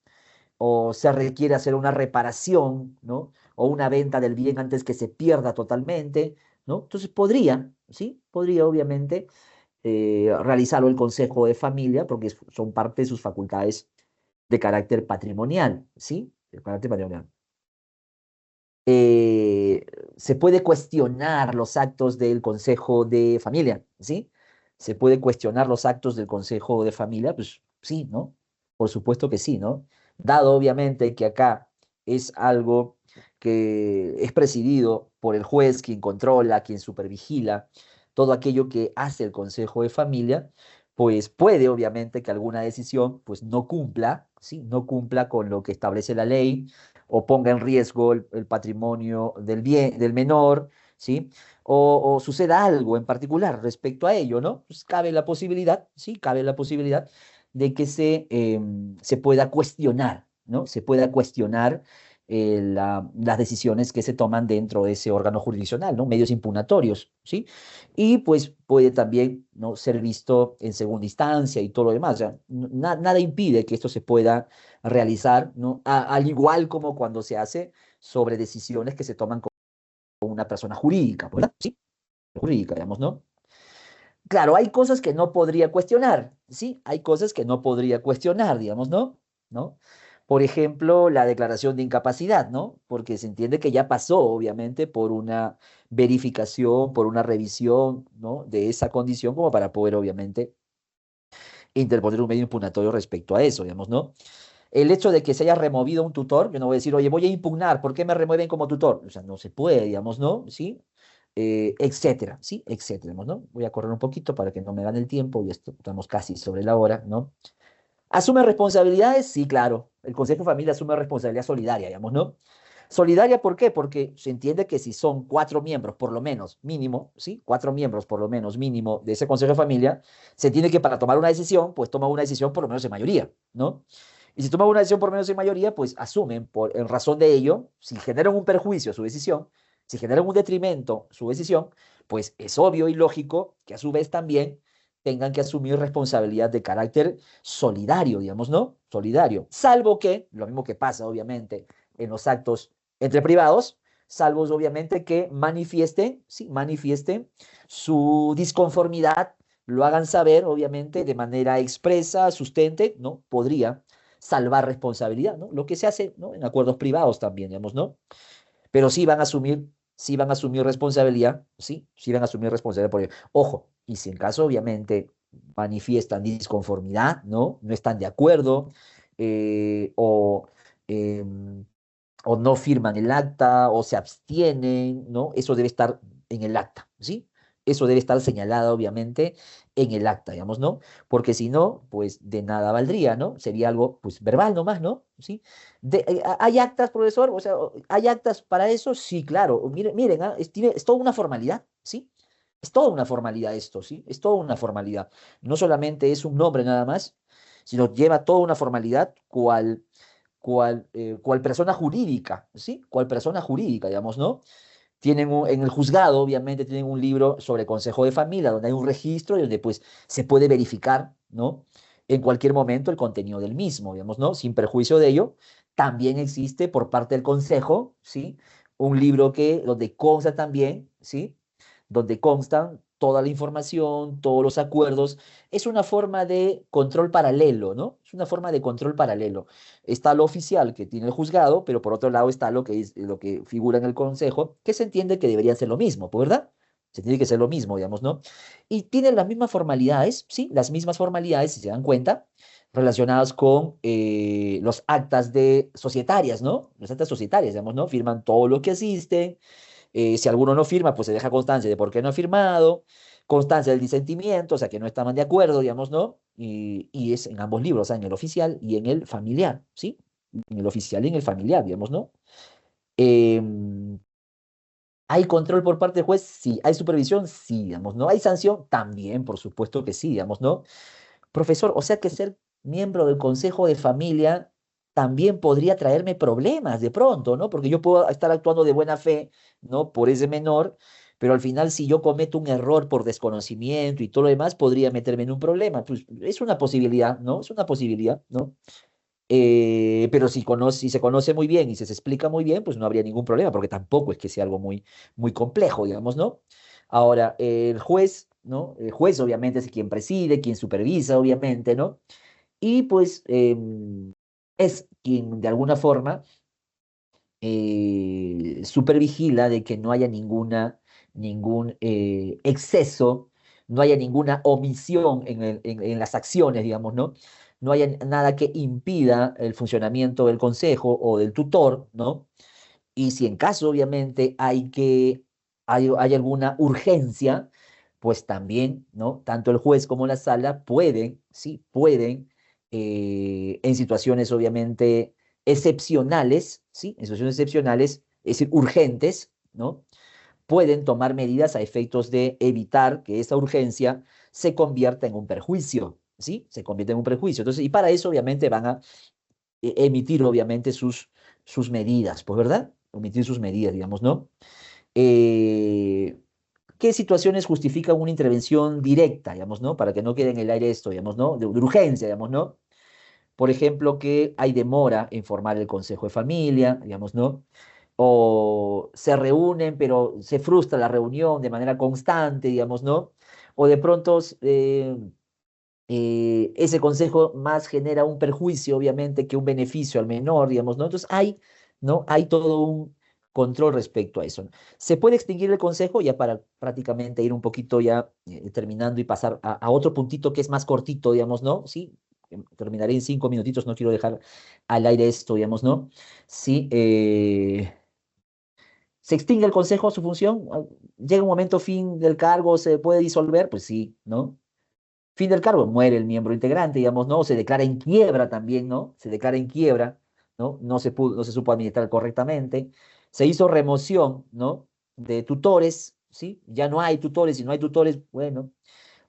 O se requiere hacer una reparación, ¿no? O una venta del bien antes que se pierda totalmente, ¿no? Entonces podría, ¿sí? Podría obviamente realizarlo el Consejo de Familia porque son parte de sus facultades de carácter patrimonial, ¿sí? De carácter patrimonial. eh, Se puede cuestionar los actos del Consejo de Familia, ¿sí? Se puede cuestionar los actos del Consejo de Familia, pues sí, ¿no? Por supuesto que sí, ¿no? Dado obviamente que acá es algo que es presidido por el juez, quien controla, quien supervigila todo aquello que hace el Consejo de Familia, pues puede obviamente que alguna decisión pues no cumpla, ¿sí? No cumpla con lo que establece la ley o ponga en riesgo el patrimonio del bien, del menor, ¿sí? O suceda algo en particular respecto a ello, ¿no? Pues cabe la posibilidad, sí, cabe la posibilidad de que se pueda cuestionar, ¿no? Se pueda cuestionar las decisiones que se toman dentro de ese órgano jurisdiccional, ¿no? Medios impugnatorios, ¿sí? Y pues puede también, ¿no? Ser visto en segunda instancia y todo lo demás. O sea, nada impide que esto se pueda realizar, ¿no? Al igual como cuando se hace sobre decisiones que se toman con una persona jurídica, ¿verdad? Sí, jurídica, digamos, ¿no? Claro, hay cosas que no podría cuestionar, ¿sí? Hay cosas que no podría cuestionar, digamos, ¿no? ¿No? Por ejemplo, la declaración de incapacidad, ¿no? Porque se entiende que ya pasó, obviamente, por una verificación, por una revisión, ¿no? De esa condición como para poder, obviamente, interponer un medio impugnatorio respecto a eso, digamos, ¿no? El hecho de que se haya removido un tutor, yo no voy a decir, oye, voy a impugnar, ¿por qué me remueven como tutor? O sea, no se puede, digamos, ¿no? ¿Sí? Etcétera, ¿sí? Etcétera, digamos, ¿no? Voy a correr un poquito para que no me gane el tiempo, y estamos casi sobre la hora, ¿no? ¿Asume responsabilidades? Sí, claro. El Consejo de Familia asume responsabilidad solidaria, digamos, ¿no? Solidaria, ¿por qué? Porque se entiende que si son 4 miembros, por lo menos, mínimo, ¿sí? 4 miembros, por lo menos, mínimo, de ese Consejo de Familia, se entiende que para tomar una decisión, pues toma una decisión por lo menos en mayoría, ¿no? Y si toma una decisión por lo menos en mayoría, pues asumen, en razón de ello, si generan un perjuicio a su decisión, si generan un detrimento a su decisión, pues es obvio y lógico que a su vez también tengan que asumir responsabilidad de carácter solidario, digamos, ¿no? Solidario. Salvo que, lo mismo que pasa, obviamente, en los actos entre privados, salvo obviamente que manifiesten, sí, manifiesten su disconformidad, lo hagan saber, obviamente, de manera expresa, sustente, ¿no? Podría salvar responsabilidad, ¿no? Lo que se hace, ¿no? En acuerdos privados también, digamos, ¿no? Pero sí van a asumir responsabilidad, sí van a asumir responsabilidad por ello. Ojo, y si en caso, obviamente, manifiestan disconformidad, ¿no? No están de acuerdo, eh, o, em, o no firman el acta, o se abstienen, ¿no? Eso debe estar en el acta, ¿sí? Eso debe estar señalado, obviamente, en el acta, digamos, ¿no? Porque si no, pues de nada valdría, ¿no? Sería algo, pues, verbal nomás, ¿no? ¿Sí? ¿Hay actas, profesor? O sea, ¿hay actas para eso? Sí, claro. Miren, miren, es toda una formalidad, ¿sí? Es toda una formalidad esto, ¿sí? Es toda una formalidad. No solamente es un nombre nada más, sino lleva toda una formalidad cual persona jurídica, ¿sí? Cual persona jurídica, digamos, ¿no? En el juzgado, obviamente, tienen un libro sobre consejo de familia, donde hay un registro y donde, pues, se puede verificar, ¿no? En cualquier momento el contenido del mismo, digamos, ¿no? Sin perjuicio de ello, también existe por parte del consejo, ¿sí? Un libro donde consta también, ¿sí? Donde constan toda la información, todos los acuerdos. Es una forma de control paralelo, ¿no? Es una forma de control paralelo. Está lo oficial que tiene el juzgado, pero por otro lado está lo que figura en el consejo, que se entiende que debería ser lo mismo, ¿pues ¿verdad? Se tiene que ser lo mismo, digamos, ¿no? Y tiene las mismas formalidades, ¿sí? Las mismas formalidades, si se dan cuenta, relacionadas con los actas de societarias, ¿no? Las actas societarias, digamos, ¿no? Firman todo lo que asisten. Si alguno no firma, pues se deja constancia de por qué no ha firmado, constancia del disentimiento, o sea, que no estaban de acuerdo, digamos, ¿no? Y es en ambos libros, o sea, en el oficial y en el familiar, ¿sí? En el oficial y en el familiar, digamos, ¿no? Em, ¿Hay control por parte del juez? Sí. ¿Hay supervisión? Sí, digamos, ¿no? ¿Hay sanción? También, por supuesto que sí, digamos, ¿no? Profesor, o sea que ser miembro del consejo de familia también podría traerme problemas de pronto, ¿no? Porque yo puedo estar actuando de buena fe, ¿no? Por ese menor, pero al final si yo cometo un error por desconocimiento y todo lo demás, podría meterme en un problema. Pues es una posibilidad, ¿no? Es una posibilidad, ¿no? Pero si se conoce muy bien y se explica muy bien, pues no habría ningún problema, porque tampoco es que sea algo muy complejo, digamos, ¿no? Ahora, el juez, ¿no? El juez obviamente es quien preside, quien supervisa, obviamente, ¿no? Y pues es quien de alguna forma supervigila de que no haya ningún exceso, no haya ninguna omisión en las acciones, digamos, ¿no? No haya nada que impida el funcionamiento del consejo o del tutor, ¿no? Y si en caso, obviamente, hay alguna urgencia, pues también, ¿no? Tanto el juez como la sala pueden, sí, pueden, en situaciones, obviamente, excepcionales, ¿sí? En situaciones excepcionales, es decir, urgentes, ¿no? Pueden tomar medidas a efectos de evitar que esa urgencia se convierta en un perjuicio, ¿sí? Se convierta en un perjuicio. Entonces, y para eso, obviamente, van a emitir, obviamente, sus medidas, pues, ¿verdad? Emitir sus medidas, digamos, ¿no? Eh, ¿Qué situaciones justifican una intervención directa, digamos, ¿no? Para que no quede en el aire esto, digamos, ¿no? De urgencia, digamos, ¿no? Por ejemplo, que hay demora en formar el consejo de familia, digamos, ¿no? O se reúnen, pero se frustra la reunión de manera constante, digamos, ¿no? O de pronto ese consejo más genera un perjuicio, obviamente, que un beneficio al menor, digamos, ¿no? Entonces ¿no? Hay todo un control respecto a eso, ¿no? Se puede extinguir el consejo ya para prácticamente ir un poquito ya terminando y pasar a otro puntito que es más cortito, digamos, ¿no? Sí, terminaré en 5 minutitos, no quiero dejar al aire esto, digamos, ¿no? Sí, ¿se extingue el consejo, su función? ¿Llega un momento fin del cargo, se puede disolver? Pues sí, ¿no? Fin del cargo, muere el miembro integrante, digamos, ¿no? Se declara en quiebra también, ¿no? Se declara en quiebra, ¿no? No se supo administrar correctamente. Se hizo remoción, ¿no? De tutores, ¿sí? Ya no hay tutores, si no hay tutores, bueno.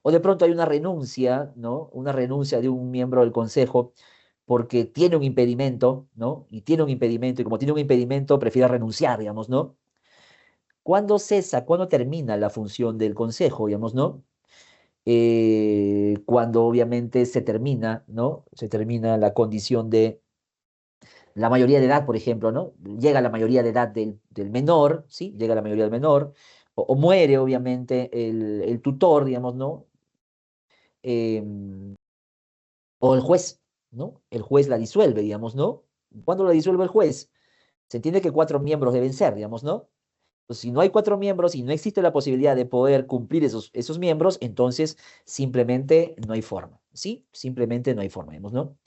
O de pronto hay una renuncia, ¿no? Una renuncia de un miembro del consejo porque tiene un impedimento, ¿no? Y tiene un impedimento, y como tiene un impedimento, prefiere renunciar, digamos, ¿no? ¿Cuándo cesa, cuándo termina la función del consejo, digamos, ¿no? Cuando obviamente se termina, ¿no? Se termina la condición la mayoría de edad, por ejemplo, ¿no? Llega la mayoría de edad del menor, ¿sí? Llega la mayoría del menor, o muere, obviamente, el tutor, digamos, ¿no? Em, o el juez, ¿no? El juez la disuelve, digamos, ¿no? ¿Cuándo la disuelve el juez? Se entiende que 4 miembros deben ser, digamos, ¿no? Pues, si no hay 4 miembros y no existe la posibilidad de poder cumplir esos miembros, entonces simplemente no hay forma, ¿sí? Simplemente no hay forma, digamos, ¿no?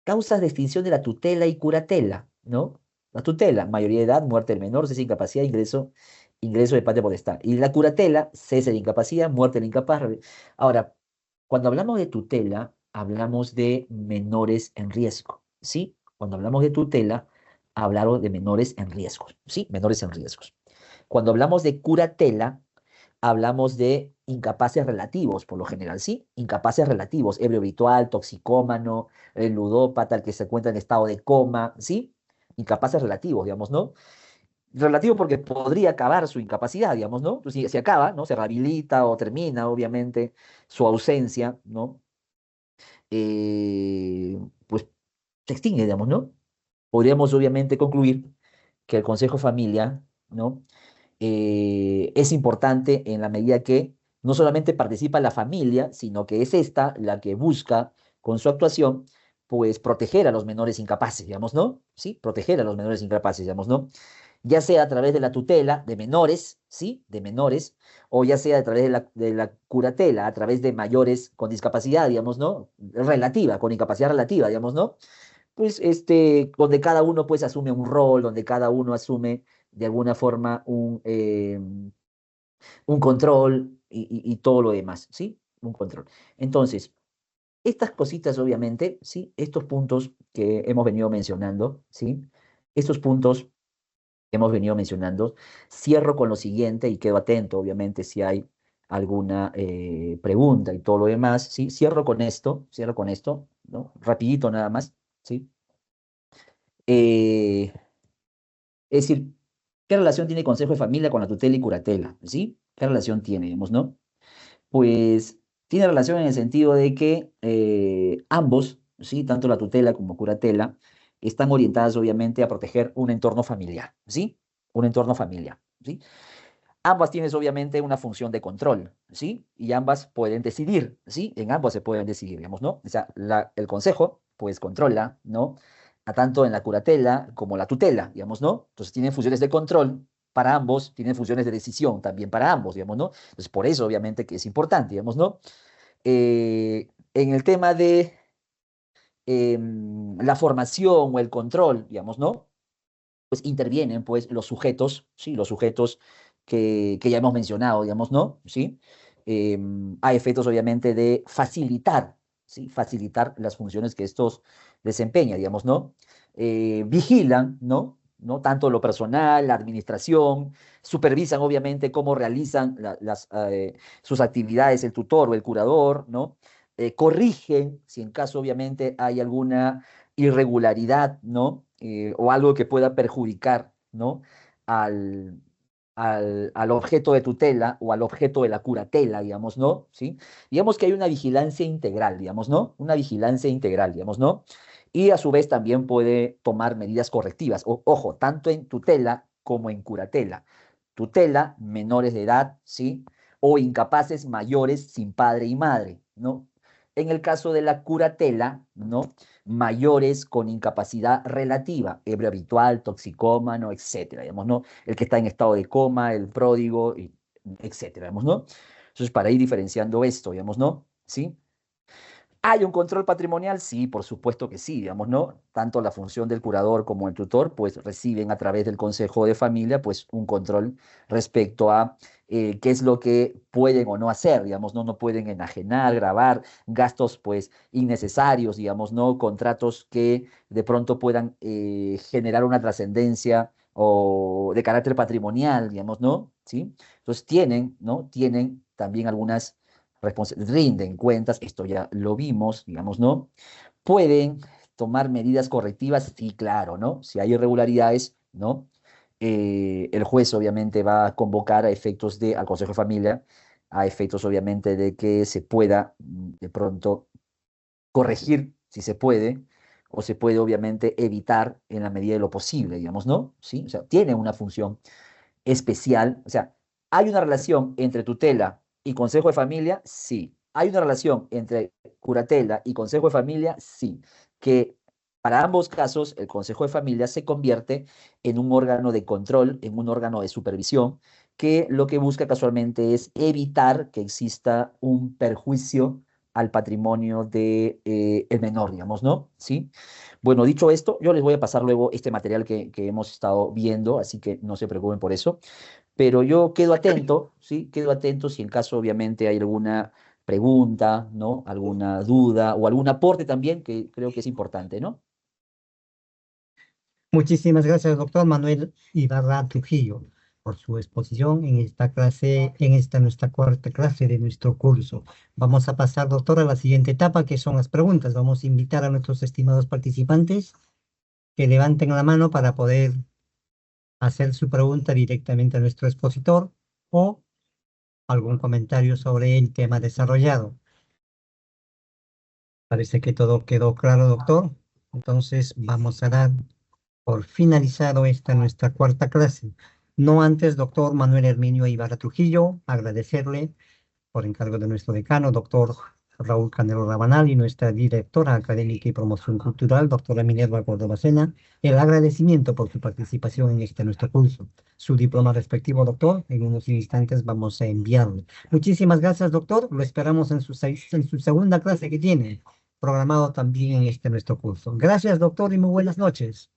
Causas de extinción de la tutela y curatela, ¿no? La tutela, mayoría de edad, muerte del menor, cese de incapacidad, ingreso de patria potestad. Y la curatela, cese de incapacidad, muerte del incapaz. Ahora, cuando hablamos de tutela, hablamos de menores en riesgo, ¿sí? Cuando hablamos de tutela, hablamos de menores en riesgo, ¿sí? Menores en riesgos. Cuando hablamos de curatela, hablamos de incapaces relativos, por lo general, ¿sí? Incapaces relativos, ebrio habitual, toxicómano, el ludópata, el que se encuentra en estado de coma, ¿sí? Incapaces relativos, digamos, ¿no? Relativo porque podría acabar su incapacidad, digamos, ¿no? Pues si acaba, ¿no? Se rehabilita o termina, obviamente, su ausencia, ¿no? Pues se extingue, digamos, ¿no? Podríamos, obviamente, concluir que el Consejo Familia, ¿no? Es importante en la medida que no solamente participa la familia, sino que es esta la que busca con su actuación, pues proteger a los menores incapaces, digamos, ¿no? Sí, proteger a los menores incapaces, digamos, ¿no? Ya sea a través de la tutela de menores, ¿sí? De menores, o ya sea a través de la curatela, a través de mayores con discapacidad, digamos, ¿no? Relativa, con incapacidad relativa, digamos, ¿no? Pues donde cada uno pues asume un rol, donde cada uno asume de alguna forma un control y todo lo demás, ¿sí? Un control. Entonces, estas cositas obviamente, ¿sí? Estos puntos que hemos venido mencionando, ¿sí? Estos puntos que hemos venido mencionando, cierro con lo siguiente y quedo atento, obviamente, si hay alguna pregunta y todo lo demás, ¿sí? Cierro con esto, ¿no? Rapidito nada más, ¿sí? Eh, Es decir, ¿qué relación tiene consejo de familia con la tutela y curatela? ¿Sí? ¿Qué relación tiene, digamos, no? Pues tiene relación en el sentido de que ambos, ¿sí? Tanto la tutela como curatela, están orientadas obviamente a proteger un entorno familiar, ¿sí? Un entorno familiar, ¿sí? Ambas tienen obviamente una función de control, ¿sí? Y ambas pueden decidir, ¿sí? En ambas se pueden decidir, digamos, ¿no? O sea, el consejo, pues controla, ¿no? A tanto en la curatela como la tutela, digamos, ¿no? Entonces tienen funciones de control para ambos, tienen funciones de decisión también para ambos, digamos, ¿no? Entonces por eso obviamente que es importante, digamos, ¿no? En el tema de la formación o el control, digamos, ¿no? Pues intervienen pues los sujetos, ¿sí? Los sujetos que ya hemos mencionado, digamos, ¿no? ¿Sí? A efectos, obviamente, de facilitar, ¿sí? Facilitar las funciones que estos desempeñan, digamos, ¿no? Vigilan, ¿no? ¿No? Tanto lo personal, la administración, supervisan, obviamente, cómo realizan sus actividades el tutor o el curador, ¿no? Corrigen, si en caso, obviamente, hay alguna irregularidad, ¿no? O algo que pueda perjudicar, ¿no? Al, al objeto de tutela o al objeto de la curatela, digamos, ¿no? ¿Sí? Digamos que hay una vigilancia integral, digamos, ¿no? Una vigilancia integral, digamos, ¿no? Y a su vez también puede tomar medidas correctivas. Ojo, tanto en tutela como en curatela. Tutela, menores de edad, ¿sí? O incapaces mayores sin padre y madre, ¿no? En el caso de la curatela, ¿no? Mayores con incapacidad relativa, ebrio habitual, toxicómano, etcétera, digamos, ¿no? El que está en estado de coma, el pródigo, etcétera, digamos, ¿no? Entonces, para ir diferenciando esto, digamos, ¿no? ¿Sí? ¿Hay un control patrimonial? Sí, por supuesto que sí, digamos, ¿no? Tanto la función del curador como el tutor, pues reciben a través del consejo de familia, pues un control respecto a qué es lo que pueden o no hacer, digamos, ¿no? No pueden enajenar, grabar, gastos, pues, innecesarios, digamos, ¿no? Contratos que de pronto puedan generar una trascendencia o de carácter patrimonial, digamos, ¿no? ¿Sí? Entonces tienen, ¿no? Tienen también algunas rinden cuentas, esto ya lo vimos, digamos, ¿no? Pueden tomar medidas correctivas, sí, claro, ¿no? Si hay irregularidades, ¿no? El juez obviamente va a convocar a efectos al Consejo de Familia, a efectos obviamente de que se pueda de pronto corregir, si se puede, o se puede obviamente evitar en la medida de lo posible, digamos, ¿no? ¿Sí? O sea, tiene una función especial. O sea, ¿hay una relación entre tutela y consejo de familia? Sí. ¿Hay una relación entre curatela y consejo de familia? Sí. Que para ambos casos el consejo de familia se convierte en un órgano de control, en un órgano de supervisión, que lo que busca casualmente es evitar que exista un perjuicio al patrimonio de el menor, digamos, ¿no? ¿Sí? Bueno, dicho esto, yo les voy a pasar luego este material que hemos estado viendo, así que no se preocupen por eso. Pero yo quedo atento, ¿sí? Quedo atento si en caso, obviamente, hay alguna pregunta, ¿no? Alguna duda o algún aporte también, que creo que es importante, ¿no? Muchísimas gracias, doctor Manuel Ibarra Trujillo, por su exposición en esta clase, en esta nuestra cuarta clase de nuestro curso. Vamos a pasar, doctor, a la siguiente etapa, que son las preguntas. Vamos a invitar a nuestros estimados participantes que levanten la mano para poder hacer su pregunta directamente a nuestro expositor o algún comentario sobre el tema desarrollado. Parece que todo quedó claro, doctor. Entonces vamos a dar por finalizado esta nuestra cuarta clase. No antes, doctor Manuel Herminio Ibarra Trujillo, agradecerle por encargo de nuestro decano, doctor Raúl Canelo Rabanal, y nuestra directora académica y promoción cultural, doctora Minerva Córdoba Sena, el agradecimiento por su participación en este nuestro curso. Su diploma respectivo, doctor, en unos instantes vamos a enviarle. Muchísimas gracias, doctor. Lo esperamos en en su segunda clase que tiene, programado también en este nuestro curso. Gracias, doctor, y muy buenas noches.